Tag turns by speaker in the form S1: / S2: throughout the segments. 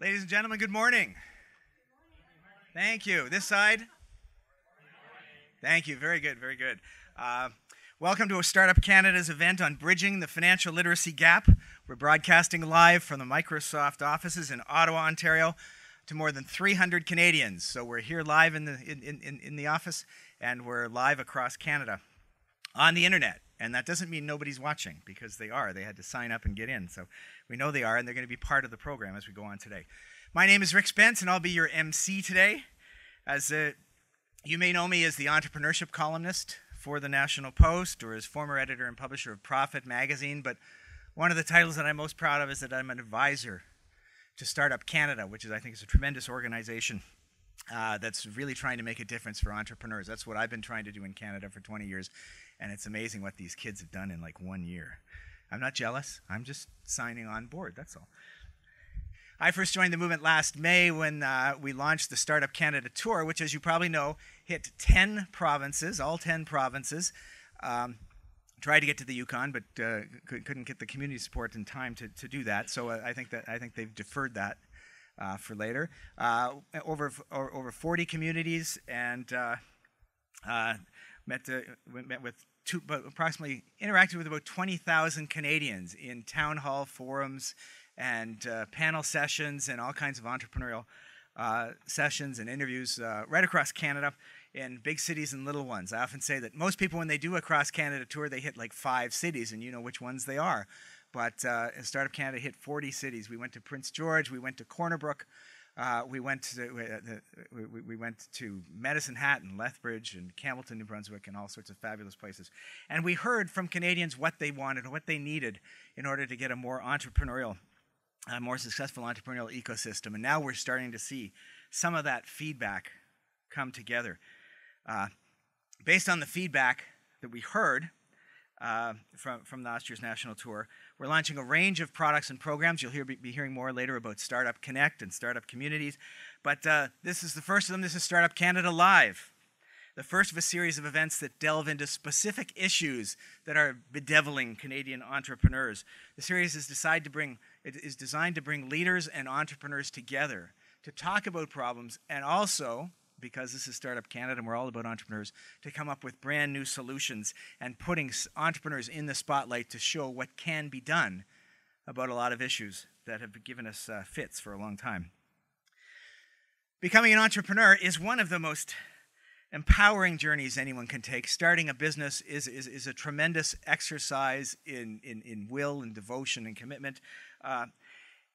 S1: Ladies and gentlemen, good morning. Thank you. This side? Thank you. Very good, very good. Welcome to Startup Canada's event on bridging the financial literacy gap. We're broadcasting live from the Microsoft offices in Ottawa, Ontario, to more than 300 Canadians. So we're here live in the office, and we're live across Canada on the internet. And that doesn't mean nobody's watching, because they are. They had to sign up and get in. So we know they are, and they're going to be part of the program as we go on today. My name is Rick Spence, and I'll be your MC today. As you may know me as the entrepreneurship columnist for the National Post, or as former editor and publisher of Profit magazine. But one of the titles that I'm most proud of is that I'm an advisor to Startup Canada, which I think is a tremendous organization that's really trying to make a difference for entrepreneurs. That's what I've been trying to do in Canada for 20 years, and it's amazing what these kids have done in like 1 year. I'm not jealous. I'm just signing on board, that's all. I first joined the movement last May when we launched the Startup Canada Tour, which, as you probably know, hit 10 provinces, all 10 provinces. Tried to get to the Yukon, but couldn't get the community support in time to do that. So I think they've deferred that for later. Over 40 communities, and interacted with about 20,000 Canadians in town hall forums and panel sessions and all kinds of entrepreneurial sessions and interviews right across Canada in big cities and little ones. I often say that most people, when they do a cross Canada tour, they hit like 5 cities, and you know which ones they are. But Startup Canada hit 40 cities. We went to Prince George, we went to Corner Brook, we went to Medicine Hat and Lethbridge and Campbellton, New Brunswick, and all sorts of fabulous places. And we heard from Canadians what they wanted and what they needed in order to get a more entrepreneurial, more successful entrepreneurial ecosystem. And now we're starting to see some of that feedback come together. Based on the feedback that we heard from last year's national tour, we're launching a range of products and programs. You'll be hearing more later about Startup Connect and startup communities. But this is the first of them. This is Startup Canada Live, the first of a series of events that delve into specific issues that are bedeviling Canadian entrepreneurs. The series is designed to bring leaders and entrepreneurs together to talk about problems, and also, because this is Startup Canada and we're all about entrepreneurs, to come up with brand new solutions and putting entrepreneurs in the spotlight to show what can be done about a lot of issues that have given us fits for a long time. Becoming an entrepreneur is one of the most empowering journeys anyone can take. Starting a business is a tremendous exercise in will and devotion and commitment.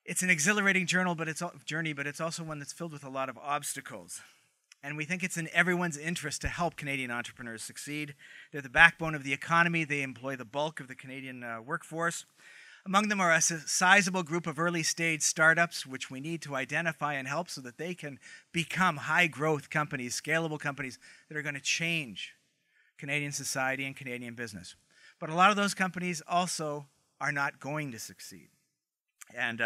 S1: It's an exhilarating journey, but it's also one that's filled with a lot of obstacles. And we think it's in everyone's interest to help Canadian entrepreneurs succeed. They're the backbone of the economy. They employ the bulk of the Canadian workforce. Among them are a sizable group of early-stage startups, which we need to identify and help so that they can become high-growth companies, scalable companies that are going to change Canadian society and Canadian business. But a lot of those companies also are not going to succeed. And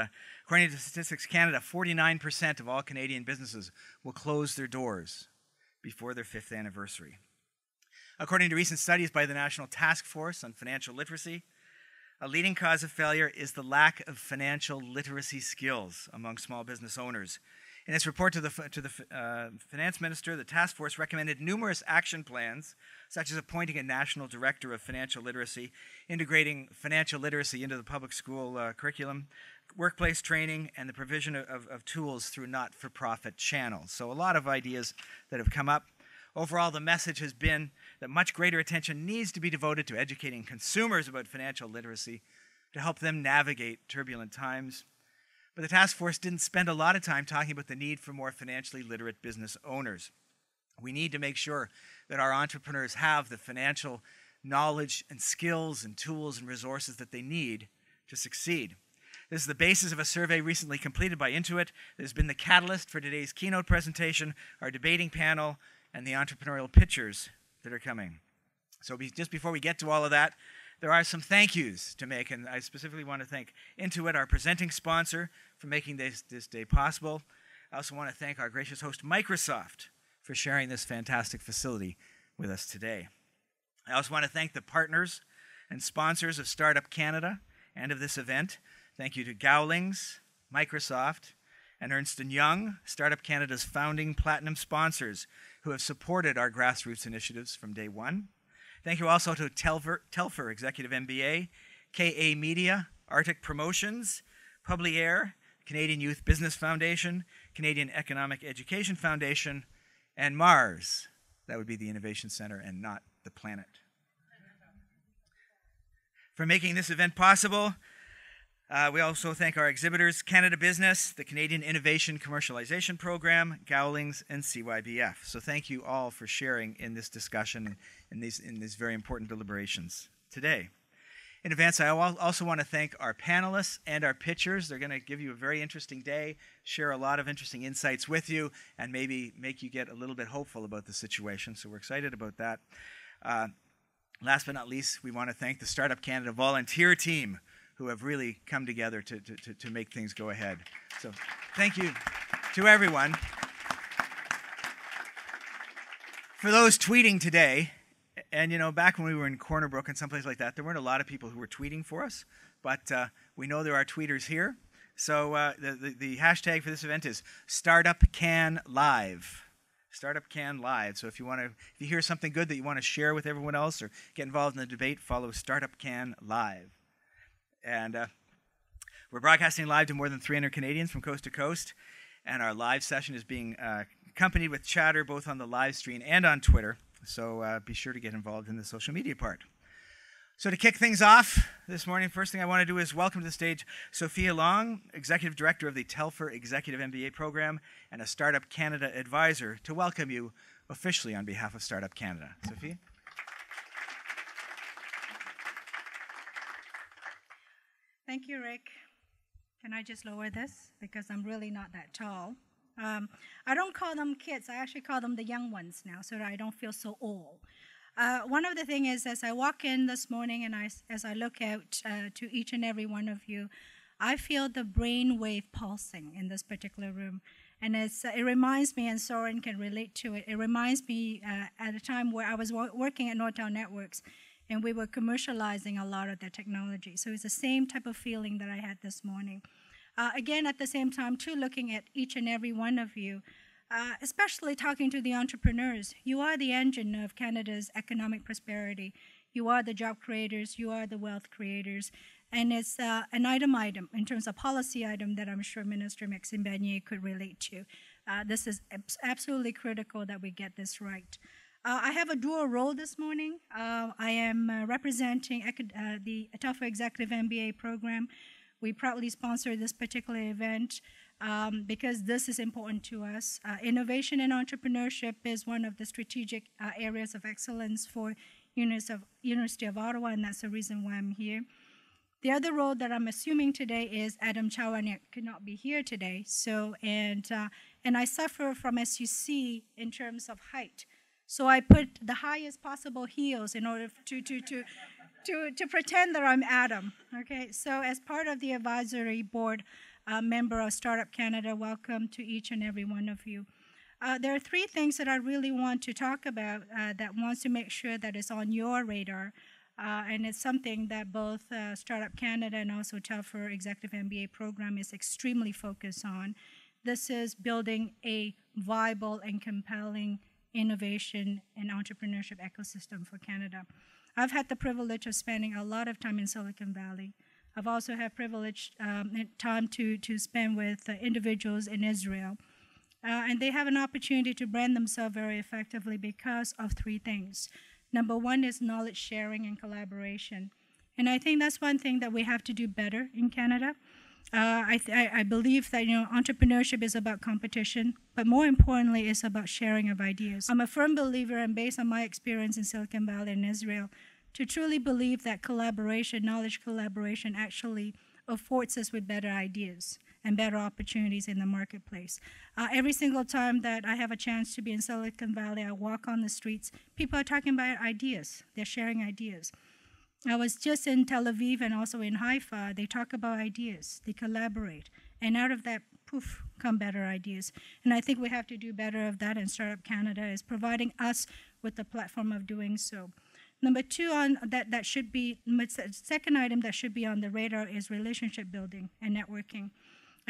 S1: according to Statistics Canada, 49% of all Canadian businesses will close their doors before their 5th anniversary. According to recent studies by the National Task Force on Financial Literacy, a leading cause of failure is the lack of financial literacy skills among small business owners. In its report to the finance minister, the task force recommended numerous action plans, such as appointing a national director of financial literacy, integrating financial literacy into the public school curriculum, workplace training, and the provision of tools through not-for-profit channels. So a lot of ideas that have come up. Overall, the message has been that much greater attention needs to be devoted to educating consumers about financial literacy to help them navigate turbulent times. But the task force didn't spend a lot of time talking about the need for more financially literate business owners. We need to make sure that our entrepreneurs have the financial knowledge and skills and tools and resources that they need to succeed. This is the basis of a survey recently completed by Intuit that has been the catalyst for today's keynote presentation, our debating panel, and the entrepreneurial pitchers that are coming. So just before we get to all of that, there are some thank yous to make, and I specifically want to thank Intuit, our presenting sponsor, for making this day possible. I also want to thank our gracious host, Microsoft, for sharing this fantastic facility with us today. I also want to thank the partners and sponsors of Startup Canada and of this event. Thank you to Gowlings, Microsoft, and Ernst & Young, Startup Canada's founding platinum sponsors who have supported our grassroots initiatives from day one. Thank you also to Telfer Executive MBA, KA Media, Arctic Promotions, Publiair, Canadian Youth Business Foundation, Canadian Economic Education Foundation, and Mars. That would be the Innovation Center and not the planet. For making this event possible, we also thank our exhibitors, Canada Business, the Canadian Innovation Commercialization Program, Gowlings, and CYBF. So thank you all for sharing in this discussion, in these very important deliberations today. In advance, I also want to thank our panelists and our pitchers. They're going to give you a very interesting day, share a lot of interesting insights with you, and maybe make you get a little bit hopeful about the situation. So we're excited about that. Last but not least, we want to thank the Startup Canada volunteer team who have really come together to make things go ahead. So thank you to everyone. For those tweeting today, and back when we were in Corner Brook and someplace like that, there weren't a lot of people who were tweeting for us, but we know there are tweeters here. So the hashtag for this event is StartupCanLive. StartupCanLive. So if you hear something good that you want to share with everyone else or get involved in the debate, follow StartupCanLive. And we're broadcasting live to more than 300 Canadians from coast to coast, and our live session is being accompanied with chatter both on the live stream and on Twitter. So be sure to get involved in the social media part. So to kick things off this morning, first thing I want to do is welcome to the stage Sophia Long, Executive Director of the Telfer Executive MBA Program and a Startup Canada advisor, to welcome you officially on behalf of Startup Canada. Sophia?
S2: Thank you, Rick. Can I just lower this? Because I'm really not that tall. I don't call them kids. I actually call them the young ones now so that I don't feel so old. One of the things is, as I walk in this morning and as I look out to each and every one of you, I feel the brain wave pulsing in this particular room. And it reminds me, and Soren can relate to it, it reminds me at a time where I was working at Nortel Networks, and we were commercializing a lot of the technology. So it's the same type of feeling that I had this morning. Again, at the same time, too, looking at each and every one of you, especially talking to the entrepreneurs. You are the engine of Canada's economic prosperity. You are the job creators. You are the wealth creators. And it's an item in terms of policy item that I'm sure Minister Maxime Bernier could relate to. This is absolutely critical that we get this right. I have a dual role this morning. I am representing the Telfer Executive MBA program. We proudly sponsor this particular event because this is important to us. Innovation and entrepreneurship is one of the strategic areas of excellence for University of Ottawa, and that's the reason why I'm here. The other role that I'm assuming today is Adam Chawanek could not be here today. And I suffer from SUC in terms of height. So I put the highest possible heels in order to pretend that I'm Adam. Okay. So as part of the advisory board member of Startup Canada, welcome to each and every one of you. There are three things that I really want to talk about that wants to make sure that it's on your radar. And it's something that both Startup Canada and also Telfer Executive MBA program is extremely focused on. This is building a viable and compelling innovation and entrepreneurship ecosystem for Canada. I've had the privilege of spending a lot of time in Silicon Valley. I've also had privileged time to spend with individuals in Israel. And they have an opportunity to brand themselves very effectively because of three things. Number one is knowledge sharing and collaboration. And I think that's one thing that we have to do better in Canada. I believe that entrepreneurship is about competition, but more importantly, it's about sharing of ideas. I'm a firm believer, and based on my experience in Silicon Valley and Israel, to truly believe that collaboration, knowledge collaboration, actually affords us with better ideas and better opportunities in the marketplace. Every single time that I have a chance to be in Silicon Valley, I walk on the streets, people are talking about ideas. They're sharing ideas. I was just in Tel Aviv and also in Haifa. They talk about ideas. They collaborate. And out of that, poof, come better ideas. And I think we have to do better of that, and Startup Canada is providing us with the platform of doing so. Number two, second item that should be on the radar is relationship building and networking.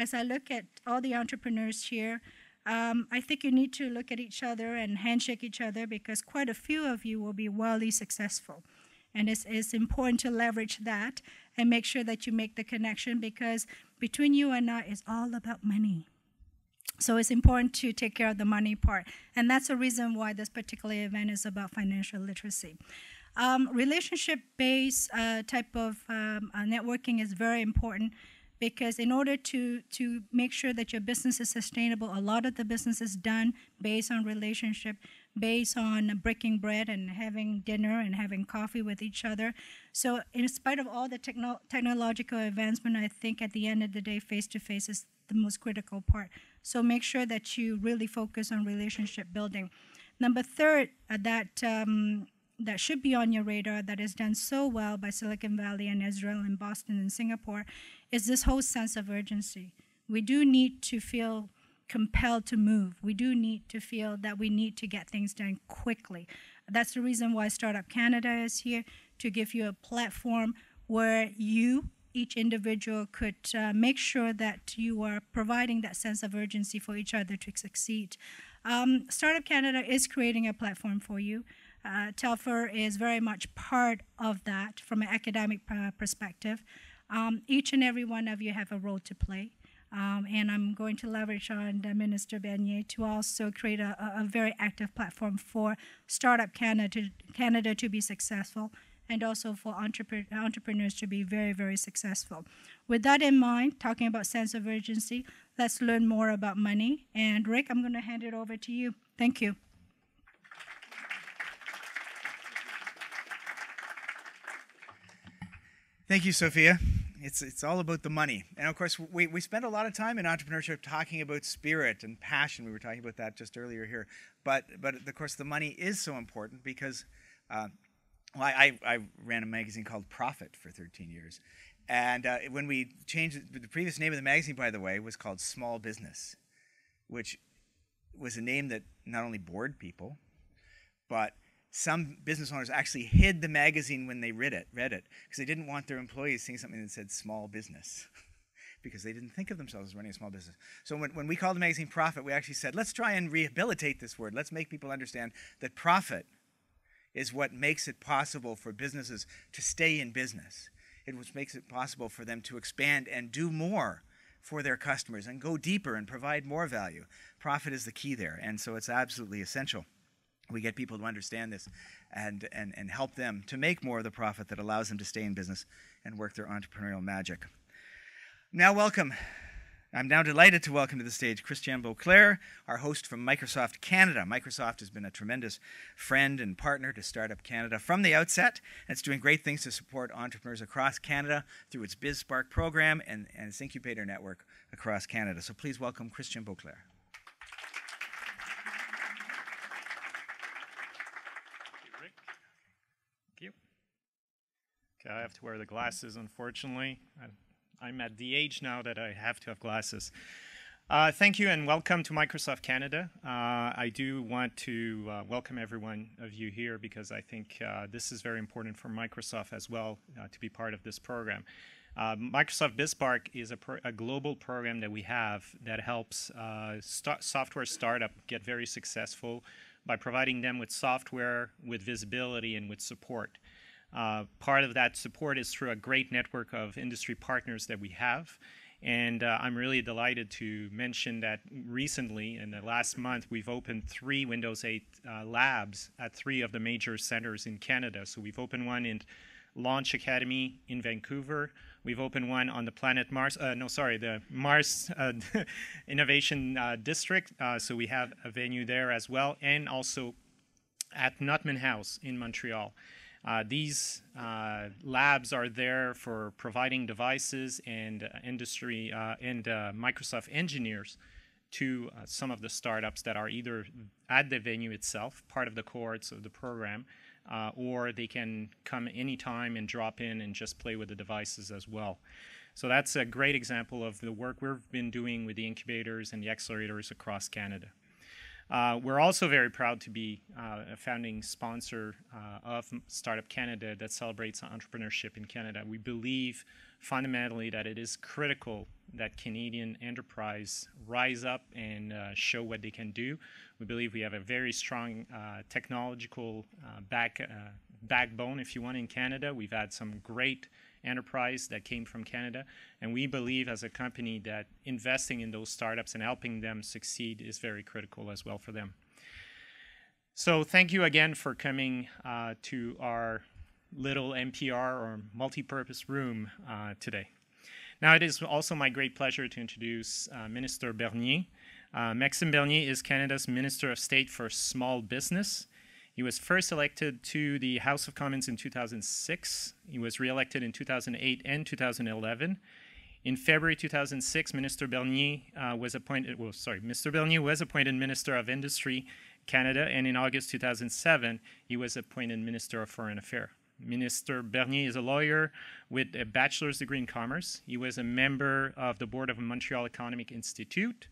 S2: as I look at all the entrepreneurs here, I think you need to look at each other and handshake each other, because quite a few of you will be wildly successful. And it's important to leverage that and make sure that you make the connection, because between you and I, it's all about money. So it's important to take care of the money part. And that's the reason why this particular event is about financial literacy. Relationship-based type of networking is very important, because in order to make sure that your business is sustainable, a lot of the business is done based on relationship, based on breaking bread and having dinner and having coffee with each other. So in spite of all the technological advancement, I think at the end of the day, face-to-face is the most critical part. So make sure that you really focus on relationship building. Number third, that should be on your radar, that is done so well by Silicon Valley and Israel and Boston and Singapore, is this whole sense of urgency. We do need to feel compelled to move. We do need to feel that we need to get things done quickly. That's the reason why Startup Canada is here, to give you a platform where you, each individual, could make sure that you are providing that sense of urgency for each other to succeed. Startup Canada is creating a platform for you. Telfer is very much part of that from an academic perspective. Each and every one of you have a role to play. And I'm going to leverage on Minister Bernier to also create a very active platform for Startup Canada to be successful, and also for entrepreneurs to be very, very successful. With that in mind, talking about sense of urgency, let's learn more about money. And Rick, I'm going to hand it over to you. Thank you.
S1: Thank you, Sophia. It's all about the money. And of course, we spend a lot of time in entrepreneurship talking about spirit and passion. We were talking about that just earlier here. But of course, the money is so important because I ran a magazine called Profit for 13 years. And when we changed it, the previous name of the magazine, by the way, was called Small Business, which was a name that not only bored people, but some business owners actually hid the magazine when they read it because they didn't want their employees seeing something that said small business because they didn't think of themselves as running a small business. So when we called the magazine Profit, we actually said, let's try and rehabilitate this word. Let's make people understand that profit is what makes it possible for businesses to stay in business. It what makes it possible for them to expand and do more for their customers and go deeper and provide more value. Profit is the key there, and so it's absolutely essential we get people to understand this and help them to make more of the profit that allows them to stay in business and work their entrepreneurial magic. I'm now delighted to welcome to the stage Christian Beauclair, our host from Microsoft Canada. Microsoft has been a tremendous friend and partner to Startup Canada from the outset, and it's doing great things to support entrepreneurs across Canada through its BizSpark program and its incubator network across Canada. So please welcome Christian Beauclair.
S3: Okay, I have to wear the glasses, unfortunately. I'm at the age now that I have to have glasses. Thank you and welcome to Microsoft Canada. I do want to welcome every one of you here because I think this is very important for Microsoft as well to be part of this program. Microsoft BizSpark is a global program that we have that helps software startup get very successful by providing them with software, with visibility, and with support. Part of that support is through a great network of industry partners that we have. And I'm really delighted to mention that recently, in the last month, we've opened 3 Windows 8 labs at 3 of the major centers in Canada. So we've opened one in Launch Academy in Vancouver. We've opened one on the Planet Mars, the Mars Innovation District. So we have a venue there as well, and also at Nutman House in Montreal. These labs are there for providing devices and industry and Microsoft engineers to some of the startups that are either at the venue itself, part of the cohorts of the program, or they can come anytime and drop in and just play with the devices as well. So that's a great example of the work we've been doing with the incubators and the accelerators across Canada. We're also very proud to be a founding sponsor of Startup Canada that celebrates entrepreneurship in Canada. We believe fundamentally that it is critical that Canadian enterprise rise up and show what they can do. We believe we have a very strong technological backbone, if you want, in Canada. We've had some great enterprise that came from Canada, and we believe as a company that investing in those startups and helping them succeed is very critical as well for them. So thank you again for coming to our little MPR or multi-purpose room today. Now it is also my great pleasure to introduce Minister Bernier. Maxime Bernier is Canada's Minister of State for Small Business. He was first elected to the House of Commons in 2006. He was re-elected in 2008 and 2011. In February 2006, Mr. Bernier was appointed Minister of Industry Canada, and in August 2007, he was appointed Minister of Foreign Affairs. Minister Bernier is a lawyer with a bachelor's degree in commerce. He was a member of the board of the Montreal Economic Institute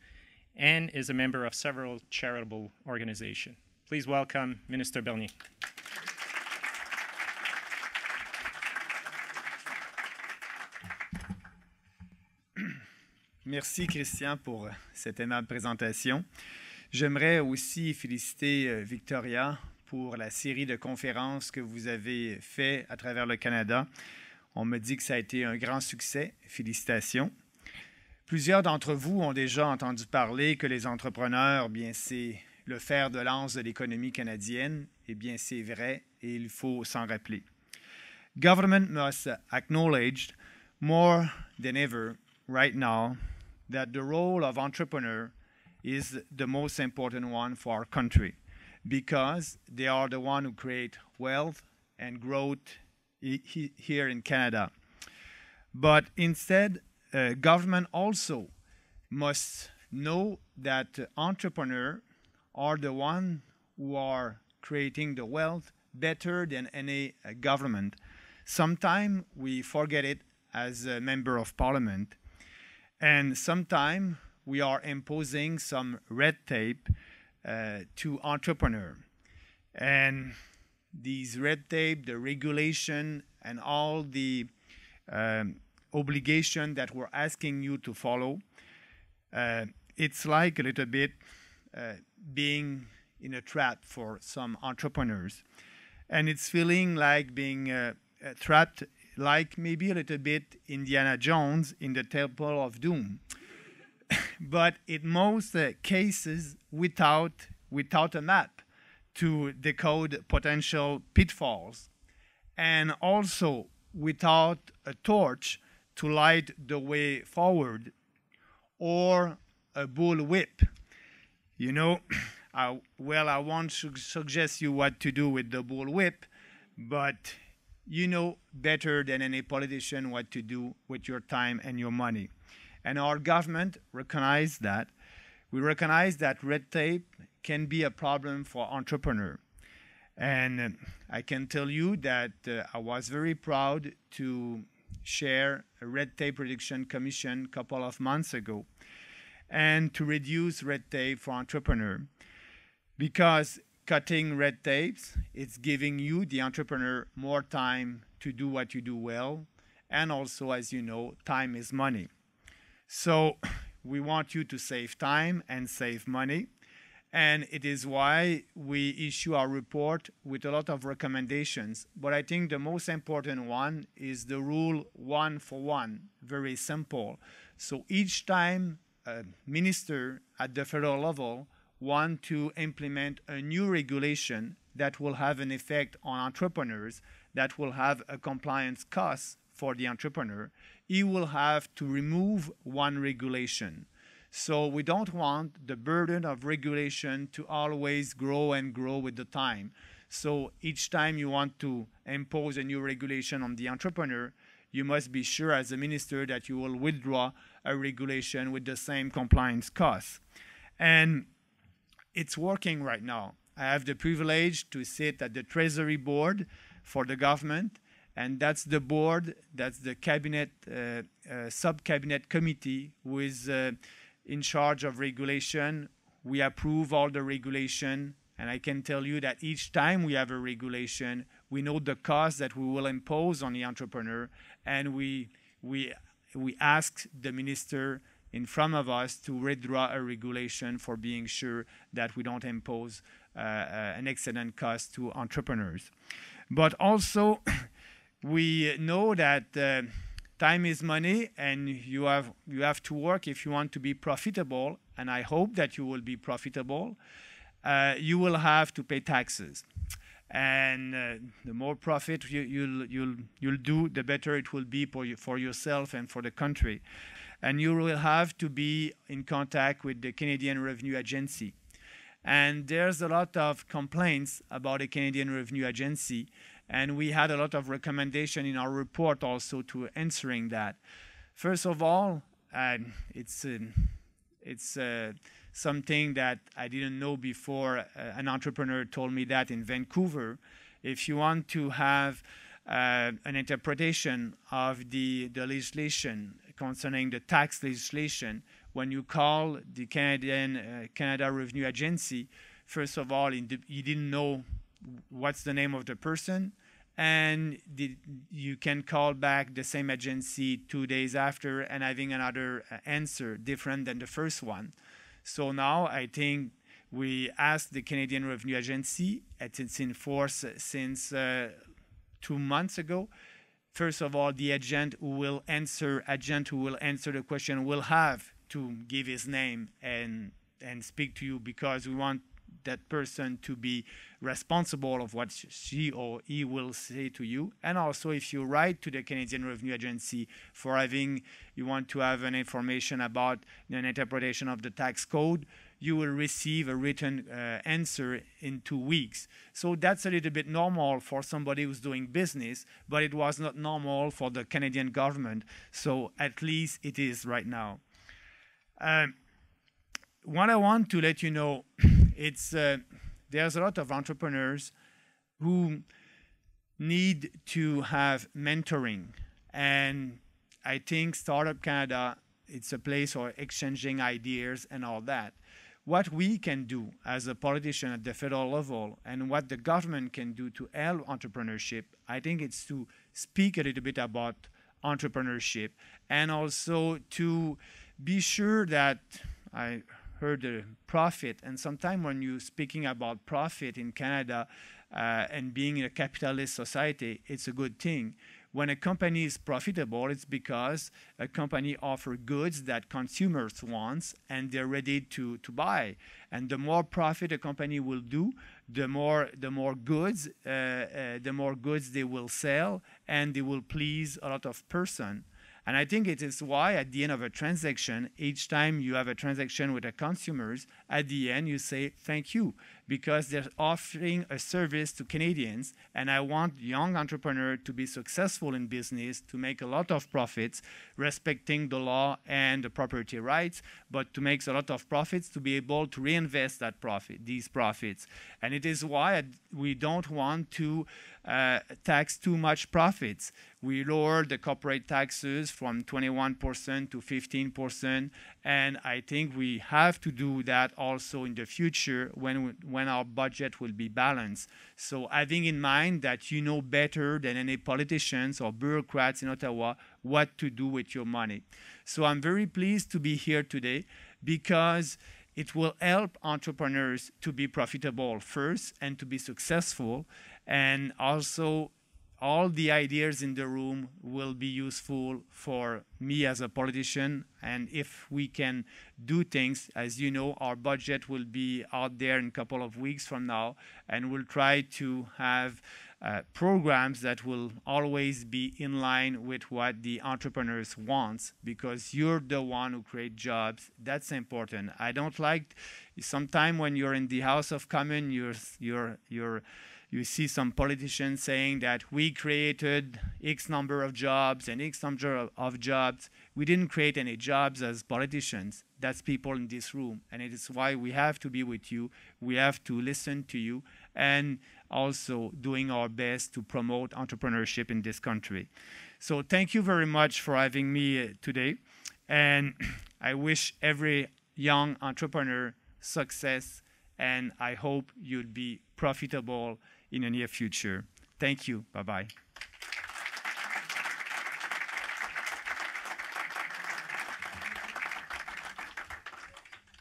S3: and is a member of several charitable organizations. Please welcome Minister Bernier.
S4: Merci Christian pour cette aimable présentation. J'aimerais aussi féliciter Victoria pour la série de conférences que vous avez fait à travers le Canada. On me dit que ça a été un grand succès. Félicitations. Plusieurs d'entre vous ont déjà entendu parler que les entrepreneurs, bien c'est le fer de lance de l'économie canadienne. Eh bien, c'est vrai et il faut s'en rappeler. Government must acknowledge more than ever right now that the role of entrepreneur is the most important one for our country because they are the one who create wealth and growth here in Canada. But instead, government also must know that entrepreneurs are the ones who are creating the wealth better than any government. Sometimes we forget it as a member of parliament, and sometimes we are imposing some red tape to entrepreneurs. And these red tape, the regulation, and all the obligation that we're asking you to follow, it's like a little bit being in a trap for some entrepreneurs. And it's feeling like being trapped, like maybe a little bit Indiana Jones in the Temple of Doom. But in most cases, without a map to decode potential pitfalls, and also without a torch to light the way forward, or a bullwhip. You know, I won't suggest you what to do with the bullwhip, but you know better than any politician what to do with your time and your money. And our government recognizes that. We recognize that red tape can be a problem for entrepreneurs. And I can tell you that I was very proud to share a Red Tape Reduction Commission a couple of months ago and to reduce red tape for entrepreneurs. Because cutting red tapes, it's giving you, the entrepreneur, more time to do what you do well. And also, as you know, time is money. So we want you to save time and save money. And it is why we issue our report with a lot of recommendations. But I think the most important one is the rule 1 for 1, very simple. So each time a minister at the federal level want to implement a new regulation that will have an effect on entrepreneurs, that will have a compliance cost for the entrepreneur, he will have to remove one regulation. So we don't want the burden of regulation to always grow and grow with the time. So each time you want to impose a new regulation on the entrepreneur, you must be sure as a minister that you will withdraw a regulation with the same compliance costs. And it's working right now. I have the privilege to sit at the Treasury Board for the government, and that's the board, that's the cabinet, sub-cabinet committee who is in charge of regulation, we approve all the regulation, and I can tell you that each time we have a regulation, we know the cost that we will impose on the entrepreneur, and we ask the minister in front of us to withdraw a regulation for being sure that we don't impose an excellent cost to entrepreneurs. But also, we know that time is money, and you have to work if you want to be profitable, and I hope that you will be profitable. You will have to pay taxes. And the more profit you'll do, the better it will be for yourself and for the country. And you will have to be in contact with the Canadian Revenue Agency. And there's a lot of complaints about the Canadian Revenue Agency, and we had a lot of recommendation in our report also to answering that. First of all, it's something that I didn't know before. An entrepreneur told me that in Vancouver. If you want to have an interpretation of the legislation concerning the tax legislation, when you call the Canada Revenue Agency, first of all, you didn't know what's the name of the person, and you can call back the same agency 2 days after and having another answer different than the first one. So now I think we asked the Canadian Revenue Agency, it's in force since 2 months ago. First of all, the agent who will answer the question will have to give his name and speak to you, because we want that person to be responsible of what she or he will say to you. And also, if you write to the Canadian Revenue Agency you want to have an information about an interpretation of the tax code, you will receive a written answer in 2 weeks. So that's a little bit normal for somebody who's doing business, but it was not normal for the Canadian government. So at least it is right now. What I want to let you know, there's a lot of entrepreneurs who need to have mentoring. And I think Startup Canada, it's a place for exchanging ideas and all that. What we can do as a politician at the federal level, and what the government can do to help entrepreneurship, I think it's to speak a little bit about entrepreneurship, and also to be sure that I heard the profit, and sometimes when you're speaking about profit in Canada and being in a capitalist society, it's a good thing. When a company is profitable, it's because a company offers goods that consumers want and they're ready to buy. And the more profit a company will do, the more goods they will sell, and they will please a lot of persons. And I think it is why at the end of a transaction, each time you have a transaction with the consumers, at the end you say thank you, because they're offering a service to Canadians. And I want young entrepreneurs to be successful in business, to make a lot of profits, respecting the law and the property rights, but to make a lot of profits, to be able to reinvest these profits. And it is why we don't want to tax too much profits. We lowered the corporate taxes from 21% to 15%, and I think we have to do that also in the future when our budget will be balanced. So having in mind that you know better than any politicians or bureaucrats in Ottawa what to do with your money. So I'm very pleased to be here today, because it will help entrepreneurs to be profitable first and to be successful. And also, all the ideas in the room will be useful for me as a politician. And if we can do things, as you know, our budget will be out there in a couple of weeks from now, and we'll try to have programs that will always be in line with what the entrepreneurs want, because you're the one who create jobs. That's important. I don't like sometimes when you're in the House of Commons, you see some politicians saying that we created X number of jobs and X number of jobs. We didn't create any jobs as politicians. That's people in this room. And it is why we have to be with you. We have to listen to you, and also doing our best to promote entrepreneurship in this country. So thank you very much for having me today. And I wish every young entrepreneur success, and I hope you'll be profitable in the near future. Thank you. Bye-bye.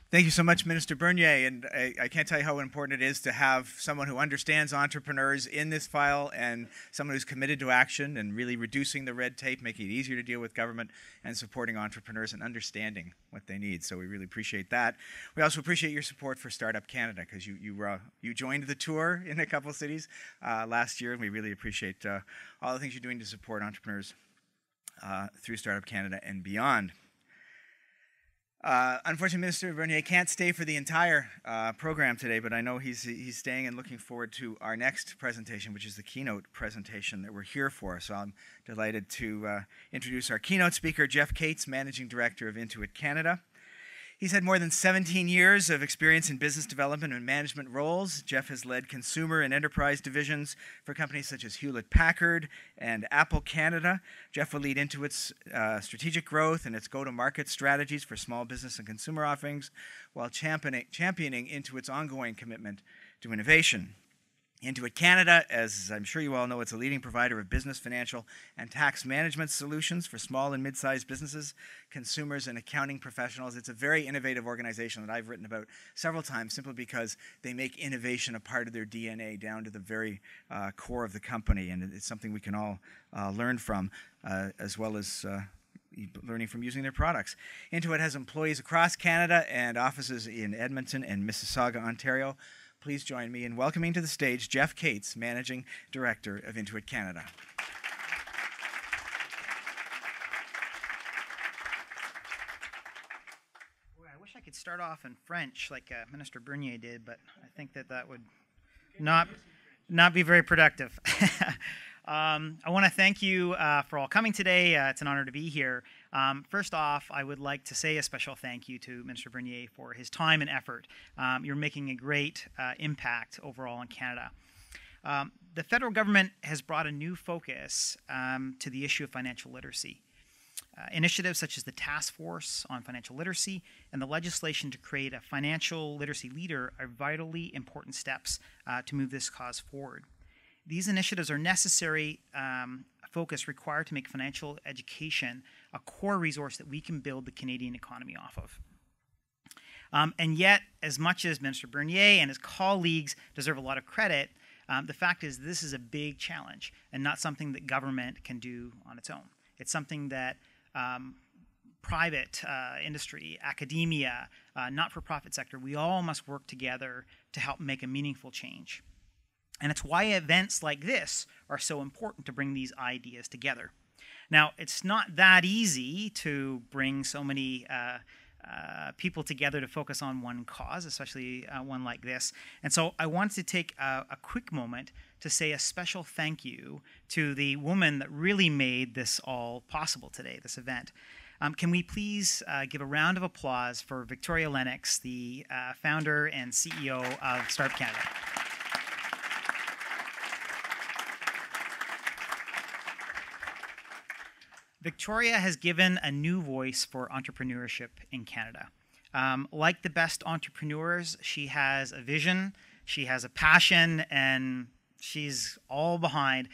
S1: Thank you so much, Minister Bernier. And I can't tell you how important it is to have someone who understands entrepreneurs in this file and someone who's committed to action and really reducing the red tape, making it easier to deal with government and supporting entrepreneurs and understanding what they need. So we really appreciate that. We also appreciate your support for Startup Canada because you joined the tour in a couple of cities last year, and we really appreciate all the things you're doing to support entrepreneurs through Startup Canada and beyond. Unfortunately, Minister Bernier can't stay for the entire program today, but I know he's staying and looking forward to our next presentation, which is the keynote presentation that we're here for. So I'm delighted to introduce our keynote speaker, Jeff Cates, Managing Director of Intuit Canada. He's had more than 17 years of experience in business development and management roles. Jeff has led consumer and enterprise divisions for companies such as Hewlett-Packard and Apple Canada. Jeff will lead Intuit's strategic growth and its go-to-market strategies for small business and consumer offerings while championing Intuit's ongoing commitment to innovation. Intuit Canada, as I'm sure you all know, it's a leading provider of business, financial, and tax management solutions for small and mid-sized businesses, consumers, and accounting professionals. It's a very innovative organization that I've written about several times simply because they make innovation a part of their DNA down to the very core of the company, and it's something we can all learn from as well as learning from using their products. Intuit has employees across Canada and offices in Edmonton and Mississauga, Ontario. Please join me in welcoming to the stage Jeff Cates, Managing Director of Intuit Canada.
S5: Boy, I wish I could start off in French like Minister Bernier did, but I think that would not be very productive. I want to thank you for all coming today. It's an honor to be here. First off, I would like to say a special thank you to Minister Bernier for his time and effort. You're making a great impact overall in Canada. The federal government has brought a new focus to the issue of financial literacy. Initiatives such as the Task Force on Financial Literacy and the legislation to create a financial literacy leader are vitally important steps to move this cause forward. These initiatives are necessary focus required to make financial education a core resource that we can build the Canadian economy off of. And yet, as much as Minister Bernier and his colleagues deserve a lot of credit, the fact is this is a big challenge and not something that government can do on its own. It's something that private industry, academia, not-for-profit sector, we all must work together to help make a meaningful change. And it's why events like this are so important to bring these ideas together. Now, it's not that easy to bring so many people together to focus on one cause, especially one like this. And so I want to take a quick moment to say a special thank you to the woman that really made this all possible today, this event. Can we please give a round of applause for Victoria Lennox, the founder and CEO of Startup Canada. Victoria has given a new voice for entrepreneurship in Canada. Like the best entrepreneurs, she has a vision, she has a passion, and she's all behind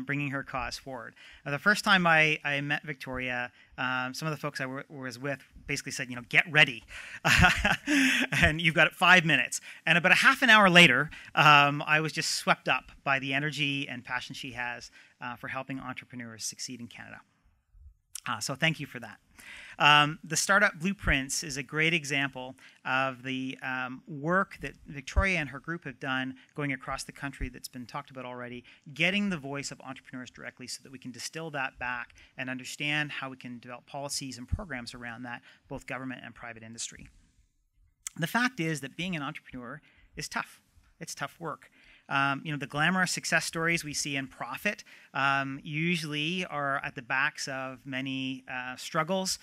S5: bringing her cause forward. The first time I met Victoria, some of the folks I was with basically said, get ready. And you've got 5 minutes. And about a half an hour later, I was just swept up by the energy and passion she has for helping entrepreneurs succeed in Canada. So thank you for that. The Startup Blueprints is a great example of the work that Victoria and her group have done going across the country that's been talked about already, getting the voice of entrepreneurs directly so that we can distill that back and understand how we can develop policies and programs around that, both government and private industry. The fact is that being an entrepreneur is tough. It's tough work. The glamorous success stories we see in profit usually are at the backs of many struggles,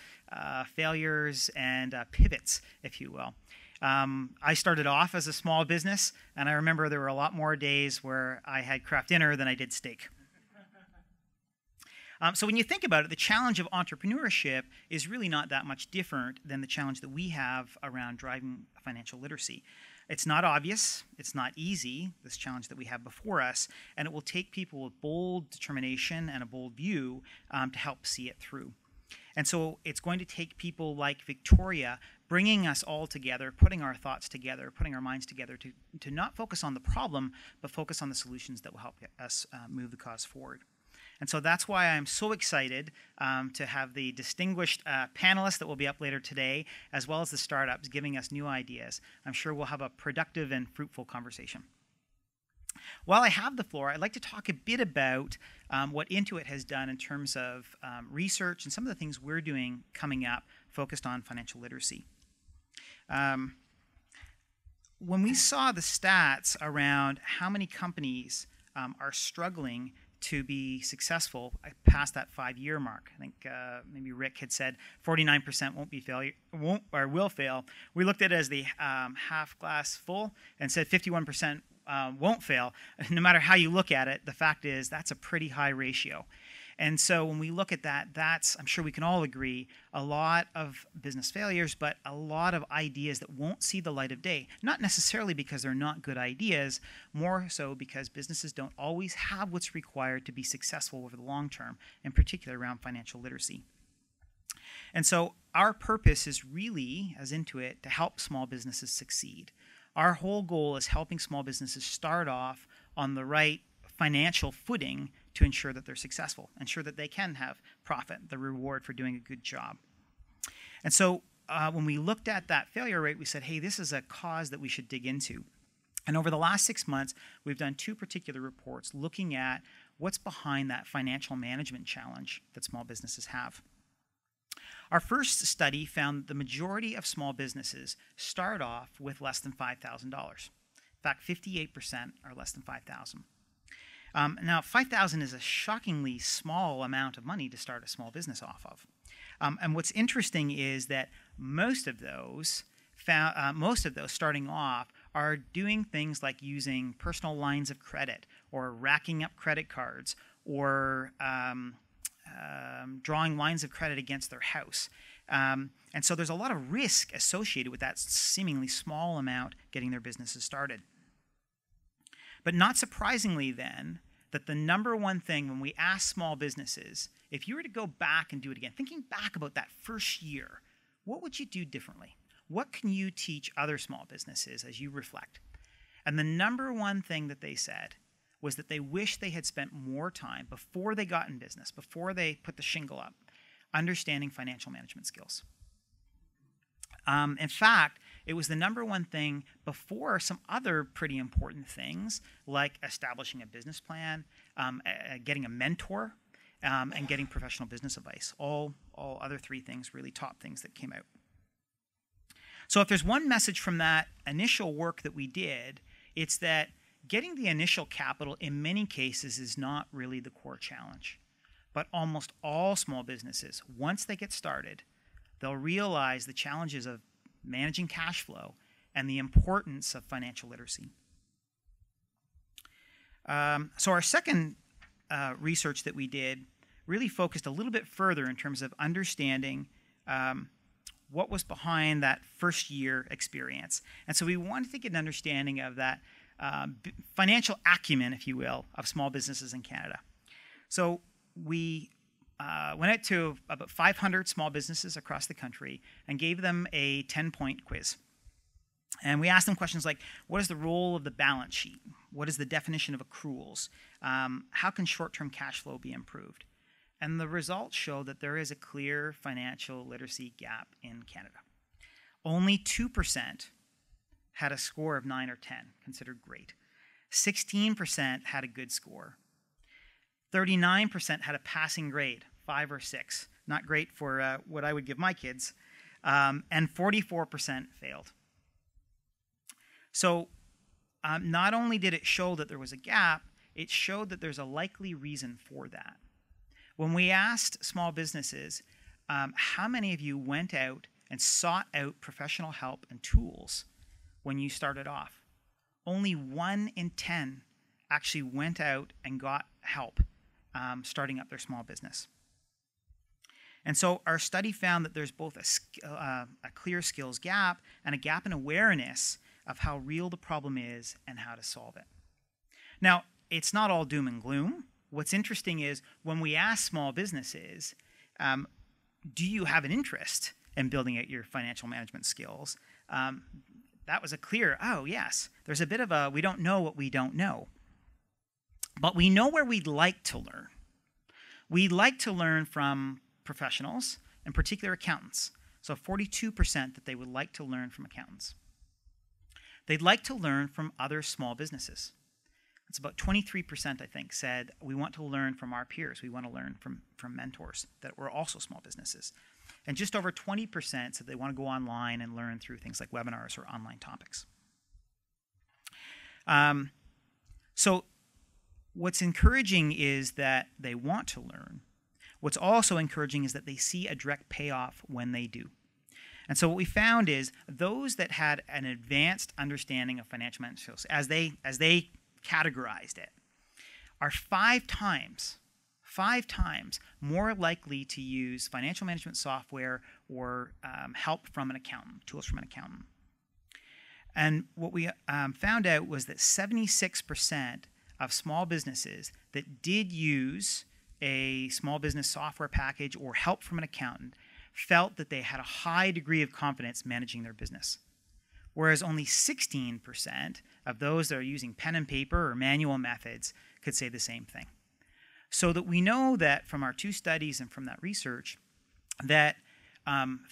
S5: failures, and pivots, if you will. I started off as a small business, and I remember there were a lot more days where I had craft dinner than I did steak. So when you think about it, the challenge of entrepreneurship is really not that much different than the challenge that we have around driving financial literacy. It's not obvious, it's not easy, this challenge that we have before us, and it will take people with bold determination and a bold view to help see it through. And so it's going to take people like Victoria bringing us all together, putting our thoughts together, putting our minds together to not focus on the problem, but focus on the solutions that will help us move the cause forward. And so that's why I'm so excited to have the distinguished panelists that will be up later today, as well as the startups giving us new ideas. I'm sure we'll have a productive and fruitful conversation. While I have the floor, I'd like to talk a bit about what Intuit has done in terms of research and some of the things we're doing coming up focused on financial literacy. When we saw the stats around how many companies are struggling to be successful past that 5-year mark, I think maybe Rick had said 49% will fail. We looked at it as the half glass full and said 51% won't fail. No matter how you look at it, the fact is that's a pretty high ratio. And so when we look at that, that's, I'm sure we can all agree, a lot of business failures, but a lot of ideas that won't see the light of day. Not necessarily because they're not good ideas, more so because businesses don't always have what's required to be successful over the long term, in particular around financial literacy. And so our purpose is really, as Intuit, to help small businesses succeed. Our whole goal is helping small businesses start off on the right financial footing to ensure that they're successful, ensure that they can have profit, the reward for doing a good job. And so when we looked at that failure rate, we said, hey, this is a cause that we should dig into. And over the last 6 months, we've done 2 particular reports looking at what's behind that financial management challenge that small businesses have. Our first study found the majority of small businesses start off with less than $5,000. In fact, 58% are less than $5,000. Now, $5,000 is a shockingly small amount of money to start a small business off of. And what's interesting is that most of those starting off are doing things like using personal lines of credit or racking up credit cards or drawing lines of credit against their house. And so there's a lot of risk associated with that seemingly small amount getting their businesses started. But not surprisingly then, that the number one thing when we ask small businesses, if you were to go back and do it again, thinking back about that first year, what would you do differently? What can you teach other small businesses as you reflect? And the number one thing that they said was that they wish they had spent more time before they got in business, before they put the shingle up, understanding financial management skills. In fact, it was the number one thing before some other pretty important things like establishing a business plan, getting a mentor, and getting professional business advice. All other 3 things, really top things that came out. So if there's one message from that initial work that we did, it's that getting the initial capital in many cases is not really the core challenge. But almost all small businesses, once they get started, they'll realize the challenges of managing cash flow and the importance of financial literacy. So our second research that we did really focused a little bit further in terms of understanding what was behind that first year experience. And so we wanted to get an understanding of that financial acumen, if you will, of small businesses in Canada. So we went out to about 500 small businesses across the country and gave them a 10-point quiz. And we asked them questions like, what is the role of the balance sheet? What is the definition of accruals? How can short-term cash flow be improved? And the results show that there is a clear financial literacy gap in Canada. Only 2% had a score of 9 or 10, considered great. 16% had a good score. 39% had a passing grade, 5 or 6. Not great for what I would give my kids. And 44% failed. So not only did it show that there was a gap, it showed that there's a likely reason for that. When we asked small businesses, how many of you went out and sought out professional help and tools when you started off? Only 1 in 10 actually went out and got help starting up their small business. And so our study found that there's both a clear skills gap and a gap in awareness of how real the problem is and how to solve it. Now, it's not all doom and gloom. What's interesting is when we ask small businesses, do you have an interest in building out your financial management skills? That was a clear, oh, yes. There's a bit of a, we don't know what we don't know. But we know where we'd like to learn. We'd like to learn from professionals, in particular accountants. So 42% that they would like to learn from accountants. They'd like to learn from other small businesses. It's about 23%, I think, said we want to learn from our peers. We want to learn from mentors that were also small businesses. And just over 20% said they want to go online and learn through things like webinars or online topics. So what's encouraging is that they want to learn. What's also encouraging is that they see a direct payoff when they do. And so what we found is those that had an advanced understanding of financial management skills, as they categorized it, are 5 times more likely to use financial management software or help from an accountant, tools from an accountant. And what we found out was that 76% of small businesses that did use a small business software package or help from an accountant felt that they had a high degree of confidence managing their business. Whereas only 16% of those that are using pen and paper or manual methods could say the same thing. So that we know that from our 2 studies and from that research that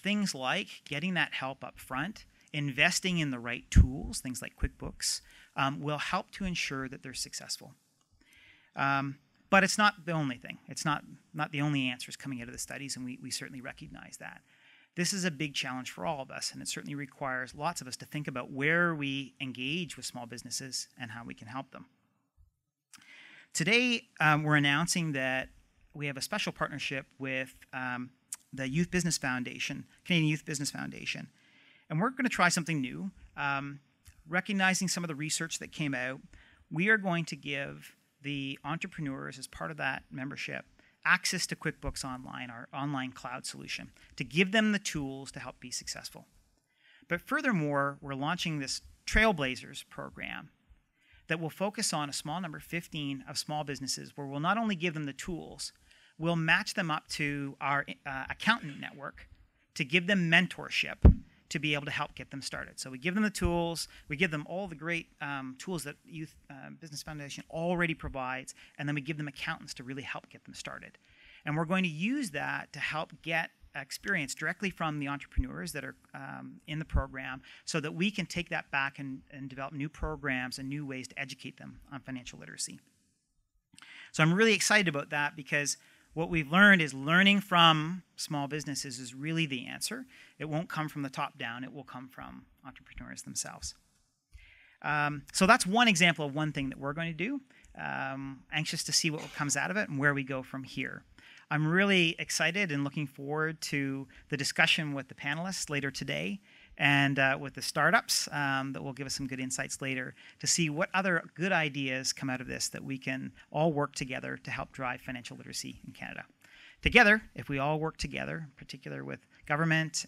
S5: things like getting that help up front, investing in the right tools, things like QuickBooks, will help to ensure that they're successful. But it's not the only thing. It's not the only answers coming out of the studies, and we certainly recognize that. This is a big challenge for all of us, and it certainly requires lots of us to think about where we engage with small businesses and how we can help them. Today, we're announcing that we have a special partnership with the Youth Business Foundation, Canadian Youth Business Foundation, and we're going to try something new. Recognizing some of the research that came out, we are going to give the entrepreneurs, as part of that membership, access to QuickBooks Online, our online cloud solution, to give them the tools to help be successful. But furthermore, we're launching this Trailblazers program that will focus on a small number, 15, of small businesses, where we'll not only give them the tools, we'll match them up to our accountant network to give them mentorship to be able to help get them started. So we give them the tools, we give them all the great tools that Youth Business Foundation already provides, and then we give them accountants to really help get them started. And we're going to use that to help get experience directly from the entrepreneurs that are in the program so that we can take that back and develop new programs and new ways to educate them on financial literacy. So I'm really excited about that because what we've learned is learning from small businesses is really the answer. It won't come from the top down. It will come from entrepreneurs themselves. So that's one example of one thing that we're going to do. Anxious to see what comes out of it and where we go from here. I'm really excited and looking forward to the discussion with the panelists later today and with the startups that will give us some good insights later to see what other good ideas come out of this that we can all work together to help drive financial literacy in Canada. Together, if we all work together, in particular with government,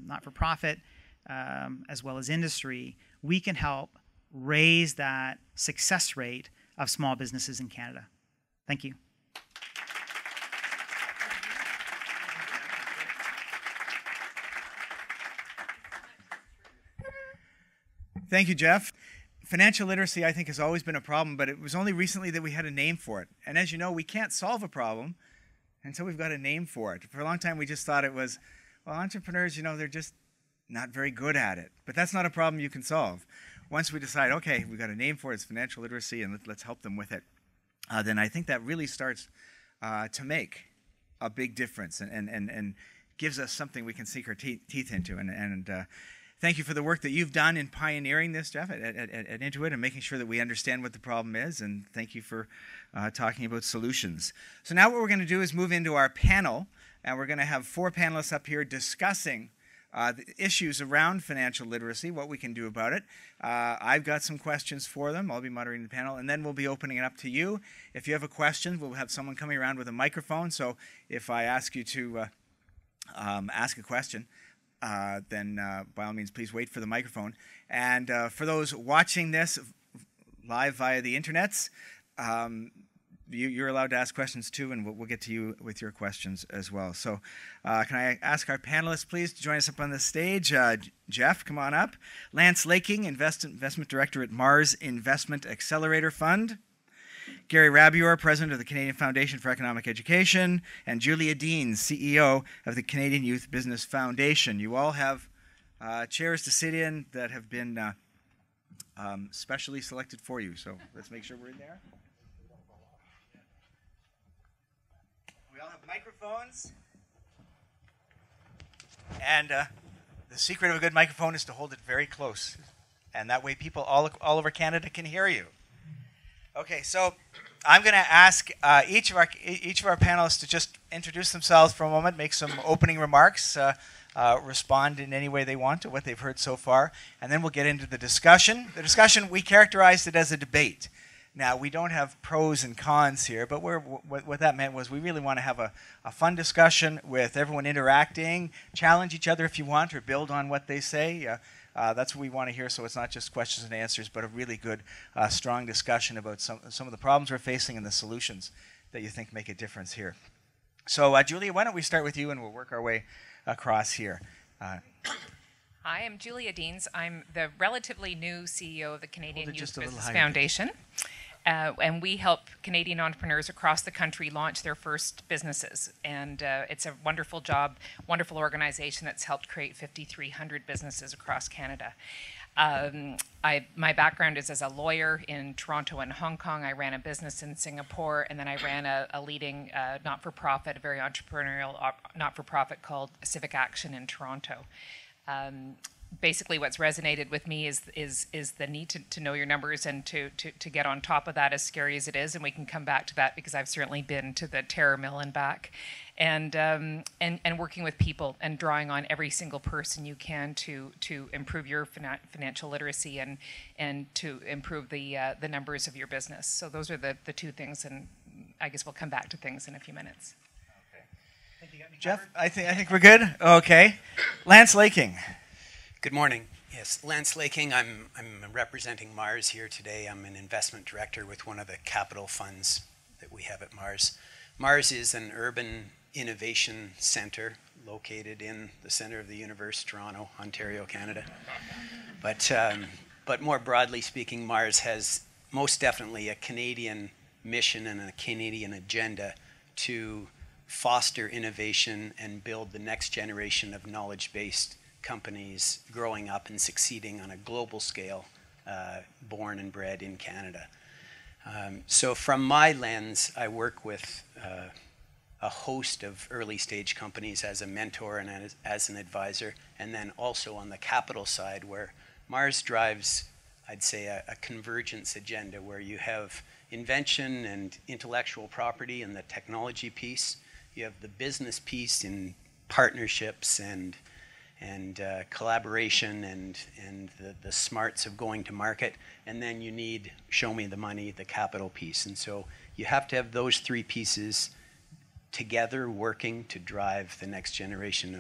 S5: not-for-profit, as well as industry, we can help raise that success rate of small businesses in Canada. Thank you.
S1: Thank you, Jeff. Financial literacy, I think, has always been a problem, but it was only recently that we had a name for it. And as you know, we can't solve a problem until we've got a name for it. For a long time, we just thought it was, well, entrepreneurs, you know, they're just not very good at it. But that's not a problem you can solve. Once we decide, okay, we've got a name for it, it's financial literacy, and let's help them with it, then I think that really starts to make a big difference and gives us something we can sink our teeth into. And thank you for the work that you've done in pioneering this, Jeff, at Intuit and making sure that we understand what the problem is. And thank you for talking about solutions. So now what we're going to do is move into our panel. And we're going to have 4 panelists up here discussing the issues around financial literacy, what we can do about it. I've got some questions for them. I'll be moderating the panel, and then we'll be opening it up to you. If you have a question, we'll have someone coming around with a microphone. So if I ask you to ask a question, then by all means, please wait for the microphone. And for those watching this live via the internets, you're allowed to ask questions too, and we'll get to you with your questions as well. So can I ask our panelists, please, to join us up on the stage? Jeff, come on up. Lance Laking, Investment Director at Mars Investment Accelerator Fund. Gary Rabior, President of the Canadian Foundation for Economic Education. And Julia Deans, CEO of the Canadian Youth Business Foundation. You all have chairs to sit in that have been specially selected for you. So let's make sure we're in there. We all have microphones. And the secret of a good microphone is to hold it very close. And that way people all over Canada can hear you. Okay, so I'm going to ask each of our panelists to just introduce themselves for a moment, make some opening remarks, respond in any way they want to what they've heard so far, and then we'll get into the discussion. The discussion, we characterized it as a debate. Now, we don't have pros and cons here, but what that meant was we really want to have a fun discussion with everyone interacting, challenge each other if you want, or build on what they say. That's what we want to hear, so it's not just questions and answers, but a really good, strong discussion about some of the problems we're facing and the solutions that you think make a difference here. So, Julia, why don't we start with you, and we'll work our way across here.
S6: Hi, I'm Julia Deans. I'm the relatively new CEO of the Canadian Youth Business Foundation. And we help Canadian entrepreneurs across the country launch their first businesses. And it's a wonderful job, wonderful organization that's helped create 5,300 businesses across Canada. My background is as a lawyer in Toronto and Hong Kong. I ran a business in Singapore, and then I ran a leading not-for-profit, a very entrepreneurial not-for-profit called Civic Action in Toronto. Basically, what's resonated with me is the need to know your numbers and to get on top of that, as scary as it is. And we can come back to that because I've certainly been to the terror mill and back, and working with people and drawing on every single person you can to improve your financial literacy and to improve the numbers of your business. So those are the two things, and I guess we'll come back to things in a few minutes.
S1: Okay. Thank you, Jeff. I think we're good. Okay, Lance Laking.
S7: Good morning. Yes, Lance Laking. I'm representing Mars here today. I'm an investment director with one of the capital funds that we have at Mars. Mars is an urban innovation center located in the center of the universe, Toronto, Ontario, Canada. But more broadly speaking, Mars has most definitely a Canadian mission and a Canadian agenda to foster innovation and build the next generation of knowledge-based companies growing up and succeeding on a global scale, born and bred in Canada. So from my lens, I work with a host of early stage companies as a mentor and as an advisor, and then also on the capital side where Mars drives, I'd say, a convergence agenda where you have invention and intellectual property and the technology piece. You have the business piece in partnerships and collaboration and the smarts of going to market, and then you need show me the money, the capital piece. And so you have to have those three pieces together working to drive the next generation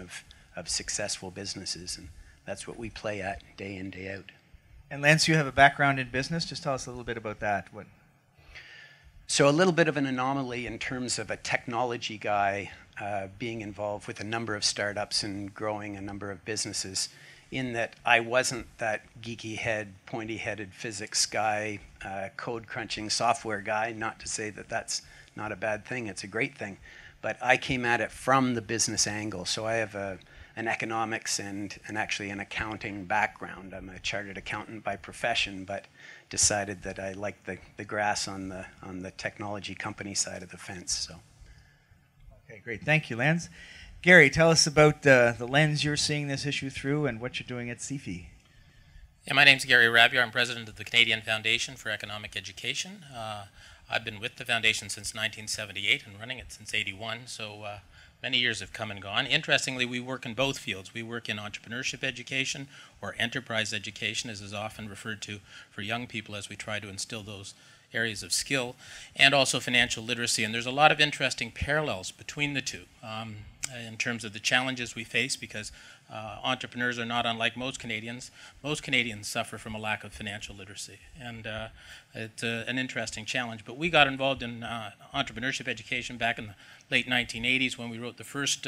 S7: of successful businesses, and that's what we play at day in, day out.
S1: And Lance, you have a background in business. Just tell us a little bit about that.
S7: So a little bit of an anomaly in terms of a technology guy being involved with a number of startups and growing a number of businesses, in that I wasn't that geeky head, pointy-headed physics guy, code crunching software guy. Not to say that that's not a bad thing, it's a great thing. But I came at it from the business angle. So I have an economics and actually an accounting background. I'm a chartered accountant by profession, but decided that I liked the grass on the technology company side of the fence. So.
S1: Okay, great. Thank you, Lance. Gary, tell us about the lens you're seeing this issue through and what you're doing at CFE.
S8: Yeah, my name's Gary Rabior. I'm president of the Canadian Foundation for Economic Education. I've been with the foundation since 1978 and running it since '81. So Many years have come and gone. Interestingly, we work in both fields. We work in entrepreneurship education, or enterprise education, as is often referred to for young people as we try to instill those areas of skill, and also financial literacy. And there's a lot of interesting parallels between the two in terms of the challenges we face, because entrepreneurs are not unlike most Canadians. Most Canadians suffer from a lack of financial literacy, and it's an interesting challenge. But we got involved in entrepreneurship education back in the late 1980s when we wrote the first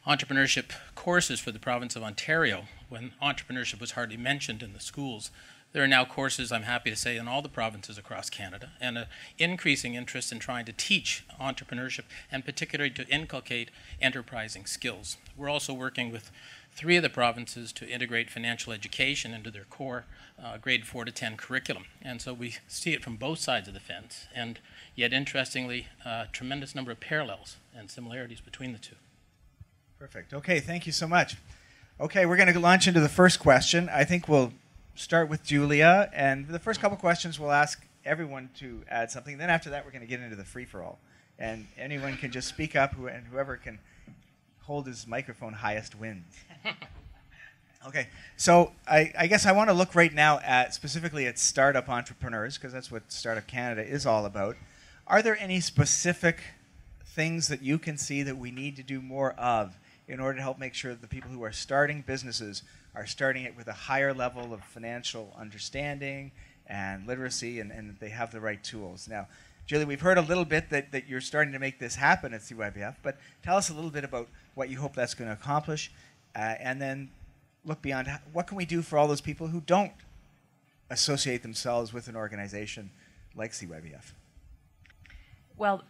S8: entrepreneurship courses for the province of Ontario, when entrepreneurship was hardly mentioned in the schools. There are now courses, I'm happy to say, in all the provinces across Canada, and an increasing interest in trying to teach entrepreneurship, and particularly to inculcate enterprising skills. We're also working with 3 of the provinces to integrate financial education into their core grade 4 to 10 curriculum. And so we see it from both sides of the fence, and yet interestingly, a tremendous number of parallels and similarities between the two.
S1: Perfect. Okay, thank you so much. Okay, we're going to launch into the first question. I think we'll start with Julia, and the first couple questions we'll ask everyone to add something. Then after that, we're going to get into the free-for-all. And anyone can just speak up, and whoever can hold his microphone highest wins. Okay, so I guess I want to look right now specifically at startup entrepreneurs, because that's what Startup Canada is all about. Are there any specific things that you can see that we need to do more of in order to help make sure that the people who are starting businesses are starting it with a higher level of financial understanding and literacy, and that they have the right tools? Now, Julie, we've heard a little bit that you're starting to make this happen at CYBF, but tell us a little bit about what you hope that's going to accomplish, and then look beyond. What can we do for all those people who don't associate themselves with an organization like CYBF?
S6: Well,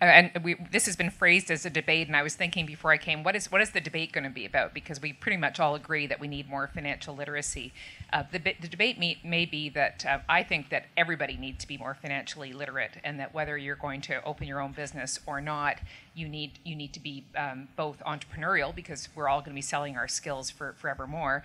S6: this has been phrased as a debate, and I was thinking before I came, what is the debate going to be about? Because we pretty much all agree that we need more financial literacy. The debate may be that I think that everybody needs to be more financially literate, and that whether you're going to open your own business or not, you need to be both entrepreneurial, because we're all going to be selling our skills forevermore,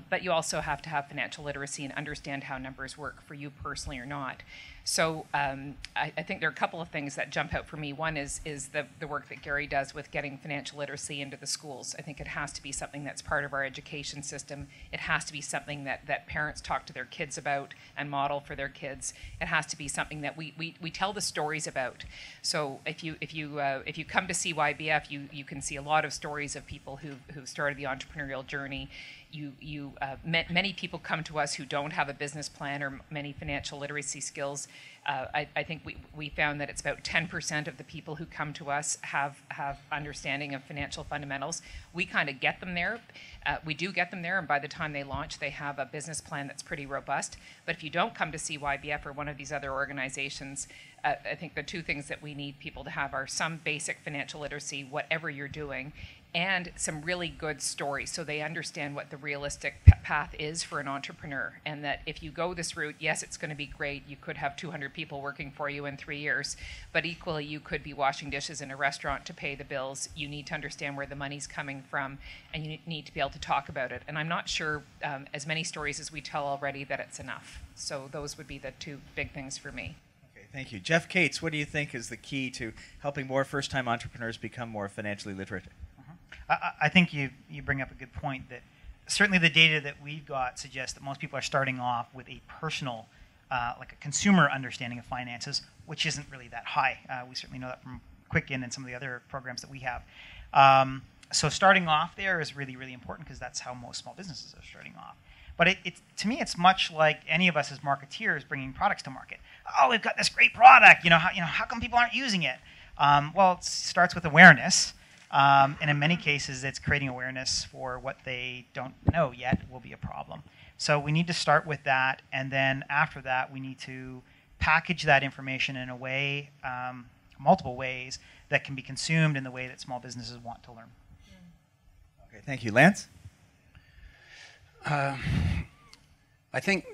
S6: but you also have to have financial literacy and understand how numbers work for you personally or not. So I think there are a couple of things that jump out for me. One is the work that Gary does with getting financial literacy into the schools. I think it has to be something that's part of our education system. It has to be something that parents talk to their kids about and model for their kids. It has to be something that we tell the stories about. So if you come to CYBF, you can see a lot of stories of people who've started the entrepreneurial journey. Many people come to us who don't have a business plan or many financial literacy skills. I think we found that it's about 10% of the people who come to us have understanding of financial fundamentals. We kind of get them there. We do get them there, and by the time they launch, they have a business plan that's pretty robust. But if you don't come to CYBF or one of these other organizations, I think the 2 things that we need people to have are some basic financial literacy, whatever you're doing, and some really good stories, so they understand what the realistic path is for an entrepreneur, and that if you go this route, yes, it's going to be great. You could have 200 people working for you in 3 years, but equally you could be washing dishes in a restaurant to pay the bills. You need to understand where the money's coming from, and you need to be able to talk about it. And I'm not sure, as many stories as we tell already, that it's enough. So those would be the 2 big things for me.
S1: Okay, thank you. Jeff Cates, what do you think is the key to helping more first-time entrepreneurs become more financially literate?
S5: I think you bring up a good point, that certainly the data that we've got suggests that most people are starting off with a personal, like a consumer understanding of finances, which isn't really that high. We certainly know that from Quicken and some of the other programs that we have. So starting off there is really, really important, because that's how most small businesses are starting off. But to me, it's much like any of us as marketeers bringing products to market. Oh, we've got this great product. How come people aren't using it? Well, it starts with awareness. And in many cases, it's creating awareness for what they don't know yet will be a problem. So we need to start with that, and then after that, we need to package that information in a way, multiple ways, that can be consumed in the way that small businesses want to learn.
S1: Okay, thank you. Lance?
S7: I think,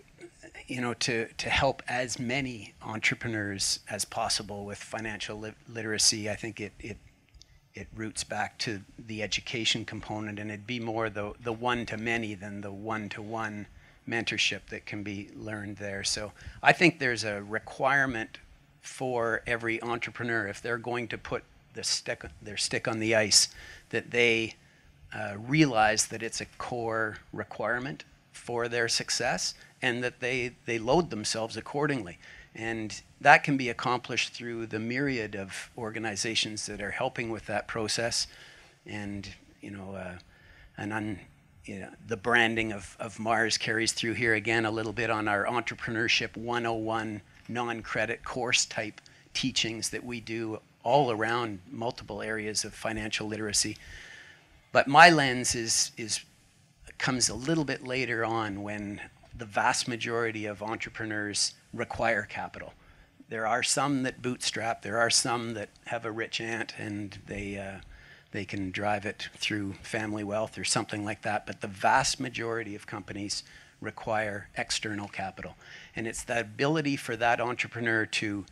S7: to help as many entrepreneurs as possible with financial literacy, I think it roots back to the education component, and it'd be more the one-to-many than the one-to-one mentorship that can be learned there. So I think there's a requirement for every entrepreneur, if they're going to put their stick on the ice, that they realize that it's a core requirement for their success, and that they load themselves accordingly. And that can be accomplished through the myriad of organizations that are helping with that process. And the branding of Mars carries through here again a little bit on our Entrepreneurship 101 non-credit course type teachings that we do all around multiple areas of financial literacy. But my lens comes a little bit later on, when the vast majority of entrepreneurs require capital. There are some that bootstrap, there are some that have a rich aunt and they can drive it through family wealth or something like that, but the vast majority of companies require external capital. And it's the ability for that entrepreneur to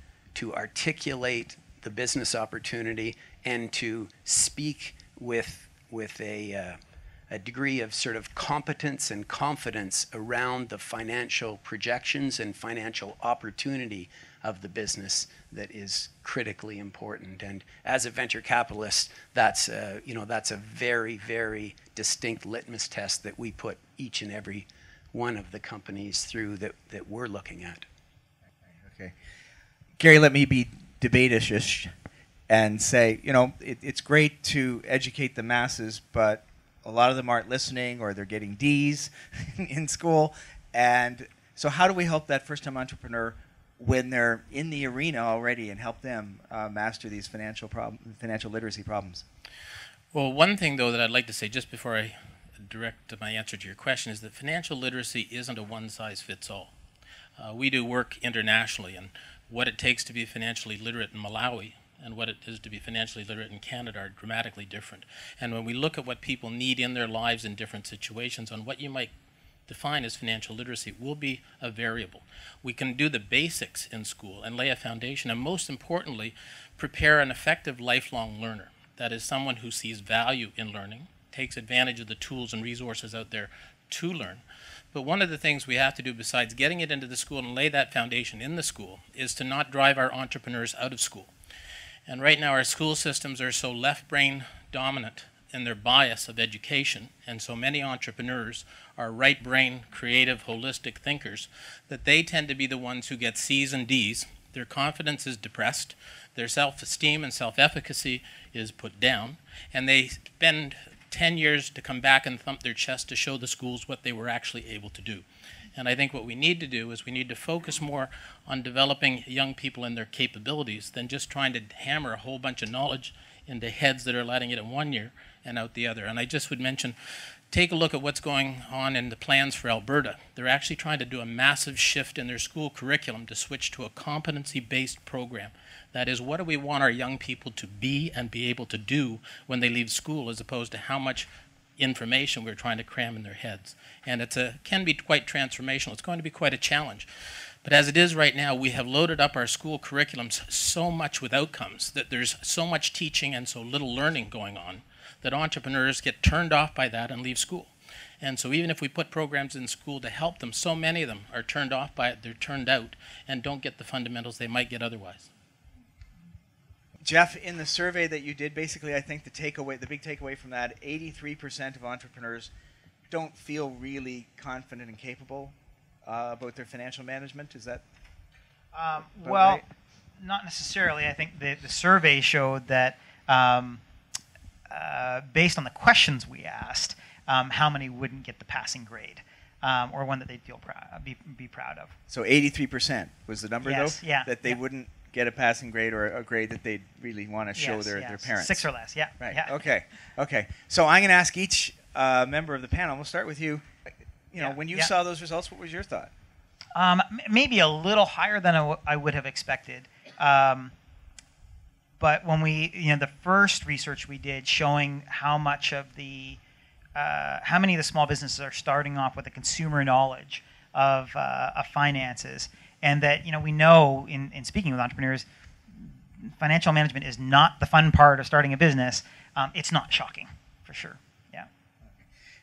S7: articulate the business opportunity and to speak with a degree of sort of competence and confidence around the financial projections and financial opportunity of the business that is critically important. And as a venture capitalist, that's a very, very distinct litmus test that we put each and every one of the companies through that we're looking at.
S1: Okay. Gary, let me be debate-ish and say, it's great to educate the masses, but a lot of them aren't listening, or they're getting D's in school. And so how do we help that first-time entrepreneur when they're in the arena already and help them master these financial literacy problems?
S8: Well, one thing, though, that I'd like to say just before I direct my answer to your question is that financial literacy isn't a one-size-fits-all. We do work internationally, and what it takes to be financially literate in Malawi and what it is to be financially literate in Canada are dramatically different. And when we look at what people need in their lives in different situations, on what you might define as financial literacy will be a variable. We can do the basics in school and lay a foundation, and most importantly, prepare an effective lifelong learner. That is someone who sees value in learning, takes advantage of the tools and resources out there to learn. But one of the things we have to do, besides getting it into the school and lay that foundation in the school, is to not drive our entrepreneurs out of school. And right now our school systems are so left brain dominant in their bias of education, and so many entrepreneurs are right brain, creative, holistic thinkers, that they tend to be the ones who get C's and D's. Their confidence is depressed, their self-esteem and self-efficacy is put down, and they spend 10 years to come back and thump their chest to show the schools what they were actually able to do. And I think what we need to do is we need to focus more on developing young people and their capabilities than just trying to hammer a whole bunch of knowledge into heads that are letting it in one year and out the other. And I just would mention, take a look at what's going on in the plans for Alberta. They're actually trying to do a massive shift in their school curriculum to switch to a competency-based program. That is, what do we want our young people to be and be able to do when they leave school, as opposed to how much information we're trying to cram in their heads. And it can be quite transformational. It's going to be quite a challenge. But as it is right now, we have loaded up our school curriculums so much with outcomes that there's so much teaching and so little learning going on that entrepreneurs get turned off by that and leave school. And so even if we put programs in school to help them, so many of them are turned off by it, they're turned out, and don't get the fundamentals they might get otherwise.
S1: Jeff, in the survey that you did, basically, I think the big takeaway from that, 83% of entrepreneurs don't feel really confident and capable about their financial management. Is that
S5: well,
S1: right?
S5: Not necessarily. I think the survey showed that based on the questions we asked, how many wouldn't get the passing grade, or one that they'd feel be proud of.
S1: So 83% was the number,
S5: yes,
S1: though?
S5: Yeah.
S1: That they wouldn't get a passing grade or a grade that they'd really want to show their parents.
S5: 6 or less, yeah.
S1: Right,
S5: yeah.
S1: Okay. So I'm going to ask each member of the panel. We'll start with you. When you saw those results, what was your thought?
S5: Maybe a little higher than I would have expected. But when the first research we did showing how many of the small businesses are starting off with a consumer knowledge of finances, and that we know in speaking with entrepreneurs, financial management is not the fun part of starting a business. It's not shocking, for sure. Yeah.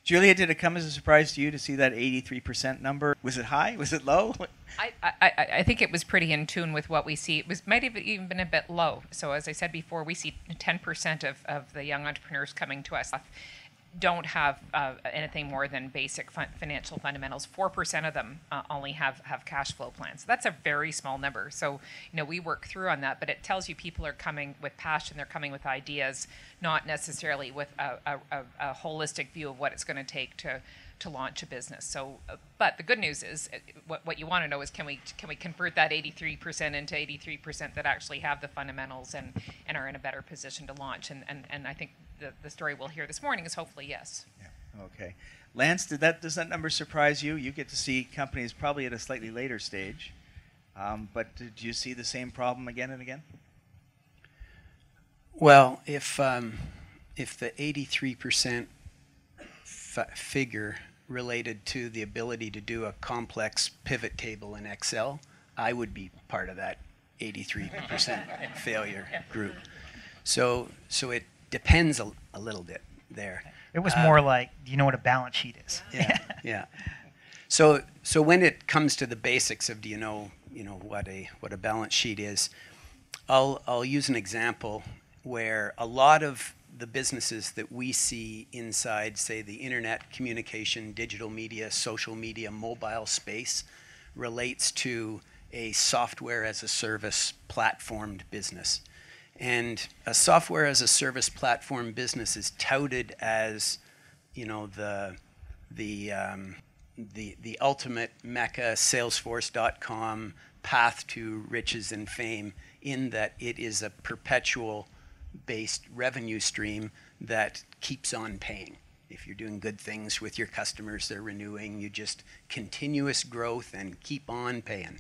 S1: Julia, did it come as a surprise to you to see that 83% number? Was it high? Was it low?
S6: I think it was pretty in tune with what we see. It might have even been a bit low. So as I said before, we see 10% of the young entrepreneurs coming to us don't have anything more than basic financial fundamentals. 4% of them only have cash flow plans. That's a very small number. So, we work through on that, but it tells you people are coming with passion. They're coming with ideas, not necessarily with a holistic view of what it's going to take to launch a business. So, but the good news is, what you want to know is, can we convert that 83% into 83% that actually have the fundamentals and are in a better position to launch? And I think the story we'll hear this morning is hopefully yes.
S1: Yeah. Okay. Lance, does that number surprise you? You get to see companies probably at a slightly later stage, but did you see the same problem again and again?
S7: Well, if the 83% figure related to the ability to do a complex pivot table in Excel, I would be part of that 83% failure group. So it depends a little bit there.
S5: It was more like, do you know what a balance sheet is?
S7: Yeah. So when it comes to the basics of do you know what a balance sheet is, I'll use an example where a lot of the businesses that we see inside, say, the internet communication, digital media, social media, mobile space relates to a software as a service platformed business. And a software as a service platform business is touted as, the ultimate mecca, Salesforce.com, path to riches and fame, in that it is a perpetual based revenue stream that keeps on paying. If you're doing good things with your customers, they're renewing, you just continuous growth and keep on paying.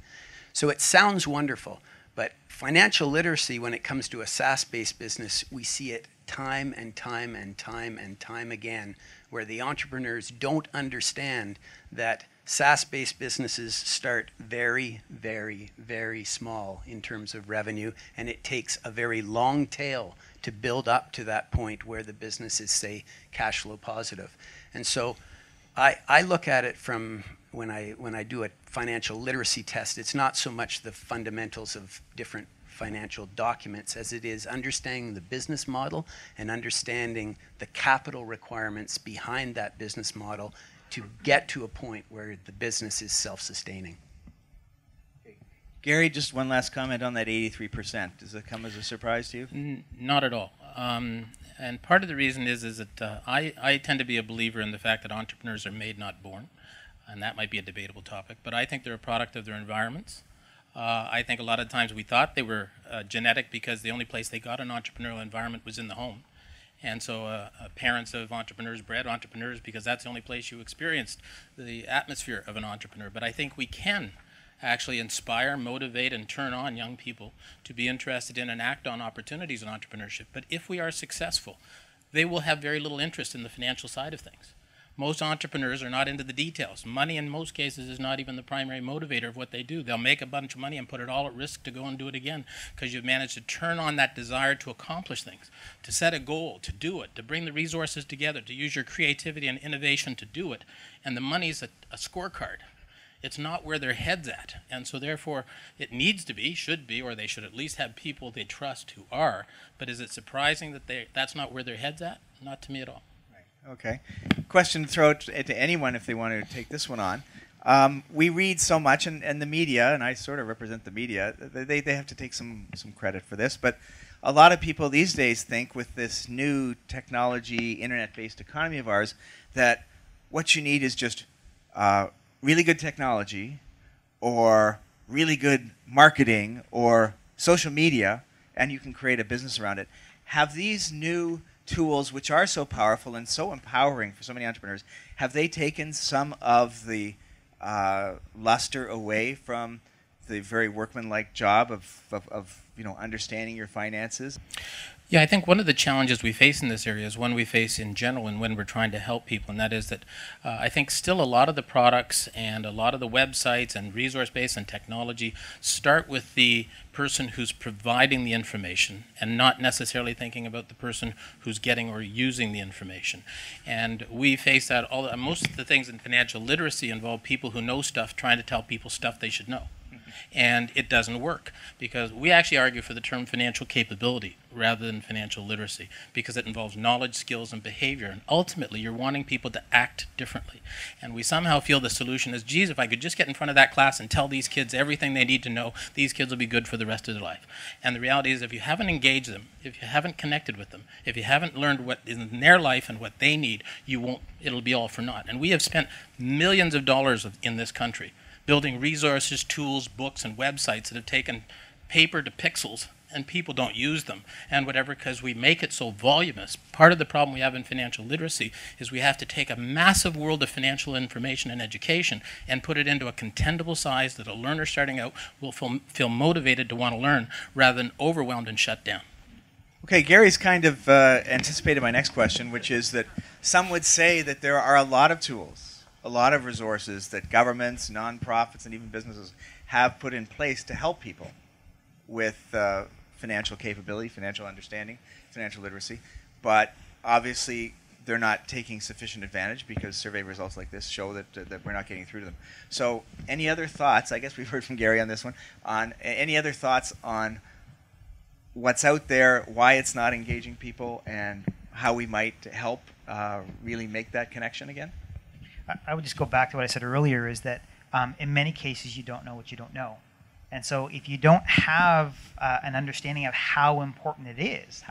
S7: So it sounds wonderful, but financial literacy, when it comes to a SaaS-based business, we see it time and time and time and time again, where the entrepreneurs don't understand that SaaS-based businesses start very, very, very small in terms of revenue, and it takes a very long tail to build up to that point where the business is, say, cash flow positive. And so I look at it from when I do a financial literacy test, it's not so much the fundamentals of different financial documents as it is understanding the business model and understanding the capital requirements behind that business model to get to a point where the business is self-sustaining.
S1: Gary, just one last comment on that 83%. Does it come as a surprise to you?
S8: Not at all. And part of the reason is that I tend to be a believer in the fact that entrepreneurs are made, not born. And that might be a debatable topic. But I think they're a product of their environments. I think a lot of times we thought they were genetic because the only place they got an entrepreneurial environment was in the home. And so parents of entrepreneurs bred entrepreneurs because that's the only place you experienced the atmosphere of an entrepreneur. But I think we can actually inspire, motivate, and turn on young people to be interested in and act on opportunities in entrepreneurship. But if we are successful, they will have very little interest in the financial side of things. Most entrepreneurs are not into the details. Money in most cases is not even the primary motivator of what they do. They'll make a bunch of money and put it all at risk to go and do it again because you've managed to turn on that desire to accomplish things, to set a goal, to do it, to bring the resources together, to use your creativity and innovation to do it. And the money's a scorecard. It's not where their head's at. And so therefore it needs to be, should be, or they should at least have people they trust who are. But is it surprising that that's not where their head's at? Not to me at all.
S1: Okay. Question to throw to anyone if they want to take this one on. We read so much, and the media, and I sort of represent the media, they have to take some credit for this, but a lot of people these days think with this new technology, internet-based economy of ours, that what you need is just really good technology or really good marketing or social media, and you can create a business around it. Have these new tools, which are so powerful and so empowering for so many entrepreneurs, have they taken some of the luster away from the very workmanlike job of understanding your finances?
S8: Yeah, I think one of the challenges we face in this area is one we face in general and when we're trying to help people, and that is that I think still a lot of the products and a lot of the websites and resource base and technology start with the person who's providing the information and not necessarily thinking about the person who's getting or using the information. And we face that most of the things in financial literacy involve people who know stuff trying to tell people stuff they should know. And it doesn't work, because we actually argue for the term financial capability rather than financial literacy, because it involves knowledge, skills, and behavior. And ultimately, you're wanting people to act differently. And we somehow feel the solution is, geez, if I could just get in front of that class and tell these kids everything they need to know, these kids will be good for the rest of their life. And the reality is, if you haven't engaged them, if you haven't connected with them, if you haven't learned what is in their life and what they need, it'll be all for naught. And we have spent millions of dollars in this country building resources, tools, books, and websites that have taken paper to pixels, and people don't use them and whatever, because we make it so voluminous. Part of the problem we have in financial literacy is we have to take a massive world of financial information and education and put it into a contendable size that a learner starting out will feel motivated to want to learn rather than overwhelmed and shut down.
S1: Okay, Gary's kind of anticipated my next question, which is that some would say that there are a lot of tools, a lot of resources that governments, nonprofits, and even businesses have put in place to help people with financial capability, financial understanding, financial literacy. But obviously, they're not taking sufficient advantage because survey results like this show that we're not getting through to them. So any other thoughts? I guess we've heard from Gary on this one. On any other thoughts on what's out there, why it's not engaging people, and how we might help really make that connection again?
S5: I would just go back to what I said earlier, is that in many cases you don't know what you don't know. And so if you don't have an understanding of how important it is,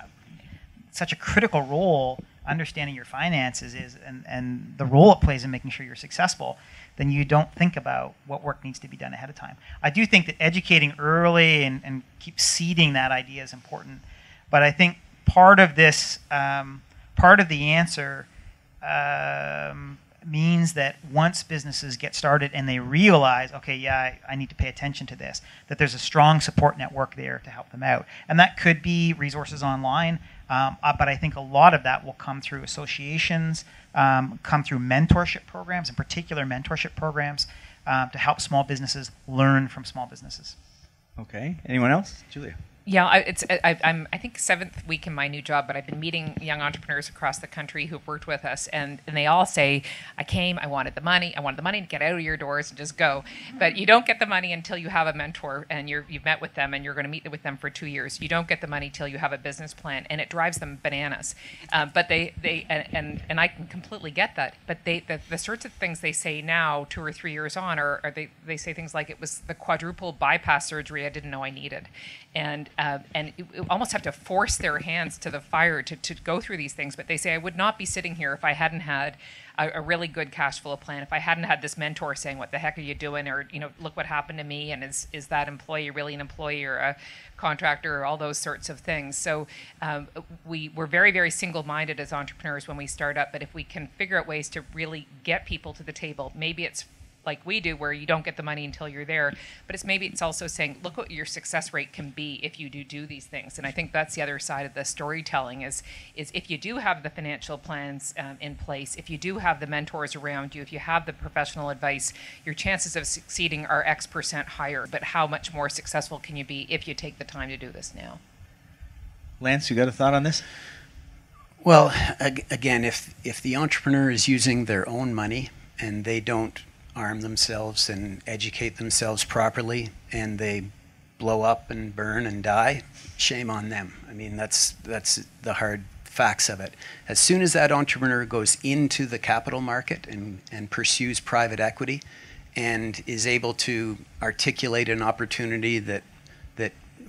S5: such a critical role understanding your finances is, and the role it plays in making sure you're successful, then you don't think about what work needs to be done ahead of time. I do think that educating early and keep seeding that idea is important. But I think part of this, part of the answer means that once businesses get started and they realize, okay, yeah, I need to pay attention to this, that there's a strong support network there to help them out. And that could be resources online, but I think a lot of that will come through associations, come through mentorship programs, in particular mentorship programs, to help small businesses learn from small businesses.
S1: Okay. Anyone else? Julia.
S6: Yeah, I'm I think 7th week in my new job, but I've been meeting young entrepreneurs across the country who've worked with us, and they all say, I wanted the money to get out of your doors and just go. But you don't get the money until you have a mentor and you've met with them and you're going to meet with them for 2 years. You don't get the money till you have a business plan, and it drives them bananas. But they I can completely get that. But the sorts of things they say now, 2 or 3 years on, are they say things like, it was the quadruple bypass surgery I didn't know I needed. And you almost have to force their hands to the fire to go through these things. But they say, I would not be sitting here if I hadn't had a really good cash flow plan, if I hadn't had this mentor saying, what the heck are you doing? Or, look what happened to me. And is that employee really an employee or a contractor, or all those sorts of things. So we're very, very single-minded as entrepreneurs when we start up. But if we can figure out ways to really get people to the table, maybe it's like we do, where you don't get the money until you're there, but it's also saying, look what your success rate can be if you do these things. And I think that's the other side of the storytelling is if you do have the financial plans in place, if you do have the mentors around you, if you have the professional advice, your chances of succeeding are X% higher. But how much more successful can you be if you take the time to do this now?
S1: Lance, you got a thought on this?
S7: Well, again, if the entrepreneur is using their own money and they don't arm themselves and educate themselves properly, and they blow up and burn and die, shame on them. I mean, that's the hard facts of it. As soon as that entrepreneur goes into the capital market and pursues private equity and is able to articulate an opportunity that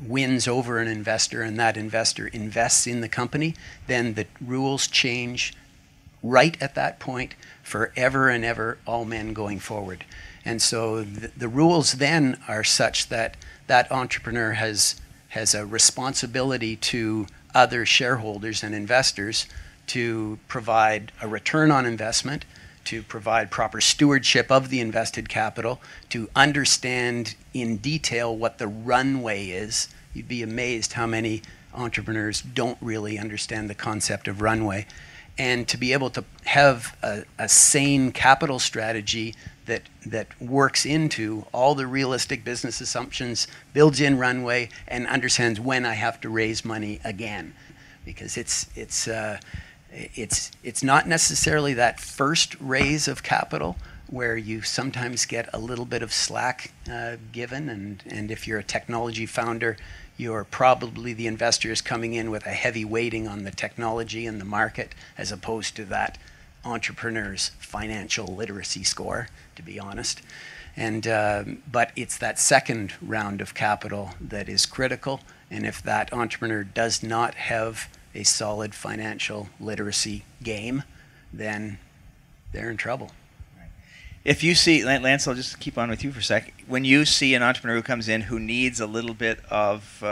S7: wins over an investor, and that investor invests in the company, then the rules change right at that point, forever and ever, all men going forward. And so the rules then are such that that entrepreneur has a responsibility to other shareholders and investors to provide a return on investment, to provide proper stewardship of the invested capital, to understand in detail what the runway is. You'd be amazed how many entrepreneurs don't really understand the concept of runway. And to be able to have a sane capital strategy that works into all the realistic business assumptions, builds in runway, and understands when I have to raise money again. Because it's not necessarily that first raise of capital where you sometimes get a little bit of slack given, and if you're a technology founder, you're probably the investor is coming in with a heavy weighting on the technology and the market as opposed to that entrepreneur's financial literacy score, to be honest. And but it's that second round of capital that is critical, and if that entrepreneur does not have a solid financial literacy game, then they're in trouble.
S1: If you see, Lance, I'll just keep on with you for a sec. When you see an entrepreneur who comes in who needs a little bit of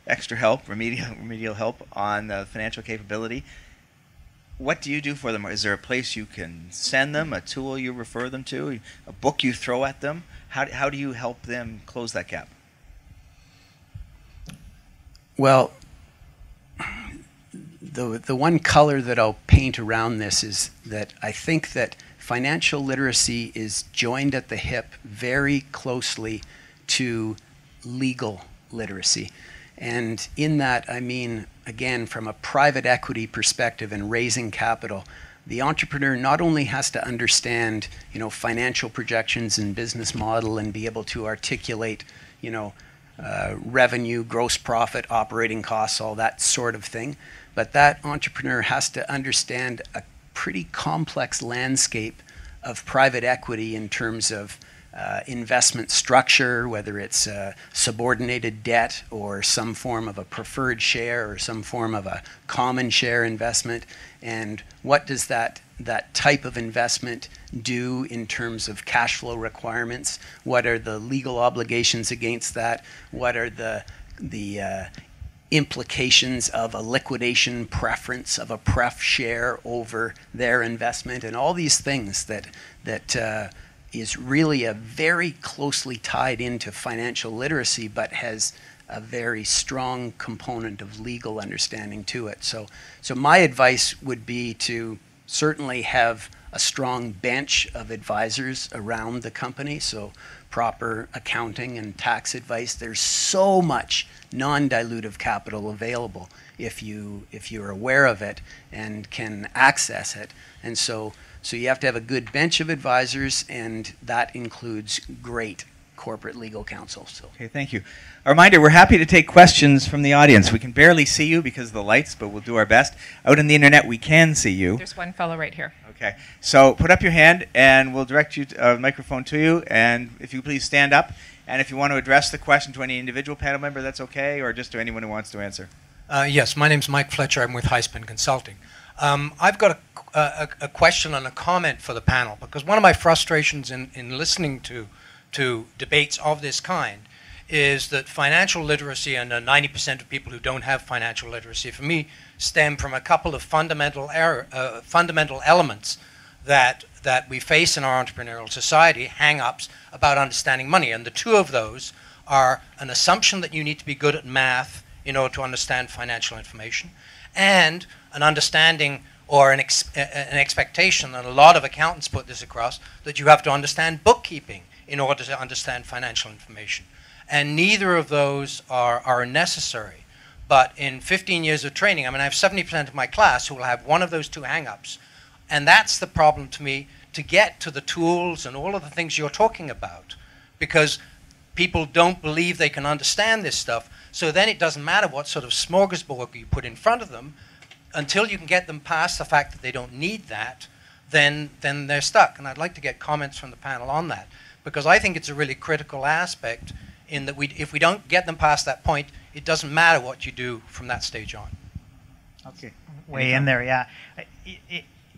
S1: extra help, remedial help on the financial capability, what do you do for them? Is there a place you can send them, a tool you refer them to, a book you throw at them? How do you help them close that gap?
S7: Well, the one color that I'll paint around this is that I think that financial literacy is joined at the hip very closely to legal literacy. And in that, I mean, again, from a private equity perspective and raising capital, the entrepreneur not only has to understand, financial projections and business model and be able to articulate, revenue, gross profit, operating costs, all that sort of thing, but that entrepreneur has to understand a pretty complex landscape of private equity in terms of investment structure, whether it's subordinated debt or some form of a preferred share or some form of a common share investment, and what does that type of investment do in terms of cash flow requirements? What are the legal obligations against that? What are the implications of a liquidation preference of a pref share over their investment, and all these things that is really a very closely tied into financial literacy, but has a very strong component of legal understanding to it. So my advice would be to certainly have a strong bench of advisors around the company, so proper accounting and tax advice. There's so much non-dilutive capital available if you're aware of it and can access it. And so you have to have a good bench of advisors, and that includes great corporate legal counsel. So.
S1: Okay, thank you. A reminder, we're happy to take questions from the audience. We can barely see you because of the lights, but we'll do our best. Out on the internet, we can see you.
S6: There's one fellow right here.
S1: Okay, so put up your hand, and we'll direct you to, microphone to you, and if you please stand up. And if you want to address the question to any individual panel member, that's okay, or just to anyone who wants to answer.
S9: Yes, my name's Mike Fletcher. I'm with Highspin Consulting. I've got a question and a comment for the panel, because one of my frustrations in listening to debates of this kind is that financial literacy and 90% of people who don't have financial literacy, for me, stem from a couple of fundamental elements that we face in our entrepreneurial society, hang-ups about understanding money. And the two of those are an assumption that you need to be good at math in order to understand financial information, and an understanding or an expectation, and a lot of accountants put this across, that you have to understand bookkeeping in order to understand financial information. And neither of those are necessary. But in 15 years of training, I have 70% of my class who will have one of those two hang-ups. And that's the problem to me, to get to the tools and all of the things you're talking about. Because people don't believe they can understand this stuff. So then it doesn't matter what sort of smorgasbord you put in front of them. Until you can get them past the fact that they don't need that, then they're stuck. And I'd like to get comments from the panel on that. Because I think it's a really critical aspect in that if we don't get them past that point, it doesn't matter what you do from that stage on.
S5: Okay. Way in there, yeah.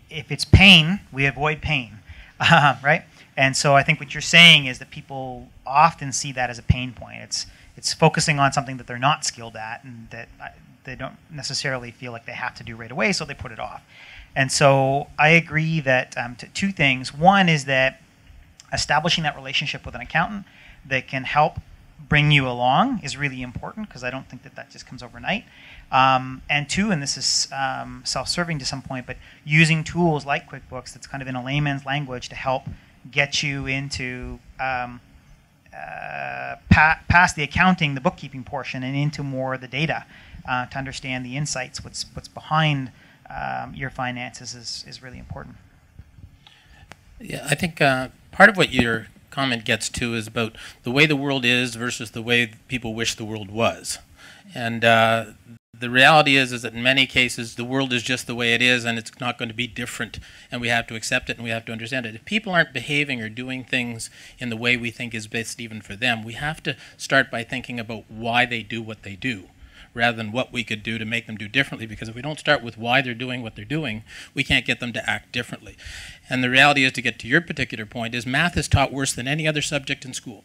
S5: If it's pain, we avoid pain, right? And so I think what you're saying is that people often see that as a pain point. It's focusing on something that they're not skilled at, and that they don't necessarily feel like they have to do right away, so they put it off. And so I agree that two things. One is that establishing that relationship with an accountant that can help bring you along is really important, because I don't think that just comes overnight. And two, and this is self-serving to some point, but using tools like QuickBooks that's kind of in a layman's language to help get you into past the accounting, the bookkeeping portion, and into more of the data to understand the insights, what's behind your finances is really important.
S8: Yeah, I think part of what your comment gets to is about the way the world is versus the way people wish the world was. And the reality is that in many cases the world is just the way it is, and it's not going to be different, and we have to accept it and we have to understand it. If people aren't behaving or doing things in the way we think is best even for them, we have to start by thinking about why they do what they do, rather than what we could do to make them do differently, because if we don't start with why they're doing what they're doing, we can't get them to act differently. And the reality is, to get to your particular point, is math is taught worse than any other subject in school.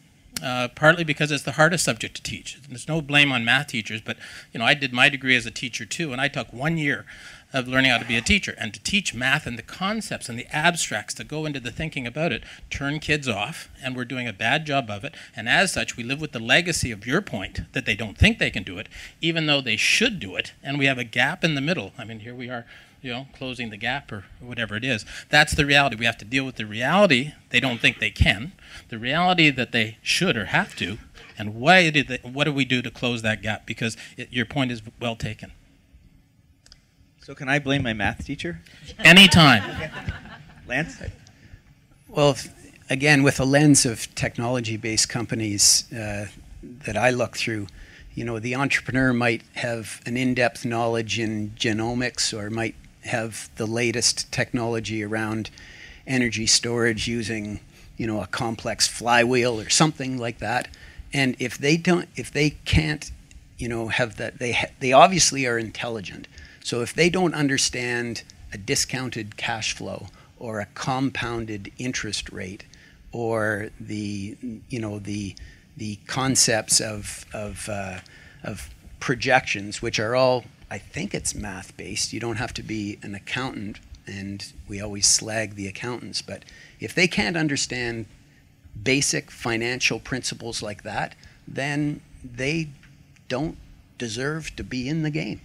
S8: Partly because it's the hardest subject to teach. There's no blame on math teachers, but I did my degree as a teacher too, and I took 1 year of learning how to be a teacher. And to teach math and the concepts and the abstracts that go into the thinking about it turn kids off, and we're doing a bad job of it. And as such, we live with the legacy of your point that they don't think they can do it, even though they should do it, and we have a gap in the middle. I mean, here we are, closing the gap or whatever it is. That's the reality. We have to deal with the reality they don't think they can, the reality that they should or have to, and what do we do to close that gap? Because your point is well taken.
S1: So can I blame my math teacher?
S8: Anytime.
S1: Lance?
S7: Well, again, with a lens of technology-based companies that I look through, the entrepreneur might have an in-depth knowledge in genomics, or might have the latest technology around energy storage using, a complex flywheel or something like that. And if they can't, have that, they obviously are intelligent. So if they don't understand a discounted cash flow or a compounded interest rate, or the concepts of projections, which are all, I think it's math-based. You don't have to be an accountant, and we always slag the accountants. But if they can't understand basic financial principles like that, then they don't deserve to be in the game.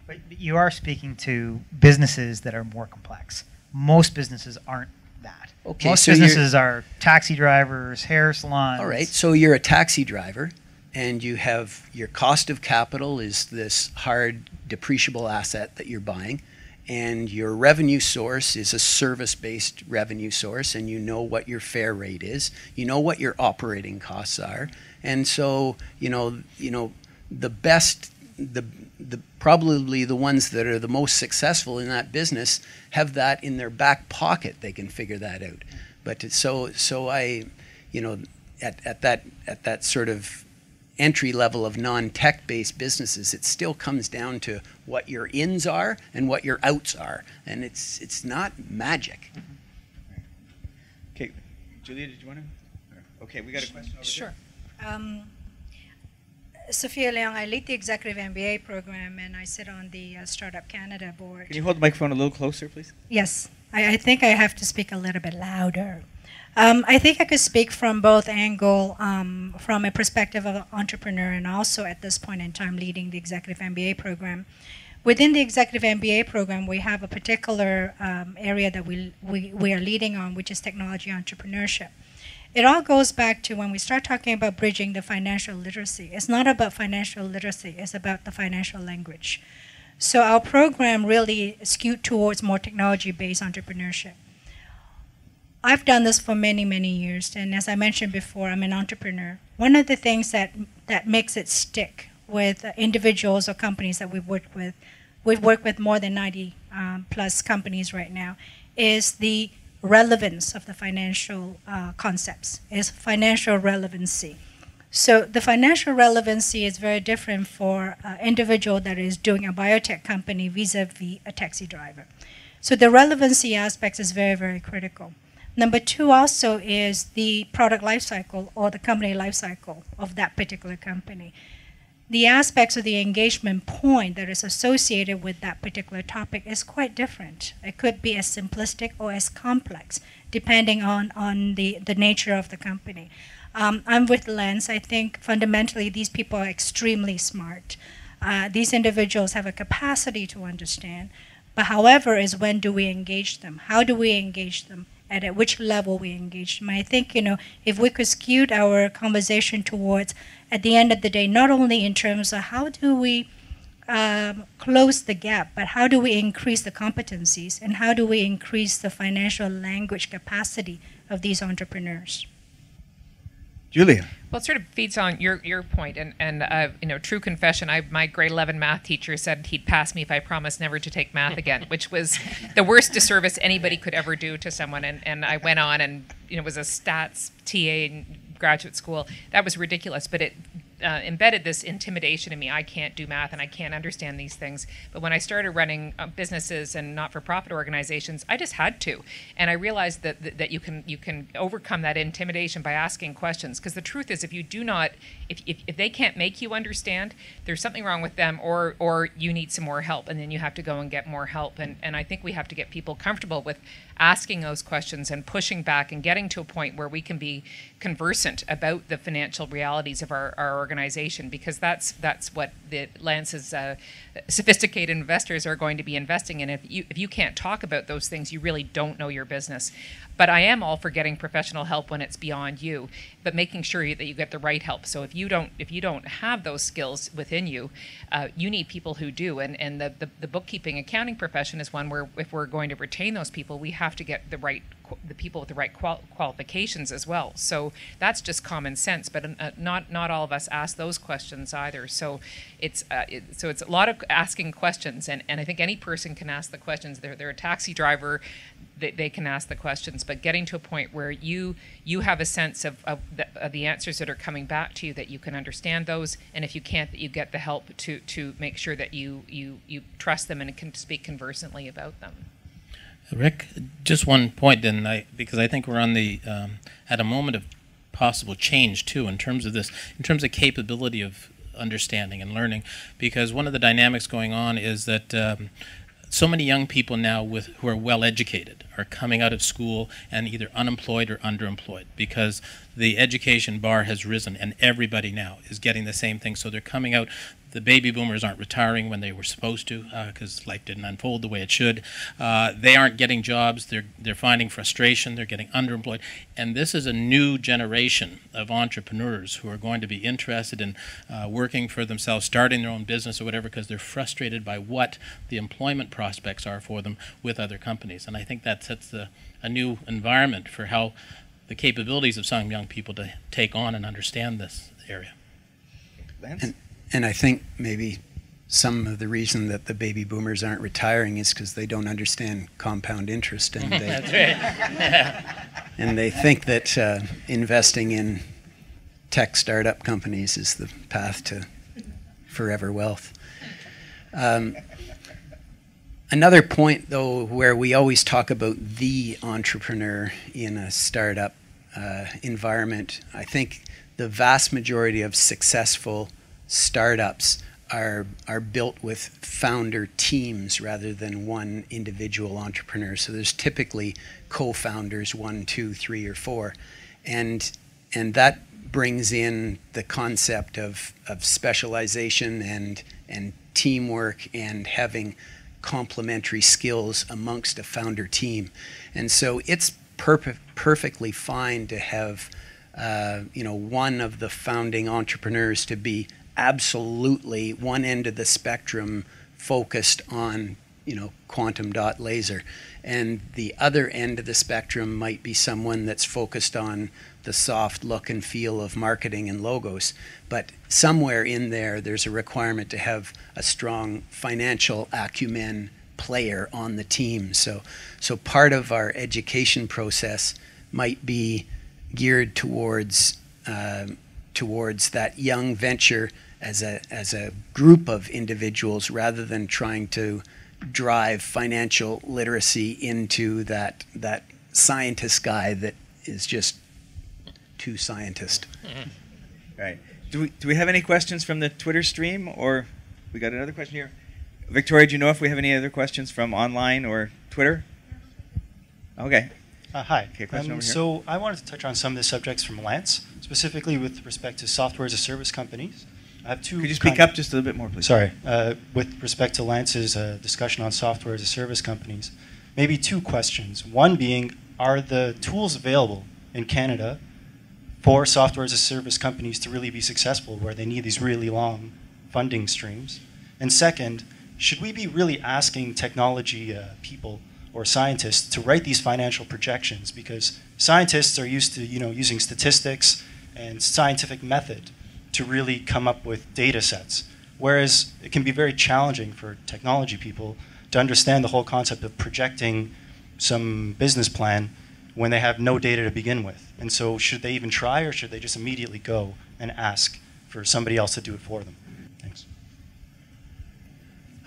S5: But you are speaking to businesses that are more complex. Most businesses aren't that.
S7: Okay,
S5: most
S7: so
S5: businesses are taxi drivers, hair salons.
S7: All right, so you're a taxi driver, and you have your cost of capital is this hard depreciable asset that you're buying, and your revenue source is a service-based revenue source, and you know what your fare rate is, you know what your operating costs are, and so the best, probably the ones that are the most successful in that business have that in their back pocket. They can figure that out. But so I, at that sort of entry level of non-tech based businesses, it still comes down to what your ins are and what your outs are, and it's not magic.
S1: Okay, Julia, did you want to? Okay, we got a question over
S2: Sure. Sophia Leong, I lead the Executive MBA program, and I sit on the Startup Canada board.
S1: Can you hold the microphone a little closer, please?
S2: Yes, I think I have to speak a little bit louder. I think I could speak from both angles, from a perspective of an entrepreneur and also at this point in time leading the Executive MBA program. Within the Executive MBA program, we have a particular area that we are leading on, which is technology entrepreneurship. It all goes back to when we start talking about bridging the financial literacy. It's not about financial literacy, it's about the financial language. So our program really skewed towards more technology-based entrepreneurship. I've done this for many, many years, and as I mentioned before, I'm an entrepreneur. One of the things that makes it stick with individuals or companies that we've worked with more than 90 plus companies right now, is the relevance of the financial concepts, is financial relevancy. So the financial relevancy is very different for an individual that is doing a biotech company vis-a-vis a taxi driver. So the relevancy aspects is very, very critical. Number two also is the product life cycle or the company life cycle of that particular company. the aspects of the engagement point that is associated with that particular topic is quite different. It could be as simplistic or as complex, depending on the nature of the company. I'm with Lance. I think fundamentally these people are extremely smart. These individuals have a capacity to understand. But however is when do we engage them? How do we engage them? And at which level we engage them? I think, if we could skew our conversation towards, at the end of the day, not only in terms of how do we close the gap, but how do we increase the competencies and how do we increase the financial language capacity of these entrepreneurs?
S1: Julia.
S6: Well, it sort of feeds on your point, and true confession. My grade 11 math teacher said he'd pass me if I promised never to take math again, which was the worst disservice anybody could ever do to someone. And I went on and was a stats TA in graduate school. That was ridiculous, but it embedded this intimidation in me. I can't do math and I can't understand these things. But when I started running businesses and not-for-profit organizations, I just had to. And I realized that you can overcome that intimidation by asking questions. Because the truth is, if you do not, if they can't make you understand, there's something wrong with them, or you need some more help, and then you have to go and get more help. And I think we have to get people comfortable with asking those questions and pushing back and getting to a point where we can be conversant about the financial realities of our organization, because that's what Lance's sophisticated investors are going to be investing in. If you can't talk about those things, you really don't know your business. But I am all for getting professional help when it's beyond you, but making sure that you get the right help. So if you don't have those skills within you, you need people who do. And the bookkeeping accounting profession is one where if we're going to retain those people, we have to get the people with the right qualifications as well. So that's just common sense. But not all of us ask those questions either. So it's a lot of asking questions, and I think any person can ask the questions. They're a taxi driver. They can ask the questions, but getting to a point where you have a sense of the answers that are coming back to you, that you can understand those, and if you can't, that you get the help to make sure that you trust them and can speak conversantly about them.
S8: Rick, just one point then, because I think we're on at a moment of possible change too in terms of capability of understanding and learning, because one of the dynamics going on is that so many young people now who are well educated are coming out of school and either unemployed or underemployed, because the education bar has risen and everybody now is getting the same thing. So they're coming out. The baby boomers aren't retiring when they were supposed to, because life didn't unfold the way it should. They aren't getting jobs. They're finding frustration. They're getting underemployed. And this is a new generation of entrepreneurs who are going to be interested in working for themselves, starting their own business or whatever, because they're frustrated by what the employment prospects are for them with other companies. And I think that sets a new environment for how the capabilities of some young people to take on and understand this area.
S1: Lance?
S7: And I think maybe some of the reason that the baby boomers aren't retiring is because they don't understand compound interest, and
S8: That's right.
S7: and they think that investing in tech startup companies is the path to forever wealth. Another point, though, where we always talk about the entrepreneur in a startup environment, I think the vast majority of successful startups are built with founder teams rather than one individual entrepreneur. So there's typically co-founders, 1, 2, 3, or 4, and that brings in the concept of specialization and teamwork and having complementary skills amongst a founder team. And so it's perfectly fine to have one of the founding entrepreneurs to be absolutely one end of the spectrum focused on quantum dot laser, and the other end of the spectrum might be someone that's focused on the soft look and feel of marketing and logos. But somewhere in there's a requirement to have a strong financial acumen player on the team. So part of our education process might be geared towards that young venture as a group of individuals, rather than trying to drive financial literacy into that scientist guy that is just too scientist.
S1: Right. Do we have any questions from the Twitter stream, or we got another question here? Victoria, do you know if we have any other questions from online or Twitter? Okay.
S10: Hi.
S1: Okay, question over here.
S10: So I wanted to touch on some of the subjects from Lance, specifically with respect to software as a service companies. I have two.
S1: Could you speak up just a little bit more, please?
S10: Sorry. With respect to Lance's discussion on software as a service companies, maybe two questions. One being, are the tools available in Canada for software as a service companies to really be successful, where they need these really long funding streams? And second, should we be really asking technology people or scientists to write these financial projections? Because scientists are used to using statistics and scientific method to really come up with data sets, whereas it can be very challenging for technology people to understand the whole concept of projecting some business plan when they have no data to begin with. And so should they even try, or should they just immediately go and ask for somebody else to do it for them? Thanks.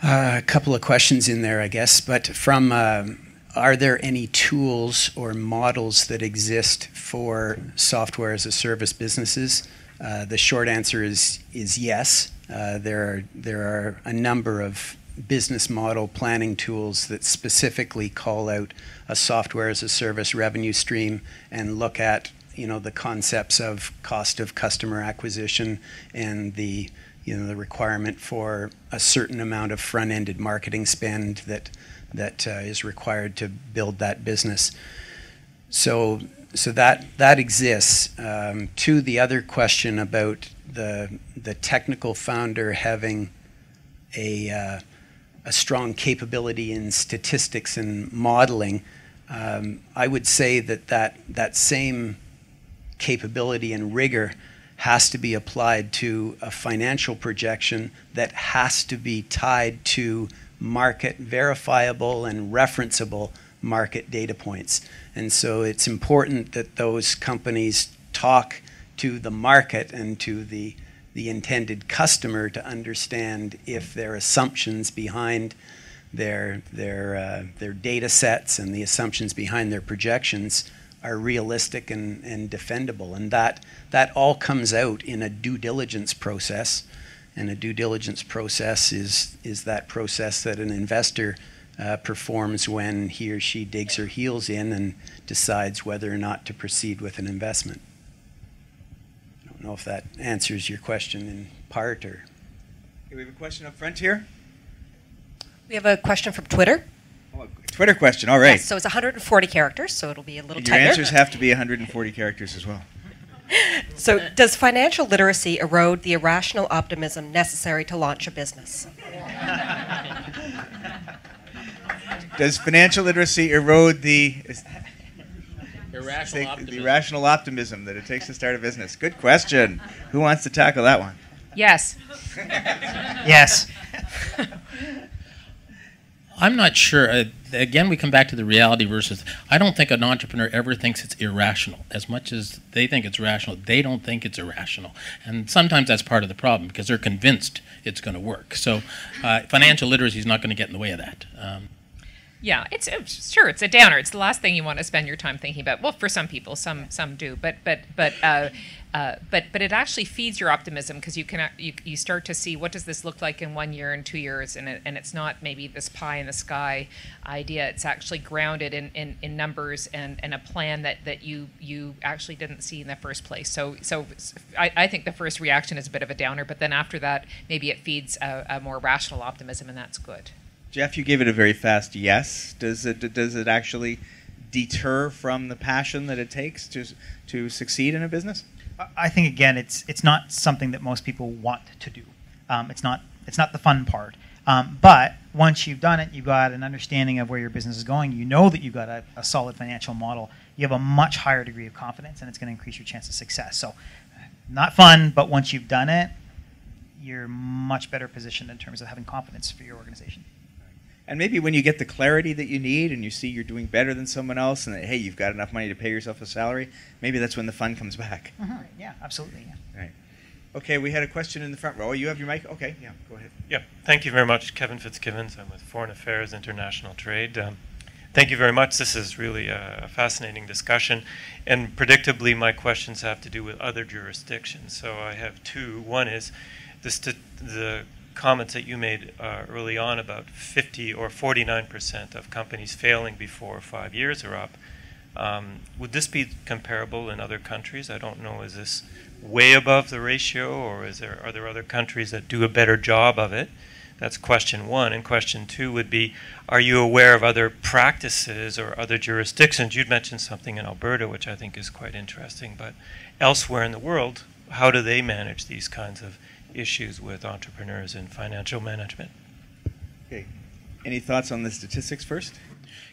S7: A couple of questions in there, I guess, but from are there any tools or models that exist for software as a service businesses? The short answer is yes. There are a number of business model planning tools that specifically call out a software as a service revenue stream and look at the concepts of cost of customer acquisition and the requirement for a certain amount of front-ended marketing spend that is required to build that business. So that exists. To the other question about the technical founder having a strong capability in statistics and modeling, I would say that same capability and rigor has to be applied to a financial projection that has to be tied to market verifiable and referenceable market data points. And so it's important that those companies talk to the market and to the intended customer to understand if their assumptions behind their data sets and the assumptions behind their projections are realistic and defendable. And that all comes out in a due diligence process. And a due diligence process is that process that an investor performs when he or she digs her heels in and decides whether or not to proceed with an investment. I don't know if that answers your question in part, or...
S1: Okay, we have a question up front here.
S11: We have a question from Twitter.
S1: Oh, a Twitter question, all right.
S11: Yes, so it's 140 characters, so it'll be a little tighter.
S1: Your answers have to be 140 characters as well.
S11: So, does financial literacy erode the irrational optimism necessary to launch a business?
S1: Does financial literacy erode the
S8: irrational
S1: optimism that it takes to start a business? Good question. Who wants to tackle that one?
S6: Yes.
S5: Yes.
S8: I'm not sure. Again, we come back to the reality versus. I don't think an entrepreneur ever thinks it's irrational. As much as they think it's rational, they don't think it's irrational. And sometimes that's part of the problem because they're convinced it's going to work. So financial literacy is not going to get in the way of that.
S6: Yeah, it's sure it's a downer. It's the last thing you want to spend your time thinking about. Well, for some people, some do, but it actually feeds your optimism because you start to see what does this look like in 1 year and 2 years, and it's not maybe this pie in the sky idea. It's actually grounded in numbers and a plan that you actually didn't see in the first place. So I think the first reaction is a bit of a downer, but then after that, maybe it feeds a more rational optimism, and that's good.
S1: Jeff, you gave it a very fast yes. Does it actually deter from the passion that it takes to succeed in a business?
S5: I think again, it's not something that most people want to do. It's not the fun part. But once you've done it, you've got an understanding of where your business is going. You know that you've got a solid financial model. You have a much higher degree of confidence, and it's going to increase your chance of success. So, not fun, but once you've done it, you're much better positioned in terms of having confidence for your organization.
S1: And maybe when you get the clarity that you need and you see you're doing better than someone else and that, hey, you've got enough money to pay yourself a salary, maybe that's when the fun comes back.
S5: Mm-hmm. Yeah, absolutely. Yeah.
S1: Right. Okay, we had a question in the front row. You have your mic? Okay, yeah, go ahead.
S12: Yeah, thank you very much. Kevin Fitzgibbons. I'm with Foreign Affairs International Trade. Thank you very much. This is really a fascinating discussion. And predictably, my questions have to do with other jurisdictions. So I have two. One is the comments that you made early on about 50 or 49% of companies failing before 5 years are up. Would this be comparable in other countries? I don't know. Is this way above the ratio, or are there other countries that do a better job of it? That's question one. And question two would be, are you aware of other practices or other jurisdictions? You'd mentioned something in Alberta, which I think is quite interesting, but elsewhere in the world, how do they manage these kinds of issues with entrepreneurs in financial management?
S1: Okay. Any thoughts on the statistics first?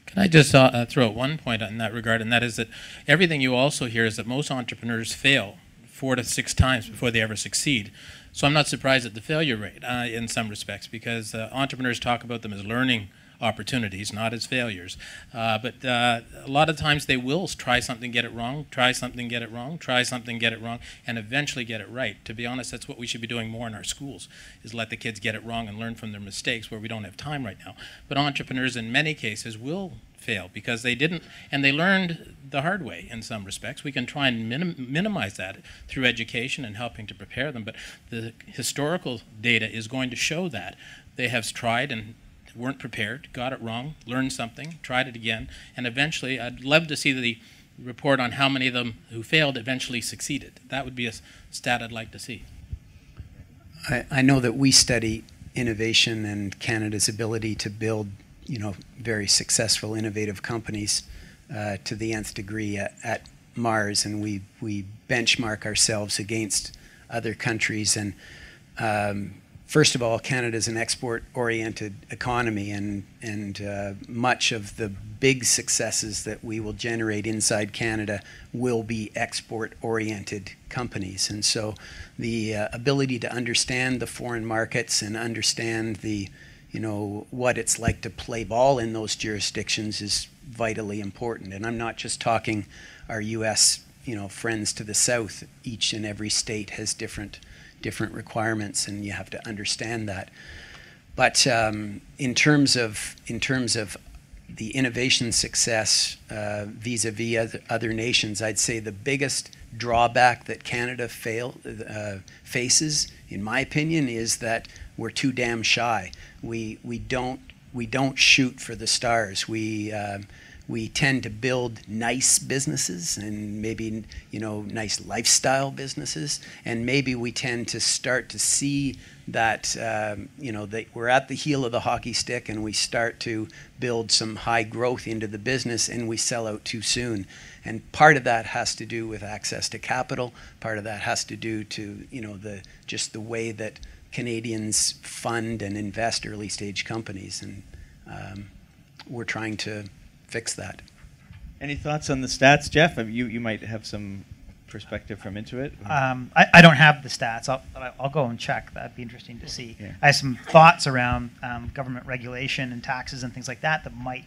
S8: Can I just throw out one point in that regard, and that is that everything you also hear is that most entrepreneurs fail 4 to 6 times before they ever succeed. So I'm not surprised at the failure rate in some respects, because entrepreneurs talk about them as learning opportunities, not as failures. But a lot of times they will try something, get it wrong, try something, get it wrong, try something, get it wrong, and eventually get it right. To be honest, that's what we should be doing more in our schools, is let the kids get it wrong and learn from their mistakes, where we don't have time right now. But entrepreneurs in many cases will fail because they didn't, and they learned the hard way in some respects. We can try and minimize that through education and helping to prepare them, but the historical data is going to show that they have tried and weren't prepared, got it wrong, learned something, tried it again, and eventually, I'd love to see the report on how many of them who failed eventually succeeded. That would be a stat I'd like to see.
S7: I know that we study innovation and Canada's ability to build, very successful, innovative companies to the nth degree at Mars, and we benchmark ourselves against other countries. And first of all, Canada is an export-oriented economy, and much of the big successes that we will generate inside Canada will be export-oriented companies. And so the ability to understand the foreign markets and understand what it's like to play ball in those jurisdictions is vitally important. And I'm not just talking our U.S. friends to the south. Each and every state has different requirements, and you have to understand that. But in terms of the innovation success vis-a-vis other nations, I'd say the biggest drawback that Canada faces, in my opinion, is that we're too damn shy. We don't shoot for the stars. We tend to build nice businesses and maybe nice lifestyle businesses, and maybe we tend to start to see that that we're at the heel of the hockey stick, and we start to build some high growth into the business, and we sell out too soon. And part of that has to do with access to capital. Part of that has to do to the way that Canadians fund and invest early stage companies, and we're trying to fix that.
S1: Any thoughts on the stats, Jeff? You might have some perspective from Intuit.
S5: I don't have the stats. I'll go and check. That'd be interesting to see. Yeah. I have some thoughts around government regulation and taxes and things like that might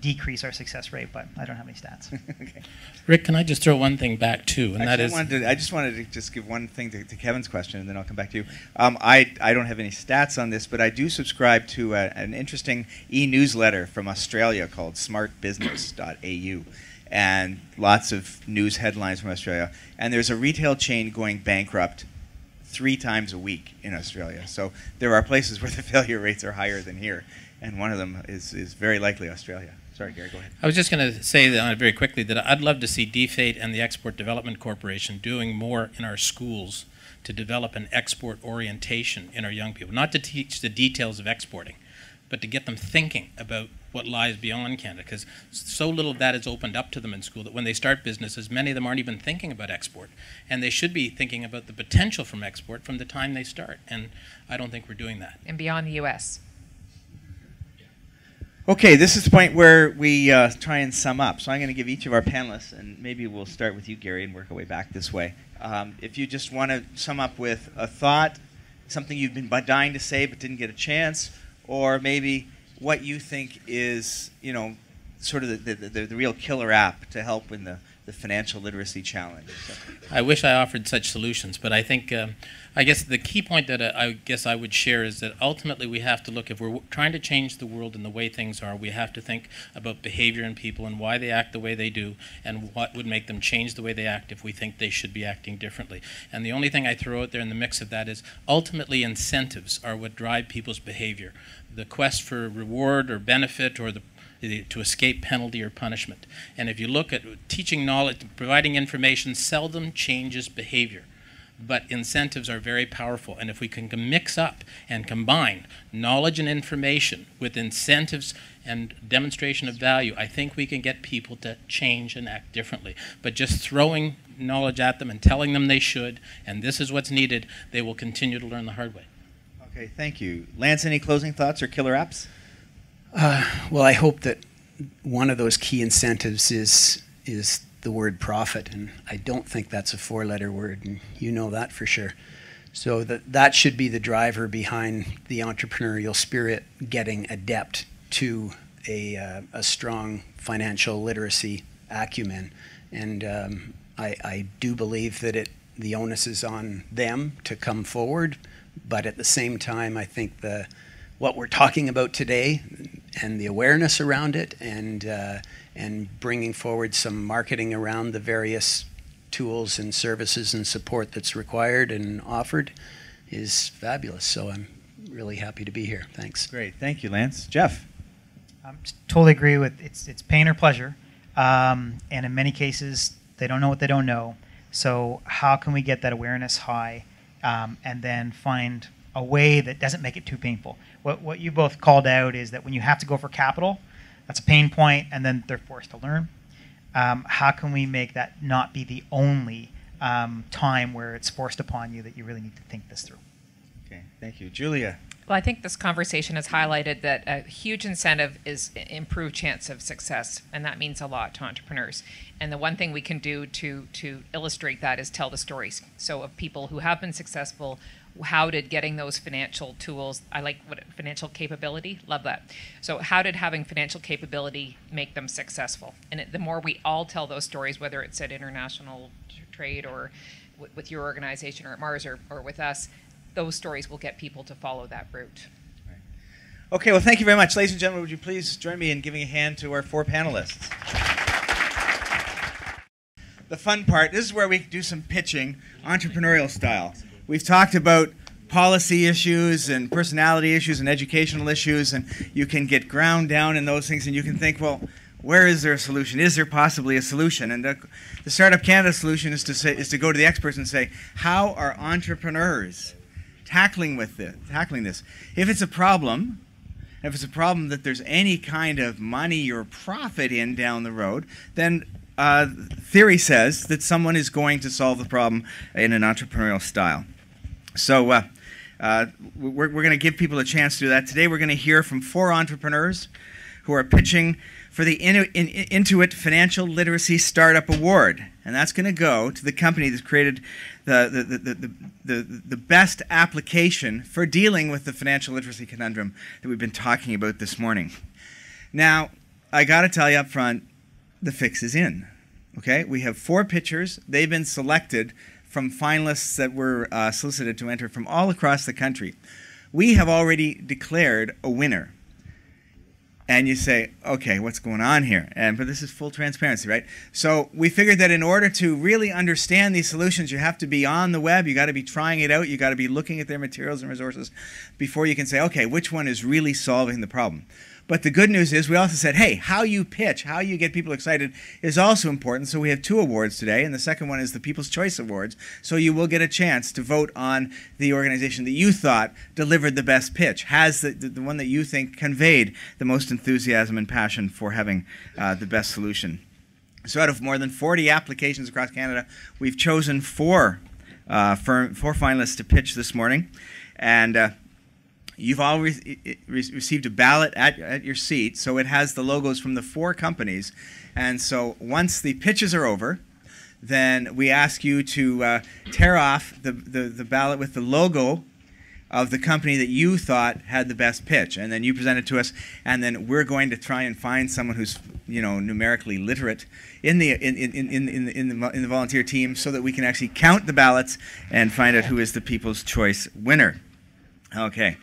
S5: decrease our success rate, but I don't have any stats.
S1: Okay.
S8: Rick, can I just throw one thing back too? And
S1: actually, I just wanted to just give one thing to Kevin's question, and then I'll come back to you. I don't have any stats on this, but I do subscribe to an interesting e-newsletter from Australia called smartbusiness.au, and lots of news headlines from Australia. And there's a retail chain going bankrupt 3 times a week in Australia. So there are places where the failure rates are higher than here, and one of them is very likely Australia. Sorry, Gary, go ahead.
S8: I was just going to say that very quickly that I'd love to see DFATE and the Export Development Corporation doing more in our schools to develop an export orientation in our young people. Not to teach the details of exporting, but to get them thinking about what lies beyond Canada, because so little of that is opened up to them in school that when they start businesses, many of them aren't even thinking about export. And they should be thinking about the potential from export from the time they start. And I don't think we're doing that.
S6: And beyond the U.S.
S1: Okay, this is the point where we try and sum up. So I'm going to give each of our panelists, and maybe we'll start with you, Gary, and work our way back this way. If you just want to sum up with a thought, something you've been dying to say but didn't get a chance, or maybe what you think is, sort of the real killer app to help in the the financial literacy challenge? So.
S8: I wish I offered such solutions, but I think, I guess the key point that I guess I would share is that ultimately we have to look, if we're trying to change the world and the way things are, we have to think about behavior in people and why they act the way they do and what would make them change the way they act if we think they should be acting differently. And the only thing I throw out there in the mix of that is ultimately incentives are what drive people's behavior. The quest for reward or benefit or to escape penalty or punishment. And if you look at teaching knowledge, providing information seldom changes behavior. But incentives are very powerful. And if we can mix up and combine knowledge and information with incentives and demonstration of value, I think we can get people to change and act differently. But just throwing knowledge at them and telling them they should, and this is what's needed, they will continue to learn the hard way.
S1: Okay, thank you. Lance, any closing thoughts or killer apps?
S7: Well, I hope that one of those key incentives is the word profit, and I don't think that's a 4-letter word, and you know that for sure. So that should be the driver behind the entrepreneurial spirit getting adept to a strong financial literacy acumen. And I do believe that the onus is on them to come forward, but at the same time, I think what we're talking about today and the awareness around it and bringing forward some marketing around the various tools and services and support that's required and offered is fabulous. So I'm really happy to be here. Thanks.
S1: Great. Thank you, Lance. Jeff?
S5: Totally agree with it's pain or pleasure. And in many cases, they don't know what they don't know. So how can we get that awareness high and then find a way that doesn't make it too painful? What you both called out is that when you have to go for capital, that's a pain point, and then they're forced to learn. How can we make that not be the only time where it's forced upon you that you really need to think this through?
S1: Okay, thank you. Julia?
S6: Well, I think this conversation has highlighted that a huge incentive is improved chance of success, and that means a lot to entrepreneurs. And the one thing we can do to illustrate that is tell the stories. So of people who have been successful, how did getting those financial tools, I like financial capability, love that. So how did having financial capability make them successful? And the more we all tell those stories, whether it's at international trade or with your organization or at Mars or with us, those stories will get people to follow that route.
S1: Right. Okay, well, thank you very much. Ladies and gentlemen, would you please join me in giving a hand to our 4 panelists? The fun part, this is where we do some pitching, entrepreneurial style. We've talked about policy issues and personality issues and educational issues, and you can get ground down in those things, and you can think, well, where is there a solution? Is there possibly a solution? And the Startup Canada solution is to go to the experts and say, how are entrepreneurs tackling this? If it's a problem that there's any kind of money or profit in down the road, then theory says that someone is going to solve the problem in an entrepreneurial style. So we're going to give people a chance to do that. Today we're going to hear from 4 entrepreneurs who are pitching for the Intuit Financial Literacy Startup Award. And that's going to go to the company that's created the best application for dealing with the financial literacy conundrum that we've been talking about this morning. Now, I got to tell you up front, the fix is in. Okay? We have 4 pitchers. They've been selected from finalists that were solicited to enter from all across the country. We have already declared a winner. And you say, okay, what's going on here? But this is full transparency, right? So we figured that in order to really understand these solutions, you have to be on the web. You got to be trying it out. You got to be looking at their materials and resources before you can say, okay, which one is really solving the problem? But the good news is we also said, hey, how you pitch, how you get people excited is also important. So we have 2 awards today, and the second one is the People's Choice Awards. So you will get a chance to vote on the organization that you thought delivered the best pitch, has the one that you think conveyed the most enthusiasm and passion for having the best solution. So out of more than 40 applications across Canada, we've chosen 4 finalists to pitch this morning. And you've all received a ballot at your seat, so it has the logos from the 4 companies. And so once the pitches are over, then we ask you to tear off the ballot with the logo of the company that you thought had the best pitch, and then you present it to us, and then we're going to try and find someone who's numerically literate in the volunteer team, so that we can actually count the ballots and find out who is the People's Choice winner. Okay.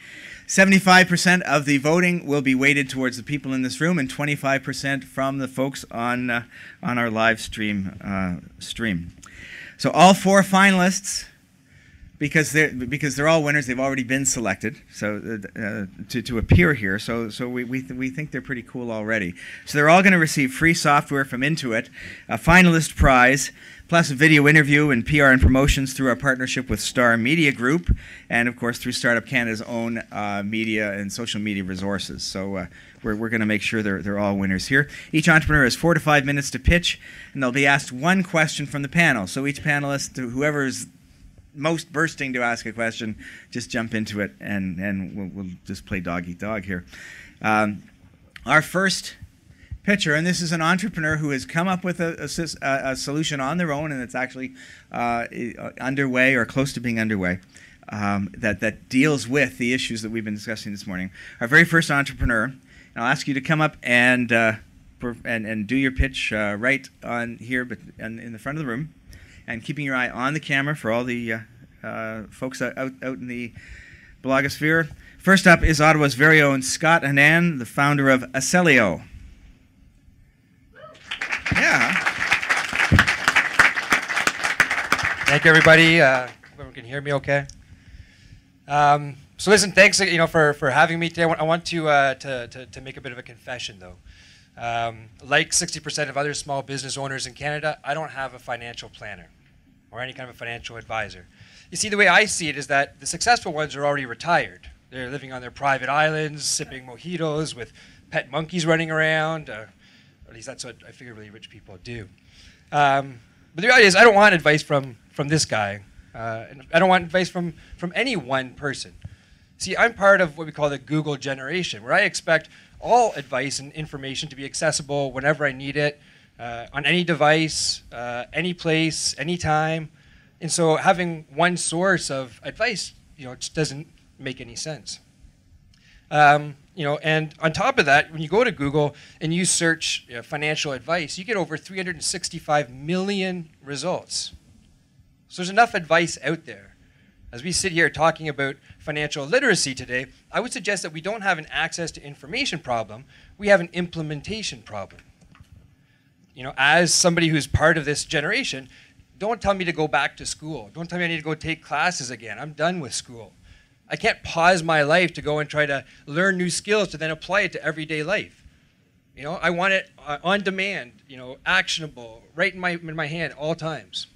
S1: 75% of the voting will be weighted towards the people in this room, and 25% from the folks on our live stream. So all 4 finalists, because they're all winners, they've already been selected. So to appear here, so we think they're pretty cool already. So they're all going to receive free software from Intuit, a finalist prize, plus a video interview and PR and promotions through our partnership with Star Media Group, and of course through Startup Canada's own media and social media resources. So we're going to make sure they're all winners here. Each entrepreneur has 4 to 5 minutes to pitch, and they'll be asked one question from the panel. So each panelist, whoever is most bursting to ask a question, just jump into it, and we'll just play dog eat dog here. Our first pitcher, and this is an entrepreneur who has come up with a solution on their own, and it's actually underway or close to being underway, that deals with the issues that we've been discussing this morning. Our very first entrepreneur, and I'll ask you to come up and do your pitch right on here, but in the front of the room, and keeping your eye on the camera for all the folks out in the blogosphere. First up is Ottawa's very own Scott Anand, the founder of Acelio. Yeah.
S13: Thank you, everybody. Everyone can hear me okay? So listen, thanks for having me today. I want to make a bit of a confession, though. Like 60% of other small business owners in Canada, I don't have a financial planner or any kind of a financial advisor. You see, the way I see it is that the successful ones are already retired. They're living on their private islands, sipping mojitos with pet monkeys running around. Or at least that's what I figure really rich people do. But the reality is I don't want advice from this guy. And I don't want advice from any one person. See, I'm part of what we call the Google generation, where I expect all advice and information to be accessible whenever I need it, on any device, any place, anytime. And so having one source of advice, just doesn't make any sense. And on top of that, when you go to Google and you search financial advice, you get over 365 million results. So there's enough advice out there. As we sit here talking about financial literacy today, I would suggest that we don't have an access to information problem, we have an implementation problem. As somebody who's part of this generation, don't tell me to go back to school. Don't tell me I need to go take classes again. I'm done with school. I can't pause my life to go and try to learn new skills to then apply it to everyday life. I want it on demand, actionable, right in my hand all times.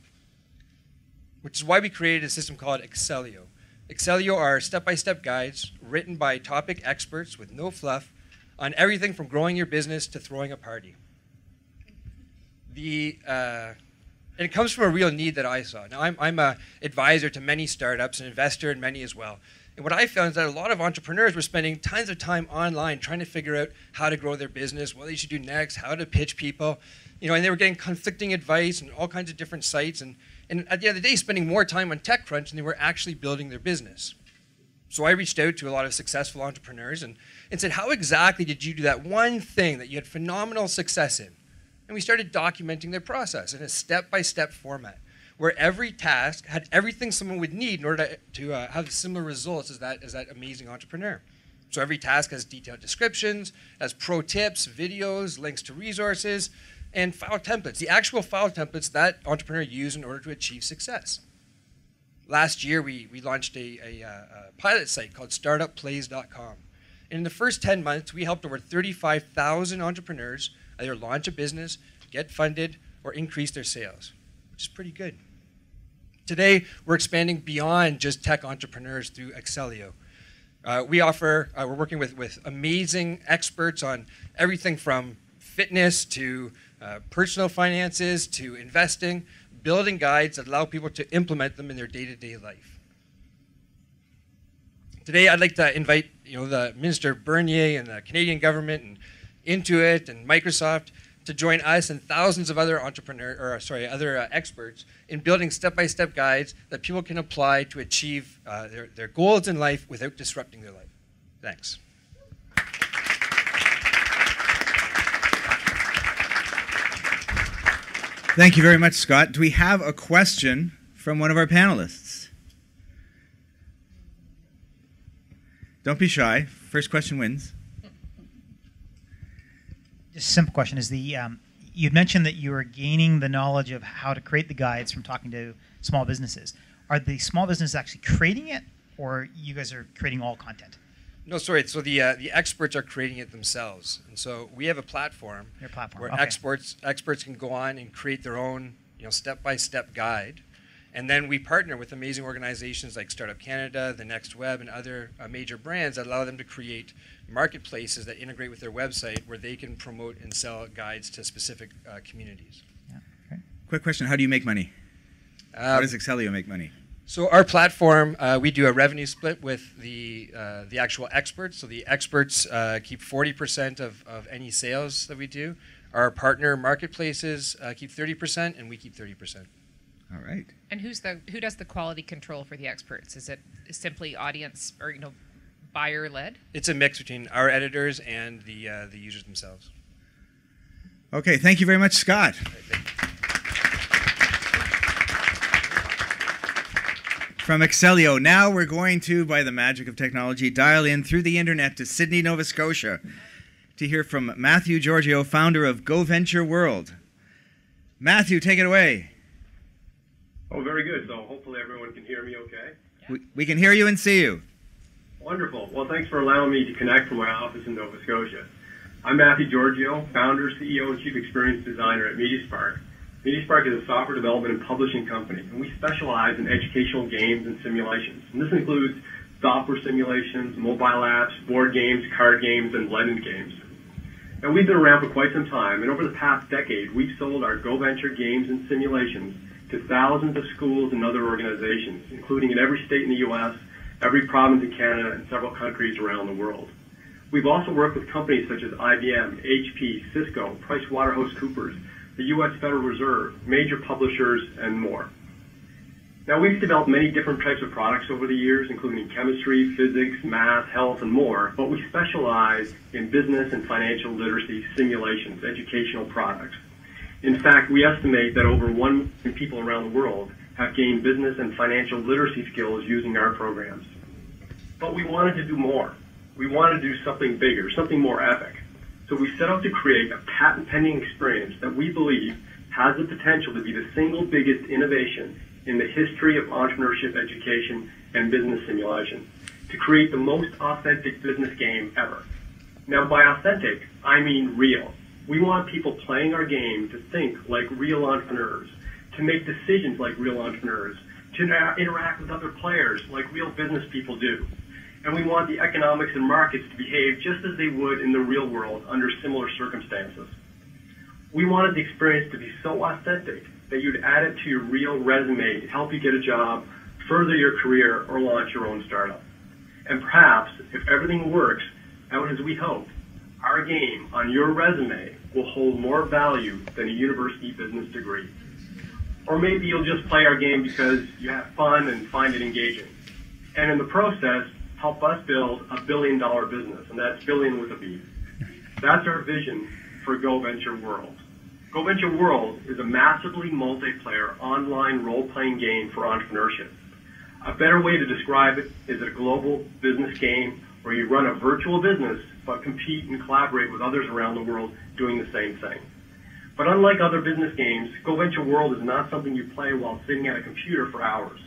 S13: Which is why we created a system called Acelio. Acelio are step-by-step guides written by topic experts with no fluff on everything from growing your business to throwing a party. And it comes from a real need that I saw. Now, I'm an advisor to many startups, an investor in many as well. And what I found is that a lot of entrepreneurs were spending tons of time online trying to figure out how to grow their business, what they should do next, how to pitch people. And they were getting conflicting advice and all kinds of different sites. And at the end of the day, spending more time on TechCrunch than they were actually building their business. So I reached out to a lot of successful entrepreneurs and said, how exactly did you do that one thing that you had phenomenal success in? And we started documenting their process in a step-by-step format, where every task had everything someone would need in order to have similar results as that amazing entrepreneur. So every task has detailed descriptions, has pro tips, videos, links to resources, and file templates, the actual file templates that entrepreneur used in order to achieve success. Last year, we launched a pilot site called startupplays.com. And in the first 10 months, we helped over 35,000 entrepreneurs either launch a business, get funded, or increase their sales, which is pretty good. Today, we're expanding beyond just tech entrepreneurs through Acelio. We're working with amazing experts on everything from fitness to personal finances to investing, building guides that allow people to implement them in their day-to-day life. Today, I'd like to invite the Minister Bernier and the Canadian government and Intuit and Microsoft to join us and thousands of other experts in building step-by-step guides that people can apply to achieve their goals in life without disrupting their life. Thanks.
S1: Thank you very much, Scott. Do we have a question from one of our panelists? Don't be shy. First question wins.
S5: Just a simple question. You'd mentioned that you were gaining the knowledge of how to create the guides from talking to small businesses. Are the small businesses actually creating it, or you guys are creating all content?
S13: No, sorry. So the experts are creating it themselves, and so we have a platform, where
S5: okay.
S13: experts can go on and create their own, step-by-step guide, and then we partner with amazing organizations like Startup Canada, The Next Web, and other major brands that allow them to create marketplaces that integrate with their website, where they can promote and sell guides to specific communities.
S5: Yeah. Okay.
S1: Quick question: how do you make money? How does Excelio make money?
S13: So our platform, we do a revenue split with the actual experts. So the experts keep 40% of any sales that we do. Our partner marketplaces keep 30%, and we keep 30%.
S1: All right.
S6: And who does the quality control for the experts? Is it simply audience or buyer led?
S13: It's a mix between our editors and the users themselves.
S1: Okay. Thank you very much, Scott. From Excelio, now we're going to, by the magic of technology, dial in through the internet to Sydney, Nova Scotia, to hear from Matthew Giorgio, founder of GoVenture World. Matthew, take it away.
S14: Oh, very good. So hopefully everyone can hear me okay.
S1: We can hear you and see you.
S14: Wonderful. Well, thanks for allowing me to connect from my office in Nova Scotia. I'm Matthew Giorgio, founder, CEO, and chief experience designer at MediaSpark. MediaSpark is a software development and publishing company, and we specialize in educational games and simulations. And this includes software simulations, mobile apps, board games, card games, and blended games. And we've been around for quite some time, and over the past decade, we've sold our GoVenture games and simulations to thousands of schools and other organizations, including in every state in the U.S., every province in Canada, and several countries around the world. We've also worked with companies such as IBM, HP, Cisco, PricewaterhouseCoopers, the U.S. Federal Reserve, major publishers, and more. Now, we've developed many different types of products over the years, including chemistry, physics, math, health, and more, but we specialize in business and financial literacy simulations, educational products. In fact, we estimate that over 1 million people around the world have gained business and financial literacy skills using our programs. But we wanted to do more. We wanted to do something bigger, something more epic. So we set out to create a patent-pending experience that we believe has the potential to be the single biggest innovation in the history of entrepreneurship education and business simulation, to create the most authentic business game ever. Now, by authentic, I mean real. We want people playing our game to think like real entrepreneurs, to make decisions like real entrepreneurs, to interact with other players like real business people do. And we want the economics and markets to behave just as they would in the real world under similar circumstances. We wanted the experience to be so authentic that you'd add it to your real resume to help you get a job, further your career, or launch your own startup. And perhaps, if everything works out as we hope, our game on your resume will hold more value than a university business degree. Or maybe you'll just play our game because you have fun and find it engaging. And in the process, help us build $1 billion business, and that's billion with a B. That's our vision for GoVenture World. GoVenture World is a massively multiplayer online role-playing game for entrepreneurship. A better way to describe it is a global business game where you run a virtual business but compete and collaborate with others around the world doing the same thing. But unlike other business games, GoVenture World is not something you play while sitting at a computer for hours.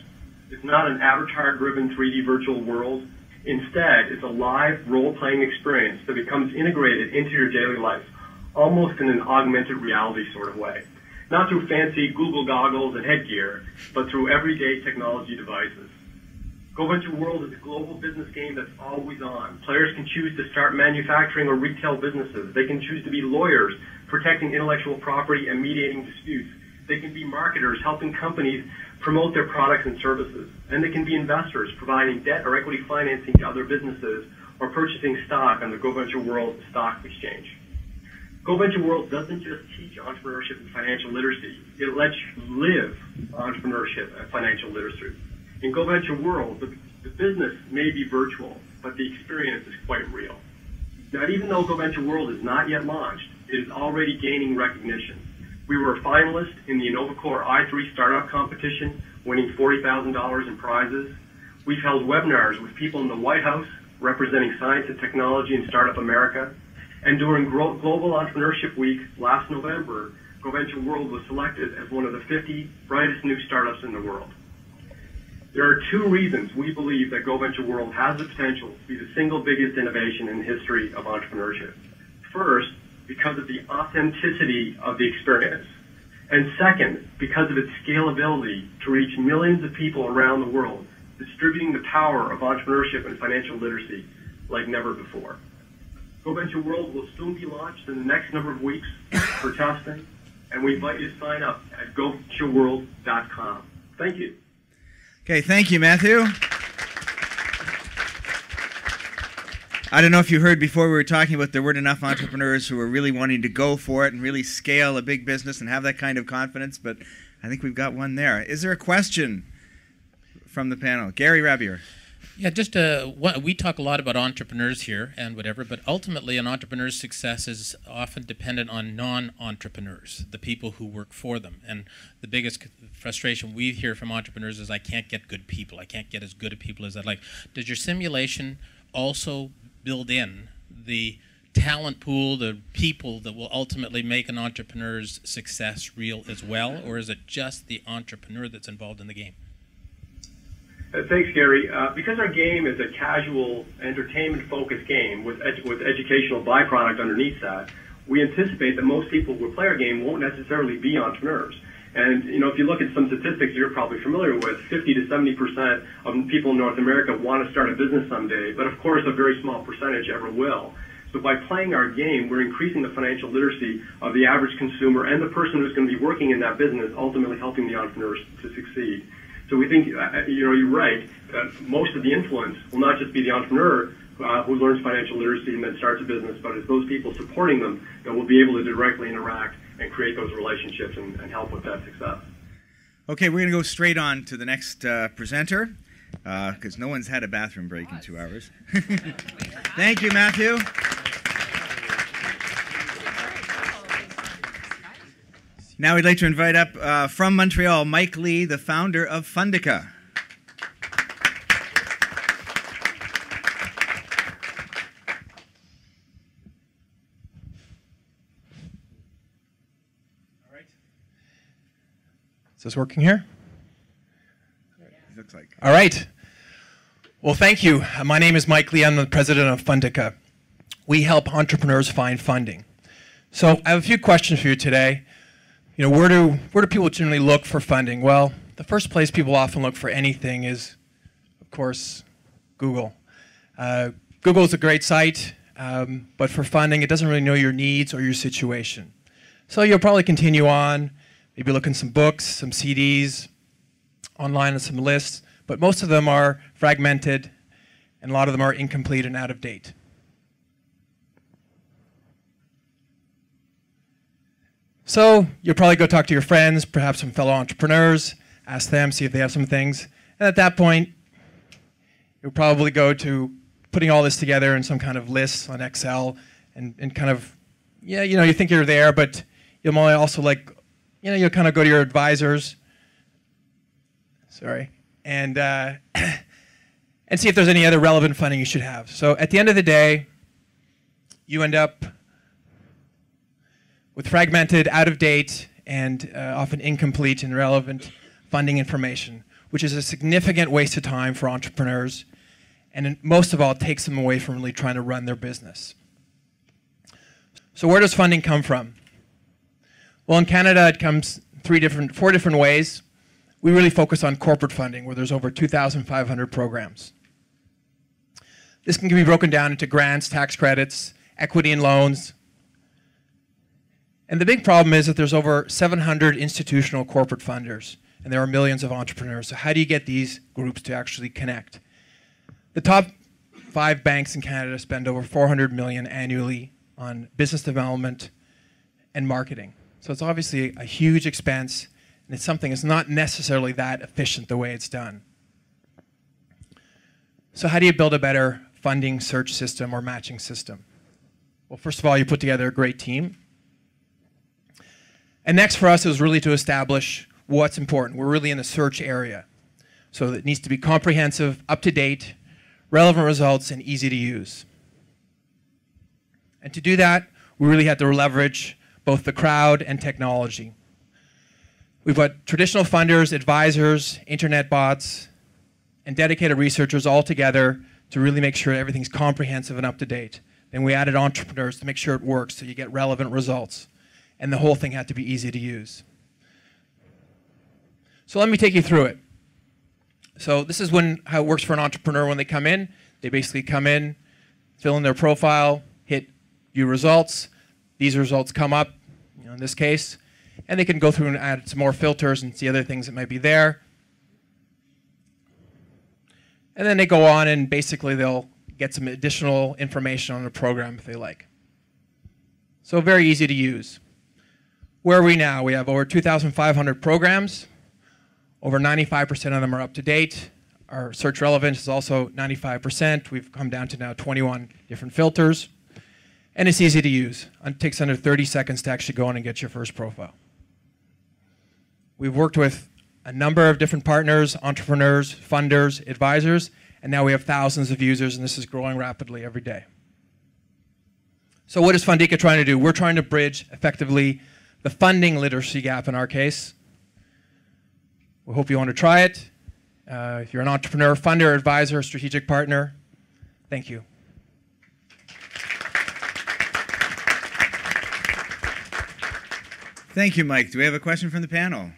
S14: It's not an avatar-driven 3D virtual world. Instead, it's a live role-playing experience that becomes integrated into your daily life, almost in an augmented reality sort of way. Not through fancy Google goggles and headgear, but through everyday technology devices. GoVenture World is a global business game that's always on. Players can choose to start manufacturing or retail businesses. They can choose to be lawyers, protecting intellectual property and mediating disputes. They can be marketers, helping companies promote their products and services. And they can be investors, providing debt or equity financing to other businesses or purchasing stock on the GoVenture World Stock Exchange. GoVenture World doesn't just teach entrepreneurship and financial literacy. It lets you live entrepreneurship and financial literacy. In GoVenture World, the business may be virtual, but the experience is quite real. Now, even though GoVenture World is not yet launched, it is already gaining recognition. We were a finalist in the InnovaCore i3 Startup Competition, winning $40,000 in prizes. We've held webinars with people in the White House representing science and technology in Startup America. And during Global Entrepreneurship Week last November, GoVenture World was selected as one of the 50 brightest new startups in the world. There are two reasons we believe that GoVenture World has the potential to be the single biggest innovation in the history of entrepreneurship. First, because of the authenticity of the experience. And second, because of its scalability to reach millions of people around the world, distributing the power of entrepreneurship and financial literacy like never before. GoVenture World will soon be launched in the next number of weeks for testing, and we invite you to sign up at goventureworld.com. Thank you.
S1: Okay, thank you, Matthew. I don't know if you heard before, we were talking about there weren't enough entrepreneurs who were really wanting to go for it and really scale a big business and have that kind of confidence, but I think we've got one there. Is there a question from the panel? Gary Rabier.
S8: Yeah, just we talk a lot about entrepreneurs here and whatever, but ultimately an entrepreneur's success is often dependent on non-entrepreneurs, the people who work for them. And the biggest frustration we hear from entrepreneurs is, I can't get good people. I can't get as good a people as I'd like. Does your simulation also build in the talent pool, the people that will ultimately make an entrepreneur's success real as well, or is it just the entrepreneur that's involved in the game?
S14: Thanks, Gary. Because our game is a casual, entertainment-focused game with educational byproduct underneath that, we anticipate that most people who play our game won't necessarily be entrepreneurs. And if you look at some statistics you're probably familiar with, 50 to 70% of people in North America want to start a business someday, but of course a very small percentage ever will. So by playing our game, we're increasing the financial literacy of the average consumer and the person who's going to be working in that business, ultimately helping the entrepreneurs to succeed. So we think, you're right, that most of the influence will not just be the entrepreneur who learns financial literacy and then starts a business, but it's those people supporting them that will be able to directly interact and create those relationships and help with that success.
S1: Okay, we're going to go straight on to the next presenter, because no one's had a bathroom break in 2 hours. Thank you, Matthew. Now we'd like to invite up from Montreal, Mike Lee, the founder of Fundica.
S15: Is this working here?
S1: It looks like.
S15: All right. Well, thank you. My name is Mike Lee. I'm the president of Fundica. We help entrepreneurs find funding. So I have a few questions for you today. Where do people generally look for funding? Well, the first place people often look for anything is, of course, Google. Google is a great site, but for funding, it doesn't really know your needs or your situation. So you'll probably continue on, maybe look in some books, some CDs, online and some lists, but most of them are fragmented, and a lot of them are incomplete and out of date. So you'll probably go talk to your friends, perhaps some fellow entrepreneurs, ask them, see if they have some things. And at that point, you'll probably go to putting all this together in some kind of list on Excel and kind of, you think you're there, but you'll also you'll kind of go to your advisors, and see if there's any other relevant funding you should have. So at the end of the day, you end up with fragmented, out-of-date, and often incomplete and irrelevant funding information, which is a significant waste of time for entrepreneurs, and most of all, it takes them away from really trying to run their business. So where does funding come from? Well, in Canada, it comes four different ways. We really focus on corporate funding, where there's over 2,500 programs. This can be broken down into grants, tax credits, equity and loans. And the big problem is that there's over 700 institutional corporate funders, and there are millions of entrepreneurs. So how do you get these groups to actually connect? The top 5 banks in Canada spend over $400 million annually on business development and marketing. So it's obviously a huge expense, and it's something that's not necessarily that efficient the way it's done. So how do you build a better funding search system or matching system? Well, first of all, you put together a great team. And next for us is really to establish what's important. We're really in the search area. So it needs to be comprehensive, up-to-date, relevant results, and easy to use. And to do that, we really had to leverage both the crowd and technology. We've got traditional funders, advisors, internet bots, and dedicated researchers all together to really make sure everything's comprehensive and up-to-date. Then we added entrepreneurs to make sure it works so you get relevant results. And the whole thing had to be easy to use. So let me take you through it. So this is how it works for an entrepreneur when they come in. They basically come in, fill in their profile, hit view results. These results come up, in this case, and they can go through and add some more filters and see other things that might be there. And then they go on and basically they'll get some additional information on the program if they like. So very easy to use. Where are we now? We have over 2,500 programs. Over 95% of them are up to date. Our search relevance is also 95%. We've come down to now 21 different filters. And it's easy to use. It takes under 30 seconds to actually go in and get your first profile. We've worked with a number of different partners, entrepreneurs, funders, advisors, and now we have thousands of users, and this is growing rapidly every day. So what is Fundika trying to do? We're trying to bridge, effectively, the funding literacy gap in our case. We hope you want to try it. If you're an entrepreneur, funder, advisor, strategic partner, thank you.
S1: Thank you, Mike. Do we have a question from the panel?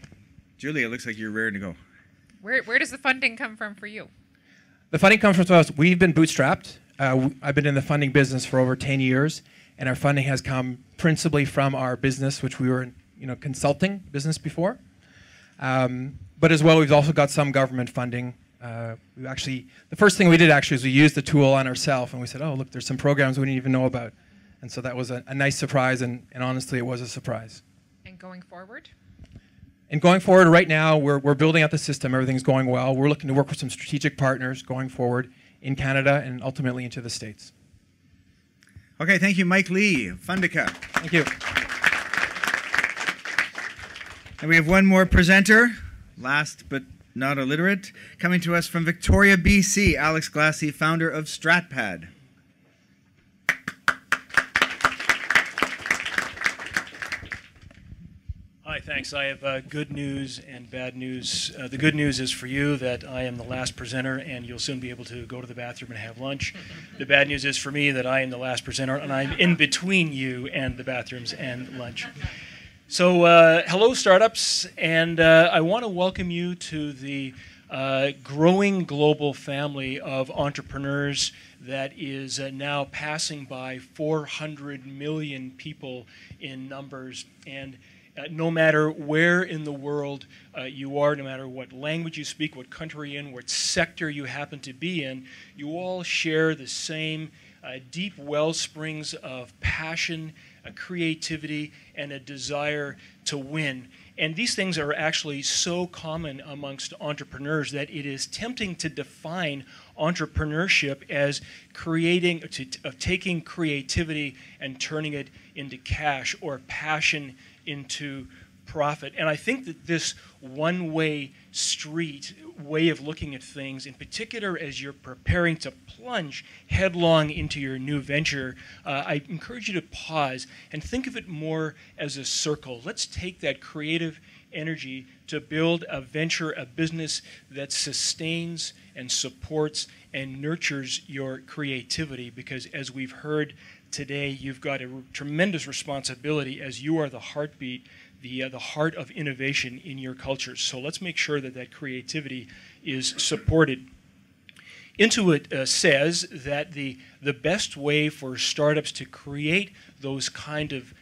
S1: Julia, it looks like you're ready to go.
S6: Where does the funding come from for you?
S15: The funding comes from us. We've been bootstrapped. I've been in the funding business for over 10 years, and our funding has come principally from our business, which we were in consulting business before. But as well, we've also got some government funding. The first thing we did actually is we used the tool on ourselves, and we said, oh, look, there's some programs we didn't even know about. And so that was a nice surprise, and honestly, it was a surprise.
S6: And going forward?
S15: And going forward, right now, we're building out the system. Everything's going well. We're looking to work with some strategic partners going forward in Canada and ultimately into the States.
S1: Okay, thank you, Mike Lee, Fundika.
S15: Thank you.
S1: And we have one more presenter, last but not illiterate, coming to us from Victoria, BC, Alex Glassy, founder of StratPad.
S16: Hi, thanks. I have good news and bad news. The good news is for you that I am the last presenter and you'll soon be able to go to the bathroom and have lunch. The bad news is for me that I am the last presenter and I'm in between you and the bathrooms and lunch. So hello, startups, and I want to welcome you to the growing global family of entrepreneurs that is now passing by 400 million people in numbers. And no matter where in the world you are, no matter what language you speak, what country you're in, what sector you happen to be in, you all share the same deep well springs of passion, creativity, and a desire to win. And these things are actually so common amongst entrepreneurs that it is tempting to define entrepreneurship as taking creativity and turning it into cash, or passion into profit. And I think that this one-way street way of looking at things, in particular as you're preparing to plunge headlong into your new venture, I encourage you to pause and think of it more as a circle. Let's take that creative energy to build a venture, a business that sustains and supports and nurtures your creativity, because as we've heard today, you've got a tremendous responsibility as you are the heartbeat, the heart of innovation in your culture. So let's make sure that that creativity is supported. Intuit says that the best way for startups to create those kind of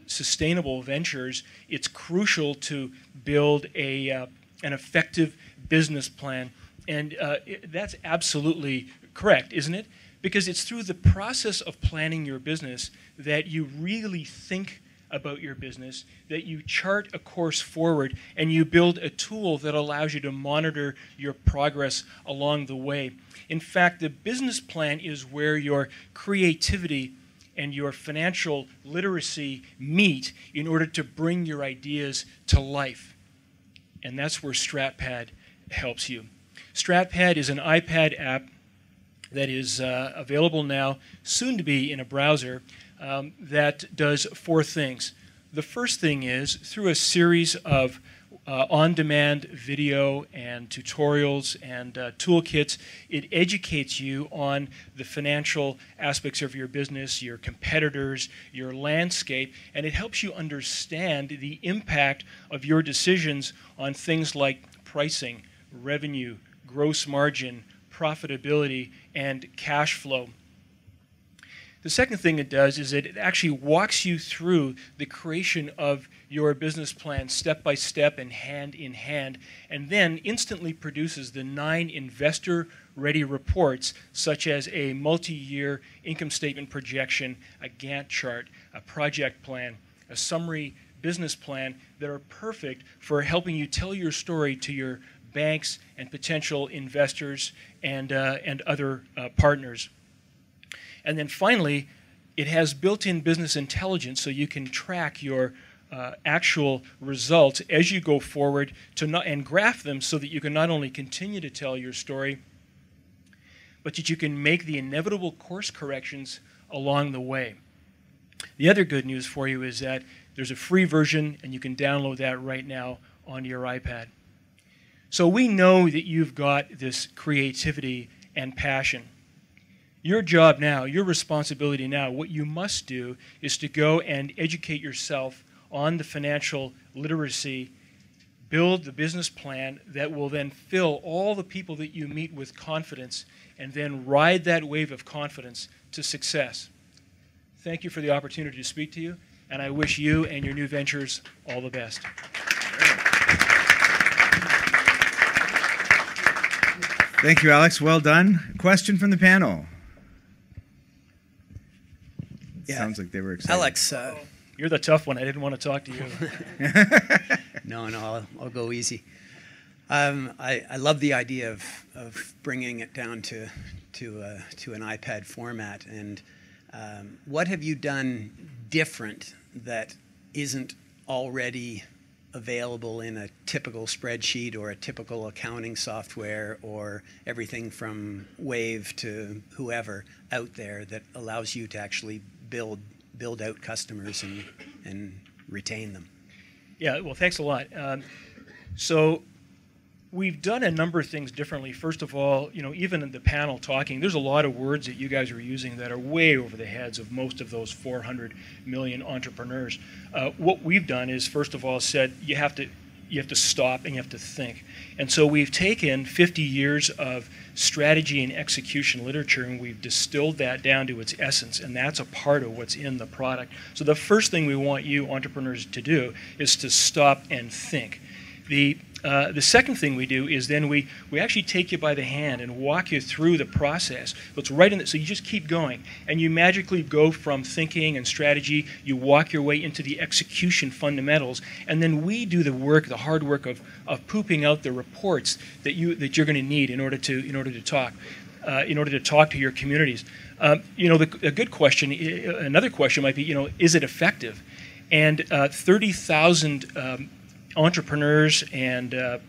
S16: sustainable ventures, it's crucial to build an effective business plan. And that's absolutely correct, isn't it? Because it's through the process of planning your business that you really think about your business, that you chart a course forward, and you build a tool that allows you to monitor your progress along the way. In fact, the business plan is where your creativity and your financial literacy meet in order to bring your ideas to life. And that's where StratPad helps you. StratPad is an iPad app that is available now, soon to be in a browser, that does 4 things. The first thing is, through a series of on-demand video and tutorials and toolkits, it educates you on the financial aspects of your business, your competitors, your landscape, and it helps you understand the impact of your decisions on things like pricing, revenue, gross margin, profitability, and cash flow. The second thing it does is it actually walks you through the creation of your business plan step by step and hand in hand, and then instantly produces the 9 investor-ready reports, such as a multi-year income statement projection, a Gantt chart, a project plan, a summary business plan, that are perfect for helping you tell your story to your banks and potential investors and other partners. And then finally, it has built-in business intelligence, so you can track your actual results as you go forward and graph them, so that you can not only continue to tell your story, but that you can make the inevitable course corrections along the way. The other good news for you is that there's a free version, and you can download that right now on your iPad. So we know that you've got this creativity and passion. Your job now, your responsibility now, what you must do is to go and educate yourself on the financial literacy, build the business plan that will then fill all the people that you meet with confidence, and then ride that wave of confidence to success. Thank you for the opportunity to speak to you, and I wish you and your new ventures all the best.
S1: Thank you, Alex. Well done. Question from the panel.
S7: Yeah.
S1: Sounds like they were excited.
S7: Alex.
S16: You're the tough one. I didn't want to talk to you.
S7: No, I'll go easy. I love the idea of bringing it down to an iPad format. And what have you done different that isn't already available in a typical spreadsheet or a typical accounting software, or everything from Wave to whoever out there, that allows you to actually build out customers and retain them?
S16: Yeah, well, thanks a lot. So we've done a number of things differently. First of all, even in the panel talking, there's a lot of words that you guys are using that are way over the heads of most of those 400 million entrepreneurs. What we've done is, first of all, said you have to stop and you have to think. And so we've taken 50 years of strategy and execution literature, and we've distilled that down to its essence, and that's a part of what's in the product. So the first thing we want you entrepreneurs to do is to stop and think. The second thing we do is then we actually take you by the hand and walk you through the process. It's right in so you just keep going, and you magically go from thinking and strategy, you walk your way into the execution fundamentals, and then we do the work, the hard work of pooping out the reports that you're going to need in order to talk to your communities. A good question, another question might be, is it effective? And 30,000 entrepreneurs and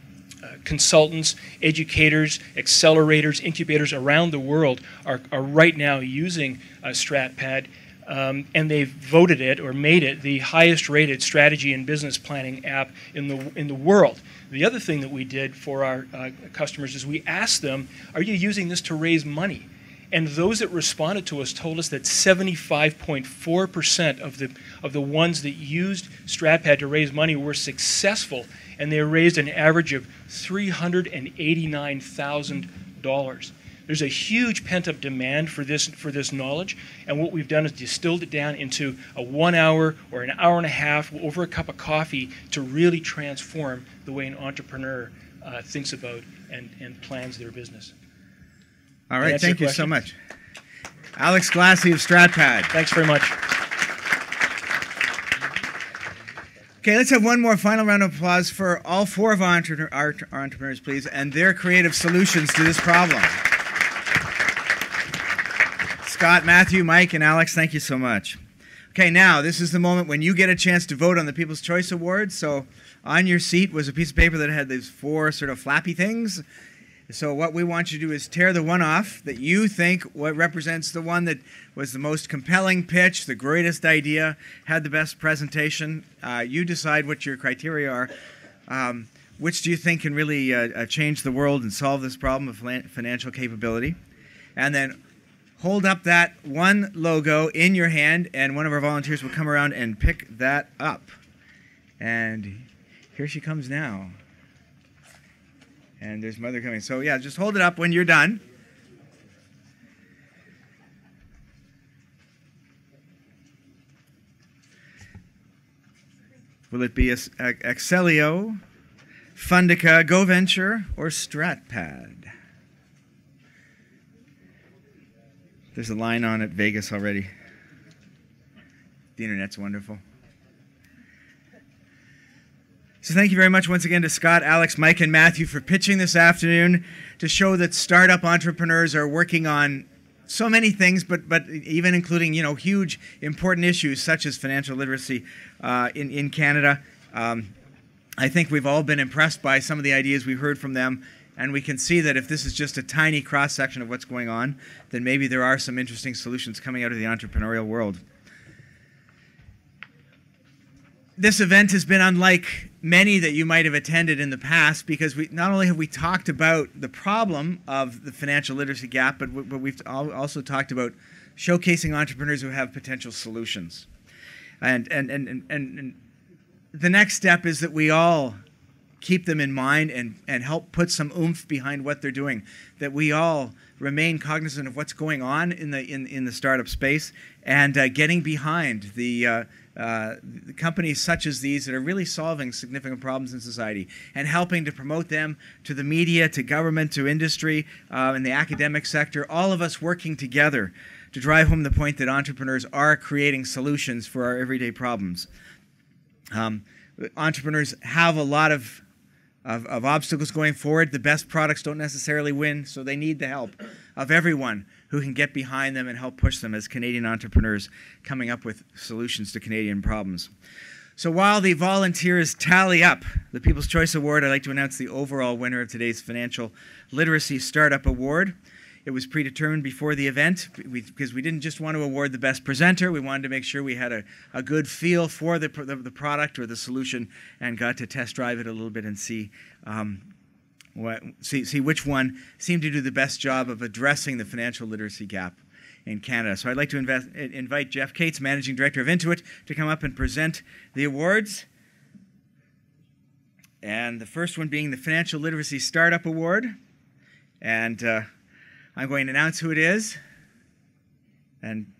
S16: consultants, educators, accelerators, incubators around the world are right now using StratPad, and they've voted it or made it the highest rated strategy and business planning app in the world. The other thing that we did for our customers is we asked them, are you using this to raise money? And those that responded to us told us that 75.4% of the ones that used StratPad to raise money were successful, and they raised an average of $389,000. There's a huge pent-up demand for this knowledge, and what we've done is distilled it down into a 1 hour or an hour and a half over a cup of coffee to really transform the way an entrepreneur thinks about and plans their business.
S1: All right, thank you so much. Alex Glassie of StratPad.
S16: Thanks very much.
S1: Okay, let's have one more final round of applause for all four of our entrepreneurs, please, and their creative solutions to this problem. Scott, Matthew, Mike, and Alex, thank you so much. Okay, now, this is the moment when you get a chance to vote on the People's Choice Awards. So on your seat was a piece of paper that had these four sort of flappy things. So what we want you to do is tear the one off that you think what represents the one that was the most compelling pitch, the greatest idea, had the best presentation. You decide what your criteria are. Which do you think can really change the world and solve this problem of financial capability? And then hold up that one logo in your hand, and one of our volunteers will come around and pick that up. And here she comes now. And there's Mother coming. So yeah, just hold it up when you're done. Will it be Axellio, Fundica, GoVenture, or StratPad? There's a line on at Vegas already. The internet's wonderful. So thank you very much once again to Scott, Alex, Mike, and Matthew for pitching this afternoon to show that startup entrepreneurs are working on so many things, but even including huge important issues such as financial literacy in Canada. I think we've all been impressed by some of the ideas we heard from them, and we can see that if this is just a tiny cross-section of what's going on, then maybe there are some interesting solutions coming out of the entrepreneurial world. This event has been unlike many that you might have attended in the past because not only have we talked about the problem of the financial literacy gap, but we've also talked about showcasing entrepreneurs who have potential solutions. And the next step is that we all keep them in mind and help put some oomph behind what they're doing, that we all remain cognizant of what's going on in the startup space and getting behind the companies such as these that are really solving significant problems in society and helping to promote them to the media, to government, to industry, and the academic sector, all of us working together to drive home the point that entrepreneurs are creating solutions for our everyday problems. Entrepreneurs have a lot of obstacles going forward. The best products don't necessarily win, so they need the help of everyone who can get behind them and help push them as Canadian entrepreneurs coming up with solutions to Canadian problems. So while the volunteers tally up the People's Choice Award, I'd like to announce the overall winner of today's Financial Literacy Startup Award. It was predetermined before the event because we didn't just want to award the best presenter. We wanted to make sure we had a good feel for the product or the solution and got to test drive it a little bit and see which one seemed to do the best job of addressing the financial literacy gap in Canada. So I'd like to invite Jeff Cates, Managing Director of Intuit, to come up and present the awards. And the first one being the Financial Literacy Startup Award. And I'm going to announce who it is. And